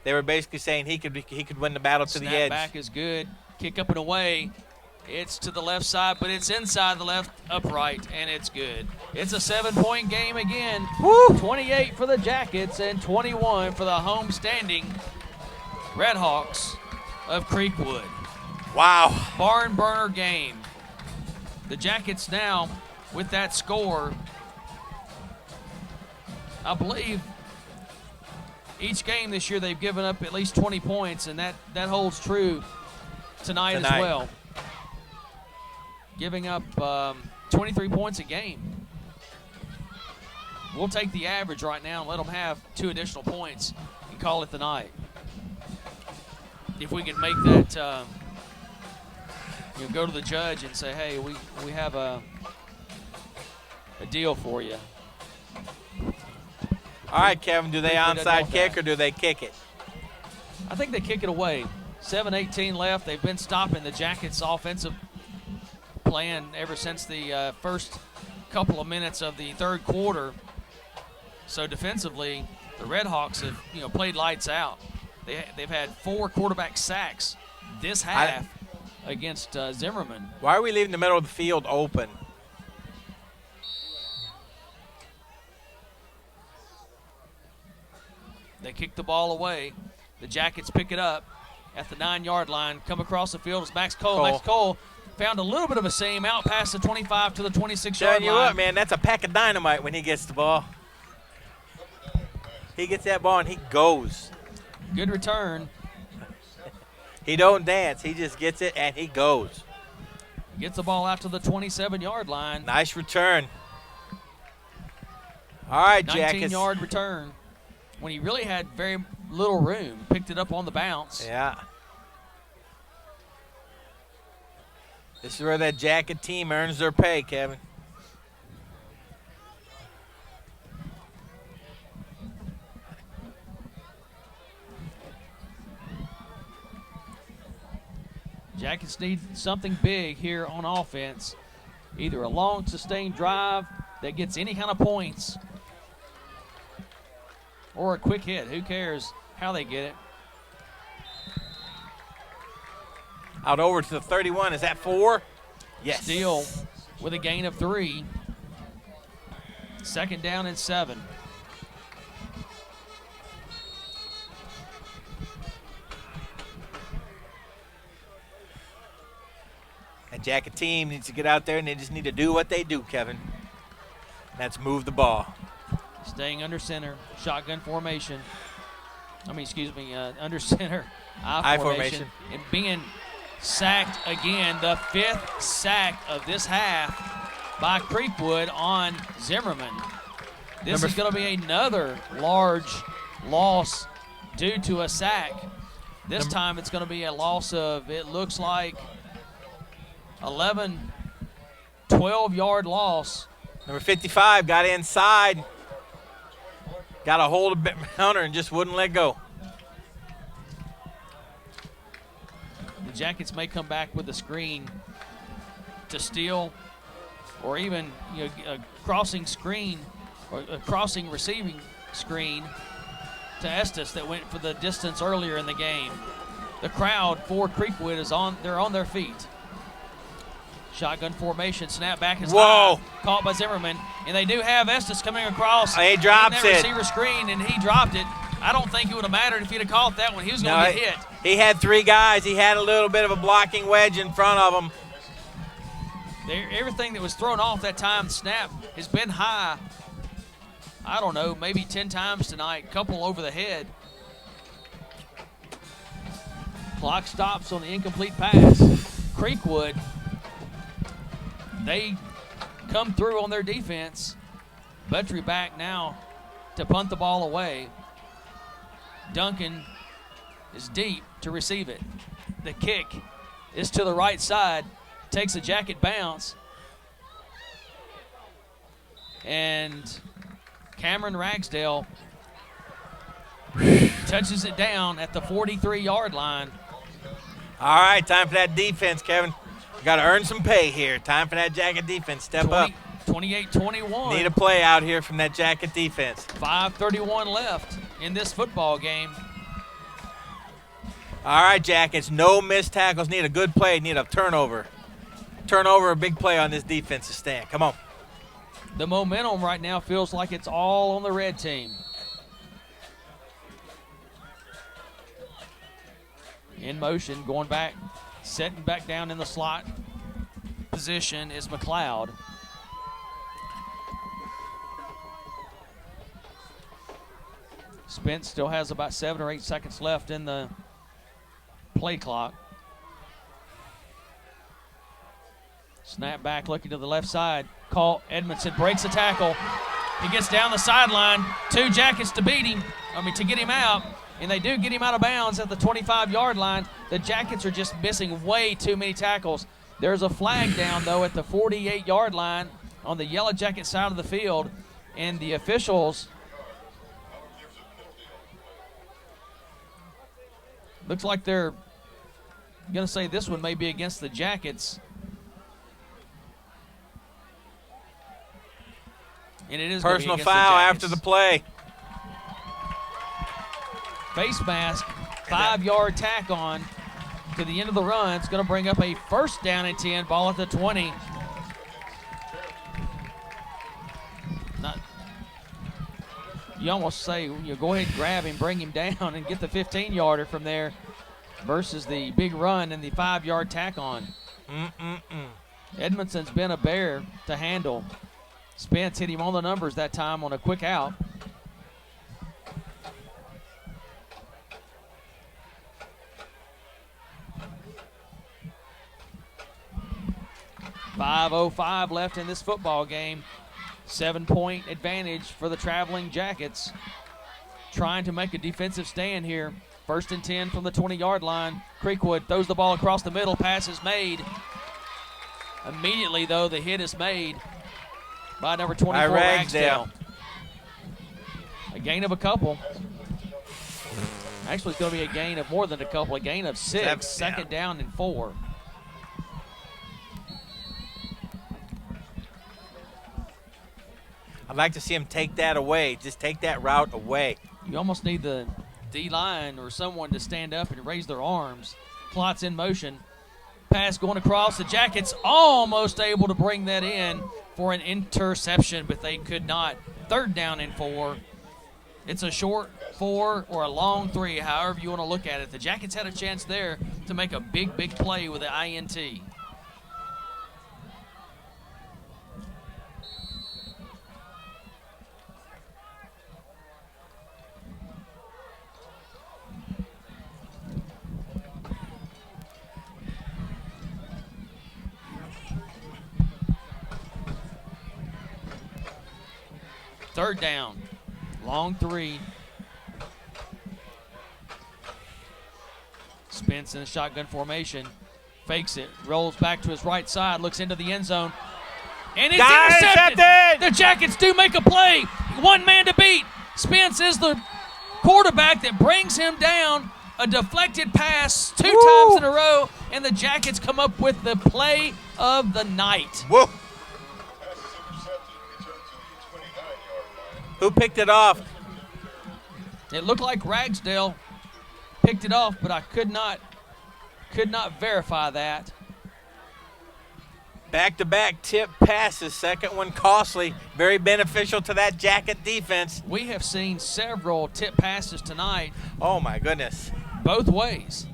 They were basically saying he could win the battle to the edge. Snap back is good. Kick up and away. It's to the left side, but it's inside the left upright, and it's good. It's a 7-point game again. Woo! 28 for the Jackets and 21 for the home-standing Redhawks of Creekwood. Wow. Barn burner game. The Jackets now, with that score, I believe each game this year they've given up at least 20 points, and that holds true tonight as well. Giving up 23 points a game. We'll take the average right now and let them have 2 additional points and call it the night. If we can make that, go to the judge and say, hey, we have a deal for you. All right, Kevin, do they onside kick or do they kick it? I think they kick it away. 7:18 left. They've been stopping the Jackets' offensive plan ever since the first couple of minutes of the third quarter. So defensively, the Redhawks have played lights out. They've had 4 quarterback sacks this half against Zimmerman. Why are we leaving the middle of the field open? They kick the ball away. The Jackets pick it up at the 9-yard line. Come across the field is Max Cole. Max Cole found a little bit of a seam out past the 25 to the 26-yard line. Telling you what, man, that's a pack of dynamite when he gets the ball. He gets that ball and he goes. Good return. He don't dance. He just gets it and he goes. Gets the ball out to the 27-yard line. Nice return. All right, Jackets. 19-yard return. When he really had very little room, picked it up on the bounce. Yeah. This is where that Jacket team earns their pay, Kevin. Jackets need something big here on offense. Either a long, sustained drive that gets any kind of points or a quick hit. Who cares how they get it? Out over to the 31. Is that 4? Yes. Steele with a gain of 3. 2nd down and 7. That Jacket team needs to get out there and they just need to do what they do, Kevin. That's move the ball. Staying under center, shotgun formation. Under center, I formation. And being sacked again, the 5th sack of this half by Creekwood on Zimmerman. This is going to be another large loss due to a sack. This time it's going to be a loss of, it looks like, 11, 12-yard loss. Number 55 got inside. Got a hold of Hunter and just wouldn't let go. The Jackets may come back with a screen to Steele, or even a crossing screen or a crossing receiving screen to Estes that went for the distance earlier in the game. The crowd for Creekwood is they're on their feet. Shotgun formation, snap back is high, caught by Zimmerman, and they do have Estes coming across. He drops that receiver screen, and he dropped it. I don't think it would have mattered if he'd have caught that one. He was going to get hit. He had 3 guys. He had a little bit of a blocking wedge in front of him. Everything that was thrown off that time snap has been high. I don't know, maybe 10 times tonight, couple over the head. Clock stops on the incomplete pass. Creekwood, they come through on their defense. Buttrey back now to punt the ball away. Duncan is deep to receive it. The kick is to the right side, takes a Jacket bounce. And Cameron Ragsdale touches it down at the 43-yard line. All right, time for that defense, Kevin. You got to earn some pay here. Time for that Jacket defense. Step up. 28-21. Need a play out here from that Jacket defense. 5:31 left in this football game. All right, Jackets, no missed tackles. Need a good play. Need a turnover. Turnover, a big play on this defensive stand. Come on. The momentum right now feels like it's all on the red team. In motion, going back, setting back down in the slot position is McLeod. Spence still has about 7 or 8 seconds left in the play clock. Snap back, looking to the left side. Call Edmondson breaks the tackle. He gets down the sideline. 2 Jackets to beat him. To get him out. And they do get him out of bounds at the 25-yard line. The Jackets are just missing way too many tackles. There's a flag down, though, at the 48-yard line on the Yellow Jacket side of the field. And the officials, looks like they're going to say this one may be against the Jackets. And it is personal foul after the play. Face mask, 5-yard tack on to the end of the run. It's going to bring up a first down and 10, ball at the 20. You almost say, go ahead and grab him, bring him down, and get the 15-yarder from there versus the big run and the 5-yard tack on. Edmondson's been a bear to handle. Spence hit him on the numbers that time on a quick out. .505 left in this football game. 7-point advantage for the traveling Jackets. Trying to make a defensive stand here. 1st and 10 from the 20-yard line. CreekWood throws the ball across the middle. Pass is made. Immediately, though, the hit is made by number 24, Ragsdale. A gain of a couple. Actually, it's going to be a gain of more than a couple. A gain of 6. Second down and 4. I'd like to see him take that away. Just take that route away. You almost need the D-line or someone to stand up and raise their arms. Clot's in motion. Pass going across. The Jackets almost able to bring that in for an interception, but they could not. 3rd down and 4. It's a short 4 or a long 3, however you want to look at it. The Jackets had a chance there to make a big, big play with the INT. Third down, long 3. Spence in a shotgun formation, fakes it, rolls back to his right side, looks into the end zone, and it's intercepted! The Jackets do make a play. 1 man to beat. Spence is the quarterback that brings him down. A deflected pass 2 times in a row, and the Jackets come up with the play of the night. Whoa. Who picked it off? It looked like Ragsdale picked it off, but I could not verify that. Back-to-back tip passes. Second one costly. Very beneficial to that Jacket defense. We have seen several tip passes tonight. Oh, my goodness. Both ways.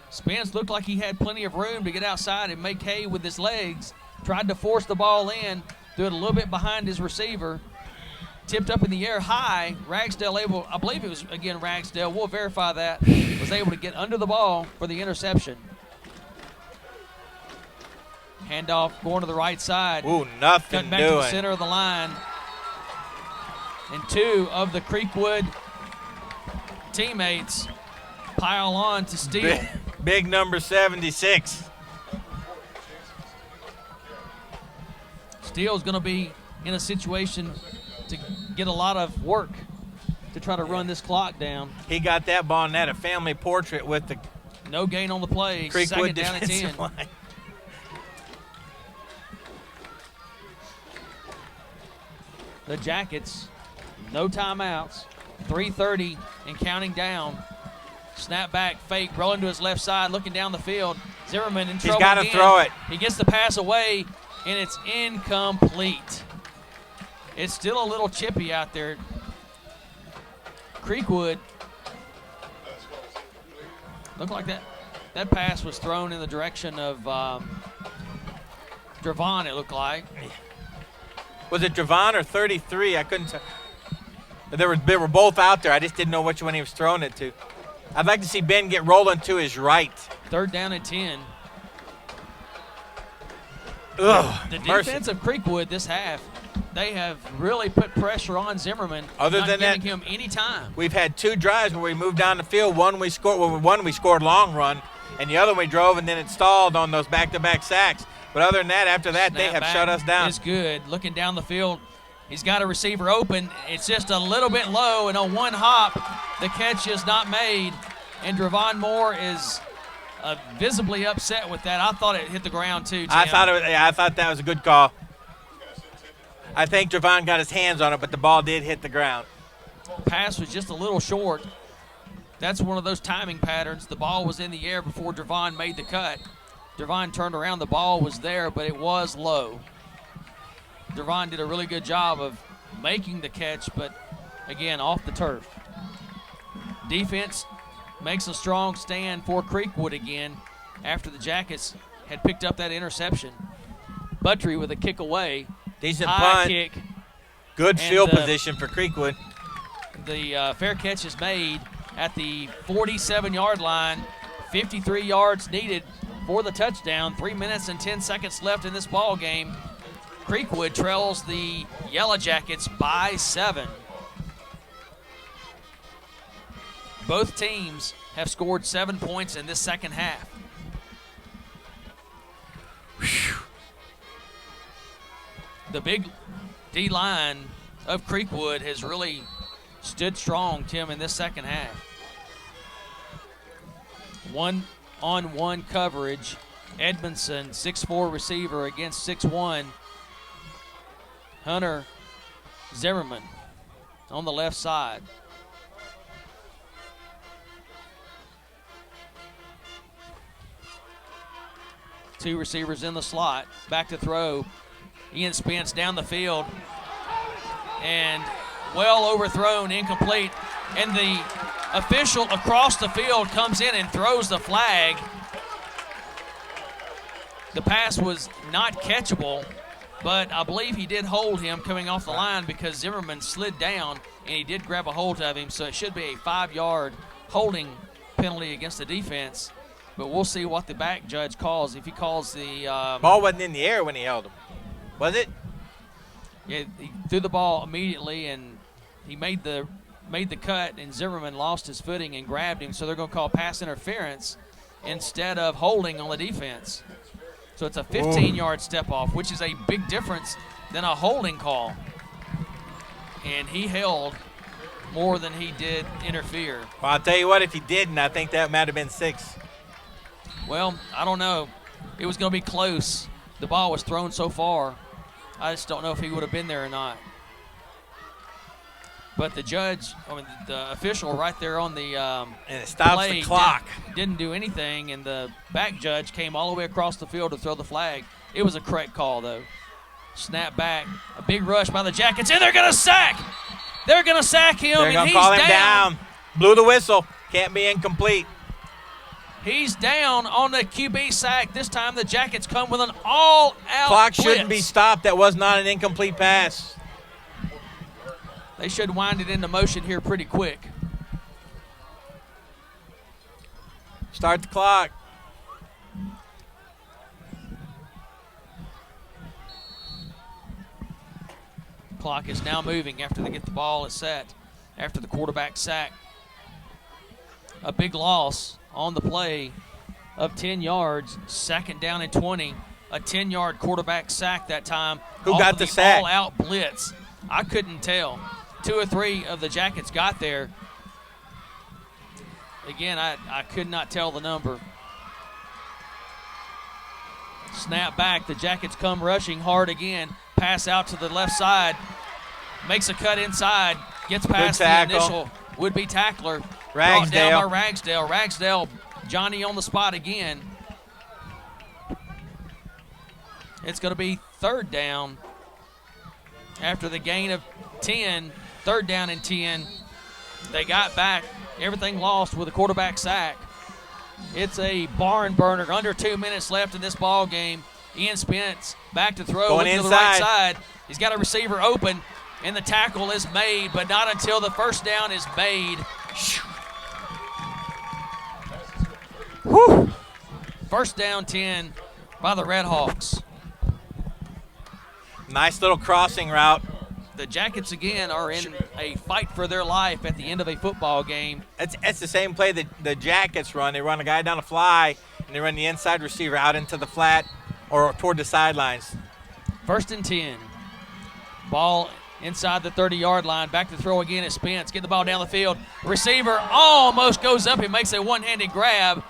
Spence looked like he had plenty of room to get outside and make hay with his legs. Tried to force the ball in, threw it a little bit behind his receiver. Tipped up in the air high. Ragsdale able, I believe it was, again, Ragsdale. We'll verify that. Was able to get under the ball for the interception. Handoff going to the right side. Ooh, nothing Cut back to the center of the line. And 2 of the CreekWood teammates pile on to steal. Big number 76. Steele's going to be in a situation to get a lot of work to try to run this clock down. He got that ball and had a family portrait with the no gain on the play. CreekWood Second down at 10. defensive line. The Jackets, no timeouts, 3:30 and counting down. Snap back, fake, rolling to his left side, looking down the field. Zimmerman in trouble. He's got to again. throw it. He gets the pass away, and it's incomplete. It's still a little chippy out there. CreekWood, looked like that pass was thrown in the direction of Dravon, it looked like. Was it Dravon or 33? I couldn't tell. They were both out there. I just didn't know which one he was throwing it to. I'd like to see Ben get rolling to his right. 3rd down and 10. Ugh, The mercy. defense of CreekWood this half, they have really put pressure on Zimmerman, Other not than giving that, him any time. We've had 2 drives where we moved down the field. One we scored long run, and the other we drove and then it stalled on those back-to-back sacks. But other than that, after that, they have shut us down. Is good. Looking down the field, he's got a receiver open. It's just a little bit low, and on one hop, the catch is not made. And Dravon Moore is visibly upset with that. I thought it hit the ground too, Tim. I thought that was a good call. I think Dravon got his hands on it, but the ball did hit the ground. Pass was just a little short. That's one of those timing patterns. The ball was in the air before Dravon made the cut. Dravon turned around. The ball was there, but it was low. Dravon did a really good job of making the catch, but, again, off the turf. Defense makes a strong stand for CreekWood again after the Jackets had picked up that interception. Buttry with a kick away. Decent high punt. kick. Good field position for CreekWood. The fair catch is made at the 47-yard line. 53 yards needed for the touchdown. 3 minutes and 10 seconds left in this ball game. CreekWood trails the Yellow Jackets by 7. Both teams have scored 7 points in this second half. Whew. The big D-line of CreekWood has really stood strong, Tim, in this second half. One-on-one coverage. Edmondson, 6'4" receiver against 6'1". Hunter Zimmerman on the left side. Two receivers in the slot. Back to throw. Ian Spence down the field. And well overthrown, incomplete. And the official across the field comes in and throws the flag. The pass was not catchable, but I believe he did hold him coming off the line because Zimmerman slid down and he did grab a hold of him. So it should be a 5-yard holding penalty against the defense. But we'll see what the back judge calls. If he calls the ball wasn't in the air when he held him, was it? Yeah, he threw the ball immediately, and he made the cut, and Zimmerman lost his footing and grabbed him. So they're going to call pass interference instead of holding on the defense. So it's a 15-yard step off, which is a big difference than a holding call. And he held more than he did interfere. Well, I'll tell you what, if he didn't, I think that might have been 6. Well, I don't know. It was going to be close. The ball was thrown so far. I just don't know if he would have been there or not. But the judge, the official right there on the and it stops the clock. Didn't do anything, and the back judge came all the way across the field to throw the flag. It was a correct call, though. Snap back, a big rush by the Jackets, and they're going to sack. They're going to sack him, They're going to call him down. Blew the whistle. Can't be incomplete. He's down on the QB sack. This time the Jackets come with an all-out Clock blitz. shouldn't be stopped. That was not an incomplete pass. They should wind it into motion here pretty quick. Start the clock. Clock is now moving after they get the ball set, after the quarterback sack. A big loss on the play of 10 yards, second down and 20. A 10-yard quarterback sack that time. Who got the sack? All-out blitz I couldn't tell. 2 or 3 of the Jackets got there. Again, I could not tell the number. Snap back. The Jackets come rushing hard again. Pass out to the left side. Makes a cut inside. Gets past the initial would-be tackler. Brought down by Ragsdale. Ragsdale, Johnny on the spot again. It's going to be 3rd down after the gain of 10. 3rd down and 10. They got back. Everything lost with a quarterback sack. It's a barn burner. Under 2 minutes left in this ball game. Ian Spence back to throw. Going to the right side. He's got a receiver open, and the tackle is made, but not until the 1st down is made. Whew. 1st down 10 by the Red Hawks. Nice little crossing route. The Jackets, again, are in a fight for their life at the end of a football game. It's the same play that the Jackets run. They run a guy down a fly, and they run the inside receiver out into the flat or toward the sidelines. 1st and 10. Ball inside the 30-yard line. Back to throw again at Spence. Get the ball down the field. Receiver almost goes up. He makes a one-handed grab.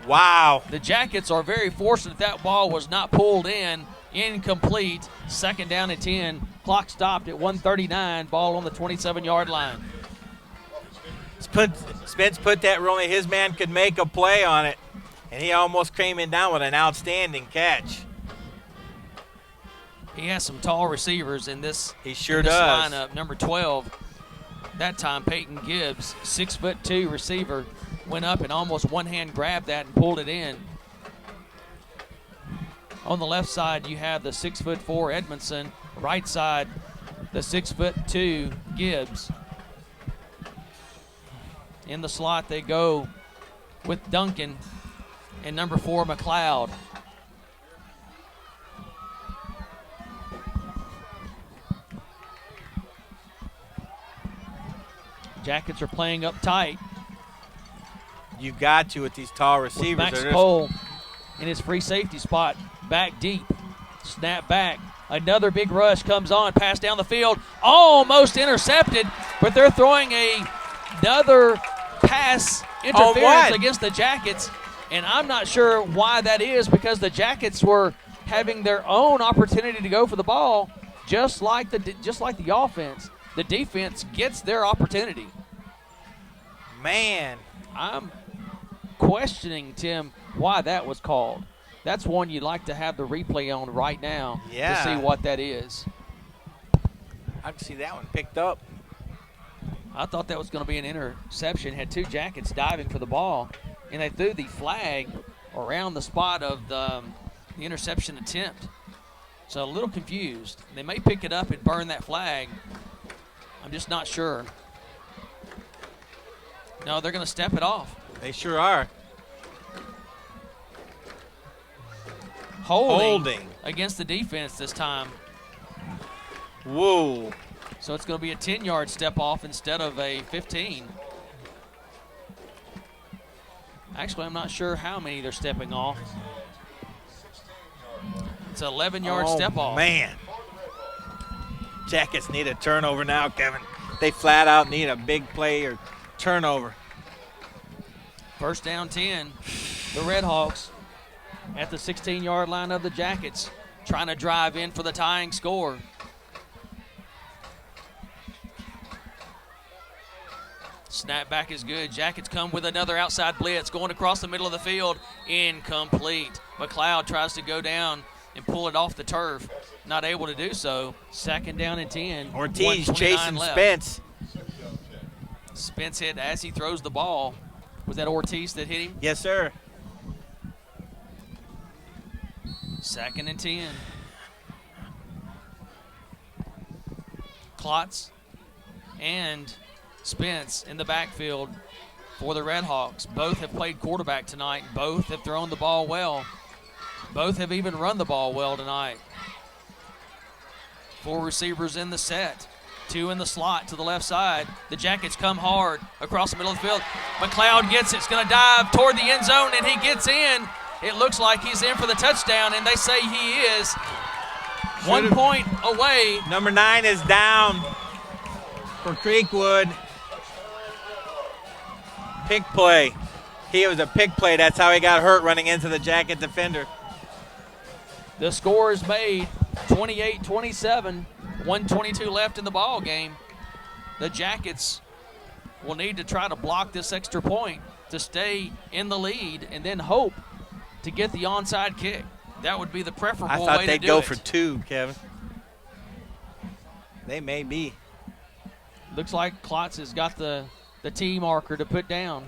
Wow. The Jackets are very fortunate that ball was not pulled in. Incomplete. 2nd down and 10. Clock stopped at 1:39. Ball on the 27-yard line. Spence put that where only his man could make a play on it, and he almost came in down with an outstanding catch. He has some tall receivers in this, he sure does. Lineup. Number 12, that time Peyton Gibbs, 6'2" receiver, went up and almost one-hand grabbed that and pulled it in. On the left side, you have the 6'4" Edmondson. Right side, the 6'2" Gibbs. In the slot, they go with Duncan and number 4, McLeod. Jackets are playing up tight. You got to with these tall receivers. Max Cole in his free safety spot, back deep. Snap back. Another big rush comes on. Pass down the field. Almost intercepted, but they're throwing another pass interference against the Jackets. And I'm not sure why that is, because the Jackets were having their own opportunity to go for the ball, just like the offense. The defense gets their opportunity. Man. I'm questioning, Tim, why that was called. That's one you'd like to have the replay on right now to see what that is. I can see that one picked up. I thought that was going to be an interception. Had 2 Jackets diving for the ball, and they threw the flag around the spot of the interception attempt. So a little confused. They may pick it up and burn that flag. I'm just not sure. No, they're going to step it off. They sure are. Holding against the defense this time. Whoa. So it's going to be a 10-yard step off instead of a 15. Actually, I'm not sure how many they're stepping off. It's an 11-yard step off. Man. Jackets need a turnover now, Kevin. They flat out need a big play or turnover. 1st down 10. The Red Hawks at the 16-yard line of the Jackets, trying to drive in for the tying score. Snap back is good. Jackets come with another outside blitz, going across the middle of the field. Incomplete. McLeod tries to go down and pull it off the turf. Not able to do so. 2nd down and 10. Ortiz chasing left. Spence. Spence hit as he throws the ball. Was that Ortiz that hit him? Yes, sir. 2nd and 10. Klotz and Spence in the backfield for the Red Hawks. Both have played quarterback tonight. Both have thrown the ball well. Both have even run the ball well tonight. 4 receivers in the set. 2 in the slot to the left side. The Jackets come hard across the middle of the field. McLeod gets it. It's going to dive toward the end zone, and he gets in. It looks like he's in for the touchdown, and they say he is. 1 point away. Number 9 is down for CreekWood. Pick play. He was a pick play. That's how he got hurt running into the Jacket defender. The score is made 28-27. 1:22 left in the ball game. The Jackets will need to try to block this extra point to stay in the lead and then hope to get the onside kick. That would be the preferable way to do it. I thought they'd go for 2, Kevin. They may be. Looks like Klotz has got the T marker to put down.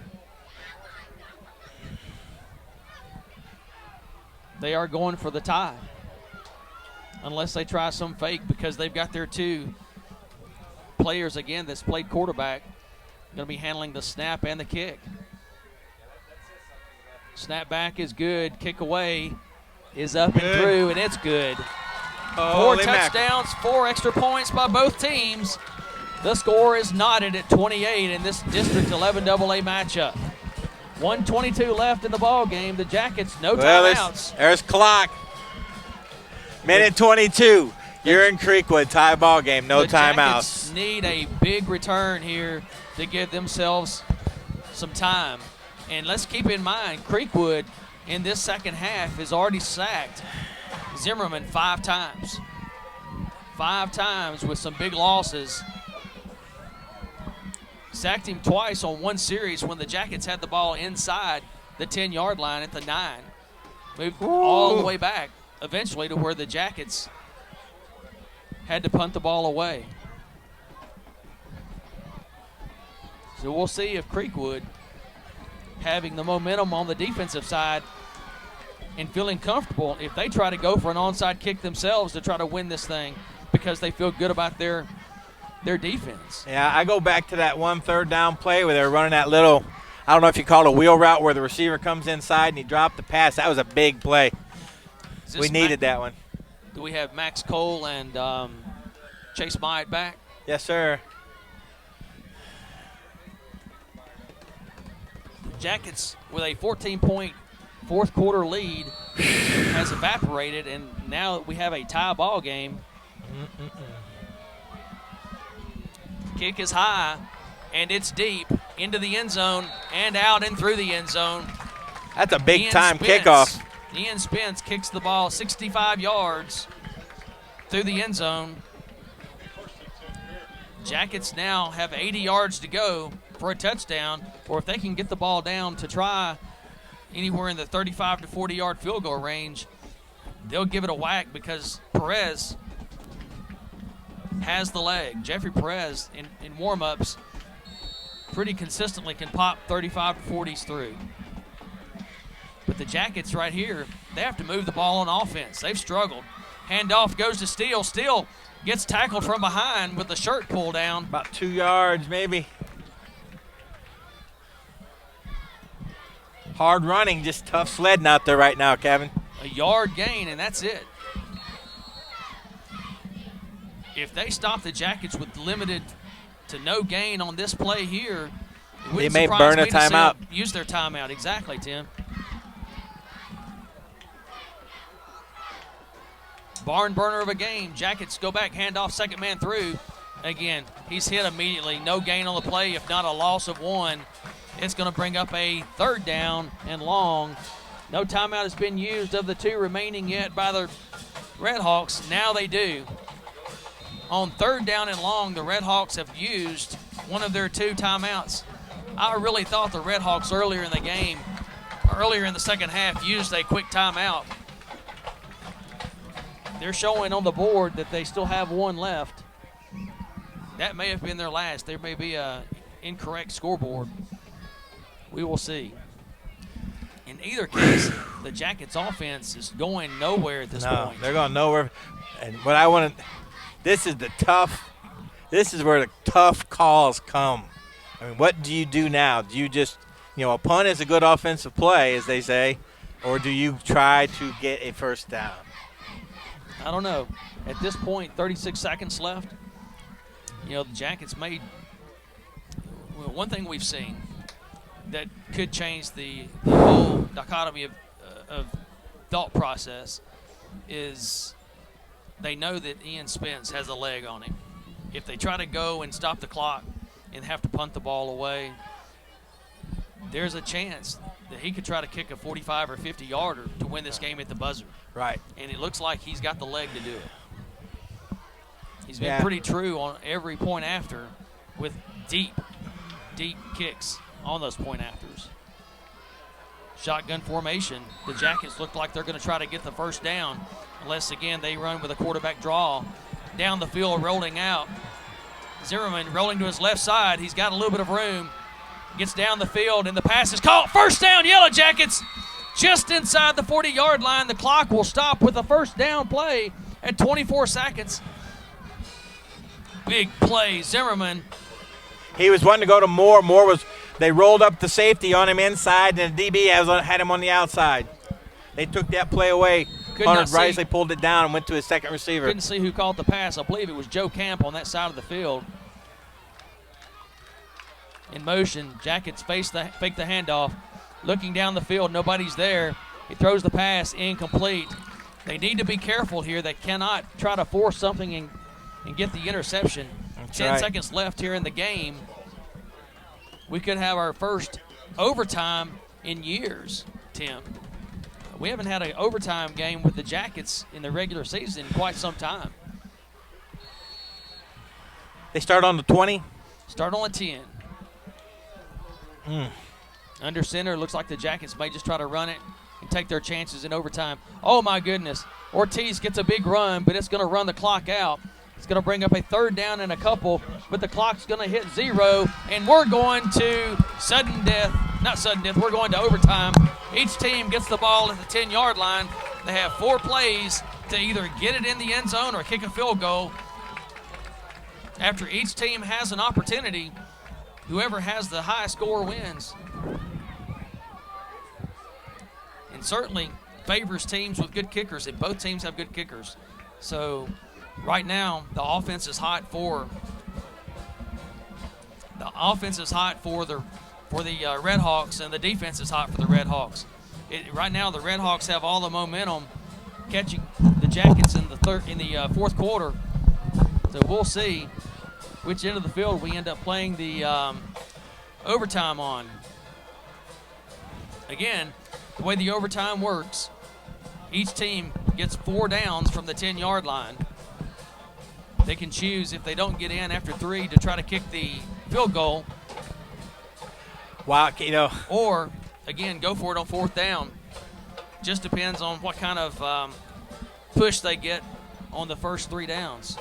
They are going for the tie. Unless they try some fake, because they've got their 2 players, again, that's played quarterback, going to be handling the snap and the kick. Snap back is good. Kick away is up and through, and it's good. 4 touchdowns, 4 extra points by both teams. The score is knotted at 28 in this District 11 AA matchup. 1:22 left in the ball game. The Jackets, no timeouts. There's clock. Minute 22. You're in CreekWood. Tie ball game. No timeouts. The Jackets need a big return here to give themselves some time. And let's keep in mind, CreekWood in this second half has already sacked Zimmerman 5 times. 5 times with some big losses. Sacked him twice on one series when the Jackets had the ball inside the 10-yard line at the 9. Moved all the way back eventually to where the Jackets had to punt the ball away. So we'll see if CreekWood, having the momentum on the defensive side and feeling comfortable, if they try to go for an onside kick themselves to try to win this thing because they feel good about their defense. Yeah, I go back to that 1 third down play where they're running that little, I don't know if you call it a wheel route, where the receiver comes inside and he dropped the pass. That was a big play. We needed that one. Do we have Max Cole and Chase Myatt back? Yes, sir. Jackets with a 14-point fourth quarter lead has evaporated, and now we have a tie ball game. Kick is high, and it's deep into the end zone and out and through the end zone. That's a big-time kickoff. Ian Spence kicks the ball 65 yards through the end zone. Jackets now have 80 yards to go for a touchdown, or if they can get the ball down to try anywhere in the 35 to 40-yard field goal range, they'll give it a whack because Perez has the leg. Jeffrey Perez in warm-ups pretty consistently can pop 35 to 40s through. But the Jackets right here, they have to move the ball on offense. They've struggled. Handoff goes to Steele. Steele gets tackled from behind with the shirt pulled down. About 2 yards, maybe. Hard running, just tough sledding out there right now, Kevin. A yard gain, and that's it. If they stop the Jackets with limited to no gain on this play here, they may burn a timeout. Use their timeout. Exactly, Tim. Barn burner of a game. Jackets go back, handoff, second man through. Again, he's hit immediately. No gain on the play, if not a loss of 1. It's going to bring up a third down and long. No timeout has been used of the 2 remaining yet by the Redhawks. Now they do. On third down and long, the Redhawks have used one of their 2 timeouts. I really thought the Redhawks earlier in the game, earlier in the second half, used a quick timeout. They're showing on the board that they still have 1 left. That may have been their last. There may be an incorrect scoreboard. We will see. In either case, the Jackets offense is going nowhere at this point. They're going nowhere. And what I want to – this is where the tough calls come. I mean, what do you do now? Do you just – a punt is a good offensive play, as they say, or do you try to get a first down? I don't know. At this point, 36 seconds left. The Jackets made one thing we've seen that could change the whole dichotomy of thought process is they know that Ian Spence has a leg on him. If they try to go and stop the clock and have to punt the ball away, there's a chance that he could try to kick a 45 or 50-yarder to win this game at the buzzer. Right. And it looks like he's got the leg to do it. He's been pretty true on every point after with deep kicks on those point afters. Shotgun formation. The Jackets look like they're going to try to get the first down unless, again, they run with a quarterback draw. Down the field, rolling out. Zimmerman rolling to his left side. He's got a little bit of room. Gets down the field, and the pass is caught. First down, Yellow Jackets. Just inside the 40-yard line. The clock will stop with a first down play at 24 seconds. Big play, Zimmerman. He was wanting to go to Moore. They rolled up the safety on him inside, and the DB had him on the outside. They took that play away. Hunter Risley pulled it down and went to his second receiver. Couldn't see who caught the pass. I believe it was Joe Camp on that side of the field. In motion, Jackets fake the handoff. Looking down the field, nobody's there. He throws the pass, incomplete. They need to be careful here. They cannot try to force something and get the interception. That's 10 right. seconds left here in the game. We could have our first overtime in years, Tim. We haven't had an overtime game with the Jackets in the regular season in quite some time. They start on the 20? Start on the 10. Under center, looks like the Jackets may just try to run it and take their chances in overtime. Oh, my goodness. Ortiz gets a big run, but it's going to run the clock out. It's going to bring up a third down and a couple, but the clock's going to hit 0, and we're going to we're going to overtime. Each team gets the ball at the 10-yard line. They have 4 plays to either get it in the end zone or kick a field goal. After each team has an opportunity, whoever has the highest score wins. And certainly favors teams with good kickers, and both teams have good kickers. So right now, the offense is hot for the Red Hawks, and the defense is hot for the Red Hawks. Right now, the Red Hawks have all the momentum, catching the Jackets in the fourth quarter. So we'll see which end of the field we end up playing the overtime on. Again, the way the overtime works, each team gets 4 downs from the 10-yard line. They can choose, if they don't get in after 3, to try to kick the field goal. Wow, Or, again, go for it on 4th down. Just depends on what kind of push they get on the first 3 downs.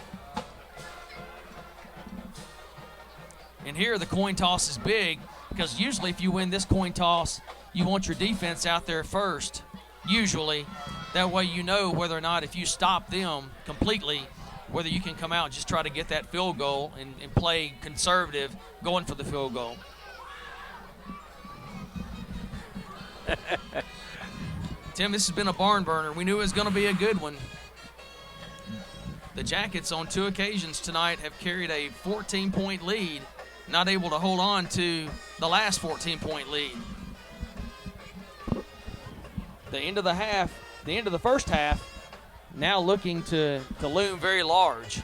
And here the coin toss is big, because usually if you win this coin toss, you want your defense out there first, usually. That way you know whether or not, if you stop them completely, whether you can come out and just try to get that field goal and play conservative going for the field goal. Tim, this has been a barn burner. We knew it was going to be a good one. The Jackets on 2 occasions tonight have carried a 14-point lead, not able to hold on to the last 14-point lead. The end of the first half, now looking to loom very large.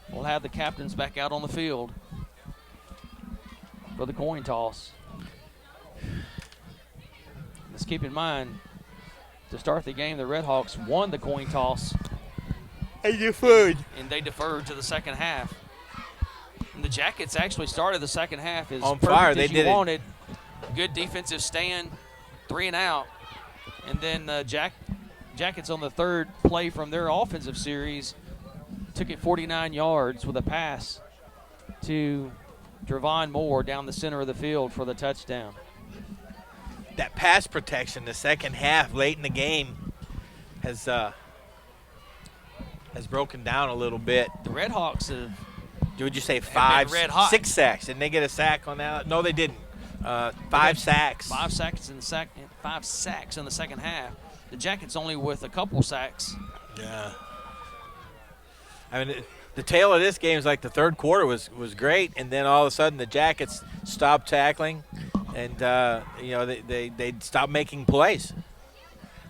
We'll have the captains back out on the field for the coin toss. Let's keep in mind, to start the game, the Red Hawks won the coin toss. And they deferred to the second half. And the Jackets actually started the second half as on perfect fire. as They you did wanted. Good defensive stand, 3 and out. And then Jackets on the third play from their offensive series took it 49 yards with a pass to Dravon Moore down the center of the field for the touchdown. That pass protection the second half late in the game has broken down a little bit. The Red Hawks would you say 6 sacks? Didn't they get a sack on that? No, they didn't. 5 sacks. 5 sacks in the second half. The Jackets only with a couple sacks. Yeah. I mean, the tail of this game is like the third quarter was great, and then all of a sudden the Jackets stopped tackling, and they stopped making plays.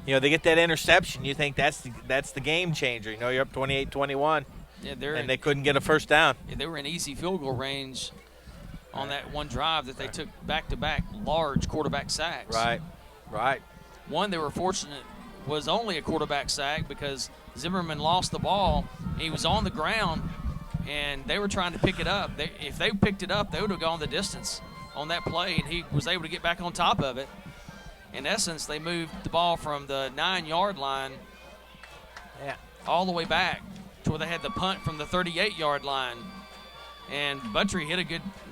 They get that interception. You think that's the game changer. You're up 28-21, and they couldn't get a first down. Yeah, they were in easy field goal range on that one drive that they took back-to-back large quarterback sacks. Right. One, they were fortunate, was only a quarterback sack because Zimmerman lost the ball. He was on the ground, and they were trying to pick it up. If they picked it up, they would have gone the distance on that play, and he was able to get back on top of it. In essence, they moved the ball from the 9-yard line all the way back to where they had the punt from the 38-yard line. And Buttrey hit a good –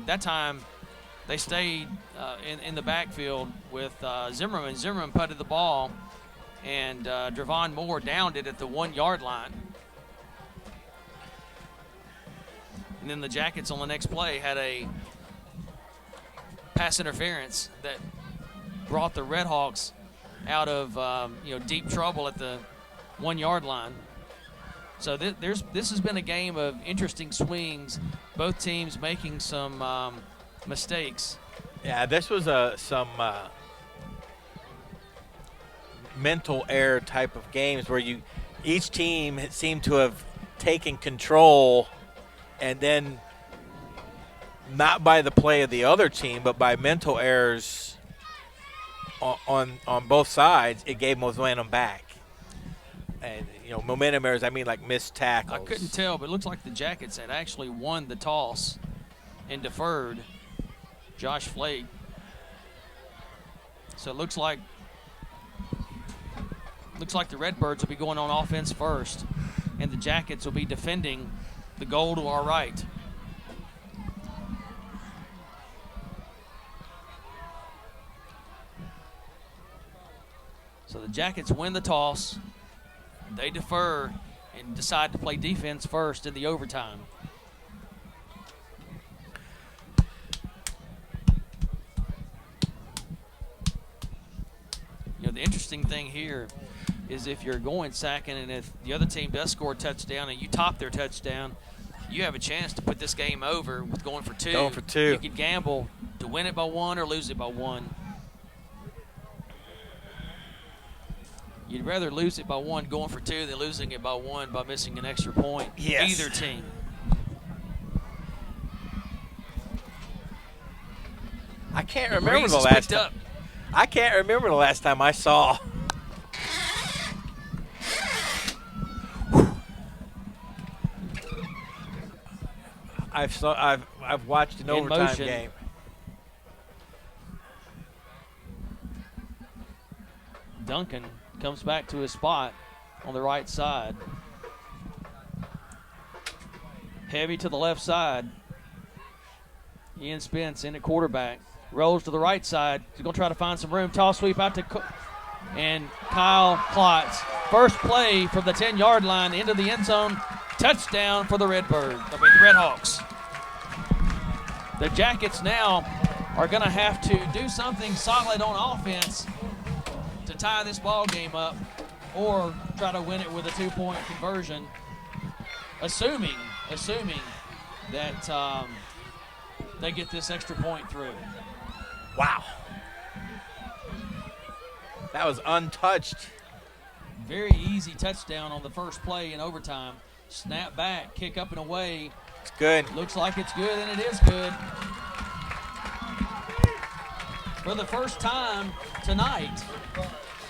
that time they stayed in the backfield with Zimmerman. Zimmerman punted the ball, and Dravon Moore downed it at the 1-yard line. And then the Jackets on the next play had a pass interference that brought the Red Hawks out of deep trouble at the 1-yard line. So this has been a game of interesting swings, both teams making some mistakes. Yeah, this was some mental error type of games where each team seemed to have taken control, and then not by the play of the other team, but by mental errors on both sides, it gave momentum back. And momentum errors, I mean like missed tackles. I couldn't tell, but it looks like the Jackets had actually won the toss and deferred Josh Flake. So it looks like the Redbirds will be going on offense first, and the Jackets will be defending the goal to our right. So the Jackets win the toss. They defer and decide to play defense first in the overtime. The interesting thing here is if you're going second and if the other team does score a touchdown and you top their touchdown, you have a chance to put this game over with going for two. You could gamble to win it by 1 or lose it by 1. You'd rather lose it by 1 going for 2 than losing it by 1 by missing an extra point. Yes. Either team. I can't remember the last time. I can't remember the last time I saw. I've watched an overtime game. Duncan comes back to his spot on the right side. Heavy to the left side. Ian Spence in at quarterback. Rolls to the right side. He's going to try to find some room. Toss sweep out to and Kyle Klotz. First play from the 10-yard line into the end zone. Touchdown for the Red Hawks. The Jackets now are going to have to do something solid on offense to tie this ball game up or try to win it with a 2-point conversion, assuming that they get this extra point through. Wow. That was untouched. Very easy touchdown on the first play in overtime. Snap back, kick up and away. It's good. Looks like it's good, and it is good. For the first time tonight,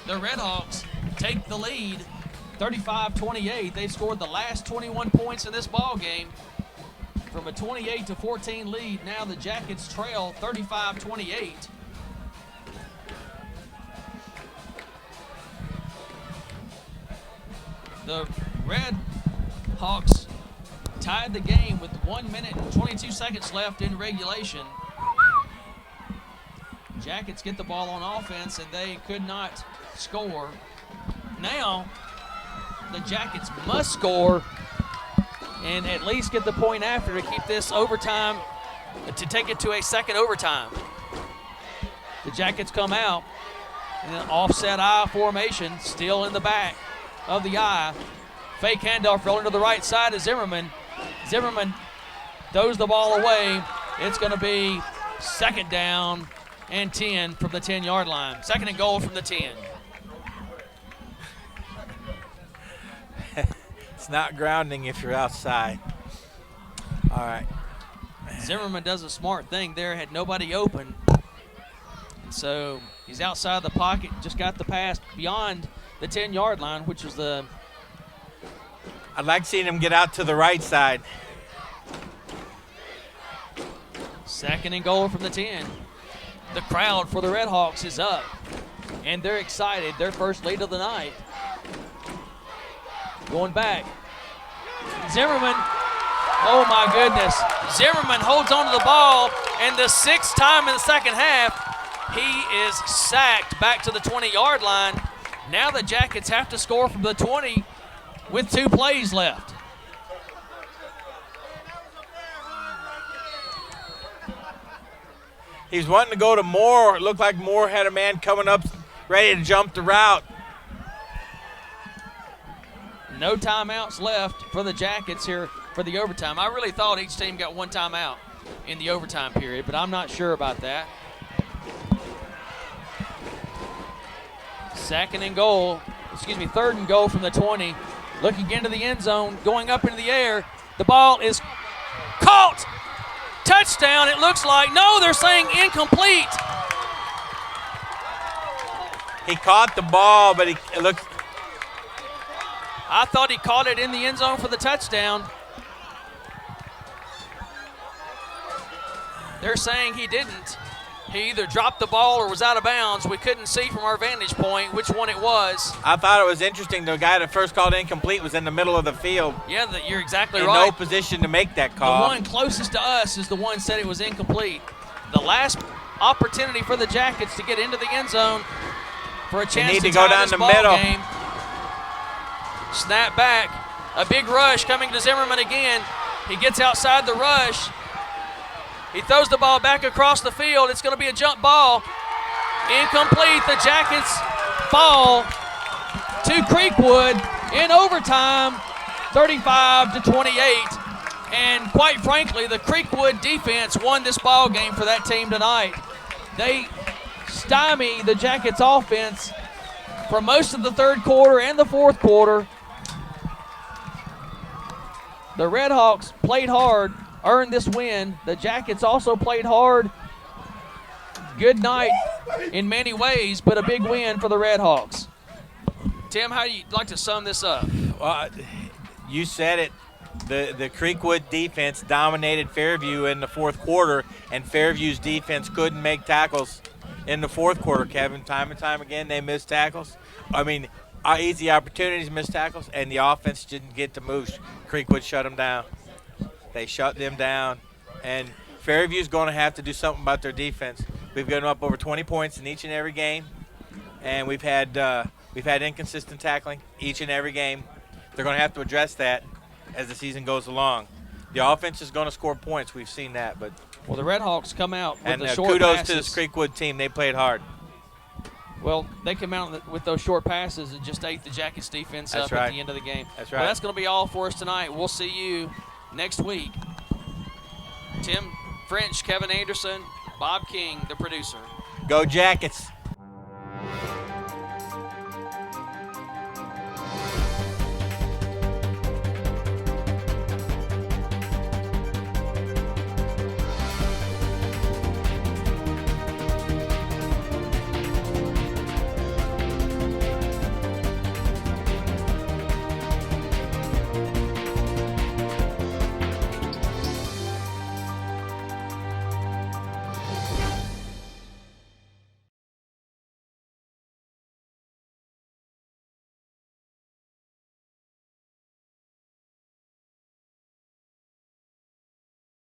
the Red Hawks take the lead 35-28. They've scored the last 21 points in this ball game. From a 28-14 lead, now the Jackets trail 35-28. The Red Hawks tied the game with 1 minute and 22 seconds left in regulation. Jackets get the ball on offense, and they could not score. Now, the Jackets must score and at least get the point after to keep this overtime, to take it to a second overtime. The Jackets come out in an offset I formation, still in the back of the I. Fake handoff rolling to the right side of Zimmerman. Zimmerman throws the ball away. It's going to be 2nd down and 10 from the 10-yard line. 2nd and goal from the 10. It's not grounding if you're outside. All right. Zimmerman does a smart thing there, had nobody open. And so he's outside the pocket, just got the pass beyond the 10-yard line, which was the... I'd like seeing him get out to the right side. 2nd and goal from the 10. The crowd for the Red Hawks is up, and they're excited. Their first lead of the night. Going back. Zimmerman, oh my goodness. Zimmerman holds on to the ball, and the 6th time in the second half, he is sacked back to the 20-yard line. Now the Jackets have to score from the 20 with 2 plays left. He's wanting to go to Moore. It looked like Moore had a man coming up ready to jump the route. No timeouts left for the Jackets here for the overtime. I really thought each team got 1 timeout in the overtime period, but I'm not sure about that. 3rd and goal from the 20. Looking into the end zone, going up into the air. The ball is caught. Touchdown, it looks like. No, they're saying incomplete. He caught the ball, but it looked... I thought he caught it in the end zone for the touchdown. They're saying he didn't. He either dropped the ball or was out of bounds. We couldn't see from our vantage point which one it was. I thought it was interesting. The guy that first called incomplete was in the middle of the field. Yeah, you're exactly right. In no position to make that call. The one closest to us is the one said it was incomplete. The last opportunity for the Jackets to get into the end zone for a chance to go down the middle. Game. Snap back. A big rush coming to Zimmerman again. He gets outside the rush. He throws the ball back across the field. It's going to be a jump ball. Incomplete. The Jackets fall to CreekWood in overtime, 35-28. And quite frankly, the CreekWood defense won this ball game for that team tonight. They stymie the Jackets offense for most of the 3rd quarter and the 4th quarter. The Red Hawks played hard, earned this win. The Jackets also played hard. Good night in many ways, but a big win for the Red Hawks. Tim, how do you like to sum this up? Well, you said it. The CreekWood defense dominated Fairview in the 4th quarter, and Fairview's defense couldn't make tackles in the 4th quarter, Kevin. Time and time again, they missed tackles. I mean, easy opportunities, missed tackles, and the offense didn't get to move. CreekWood shut them down. They shut them down, and Fairview's going to have to do something about their defense. We've given up over 20 points in each and every game, and we've had inconsistent tackling each and every game. They're going to have to address that as the season goes along. The offense is going to score points. We've seen that, but well, the Red Hawks come out with the short kudos passes. to this CreekWood team. They played hard. Well, they come out with those short passes and just ate the Jackets defense up at the end of the game. That's right. Well, that's going to be all for us tonight. We'll see you next week. Tim French, Kevin Anderson, Bob King, the producer. Go Jackets.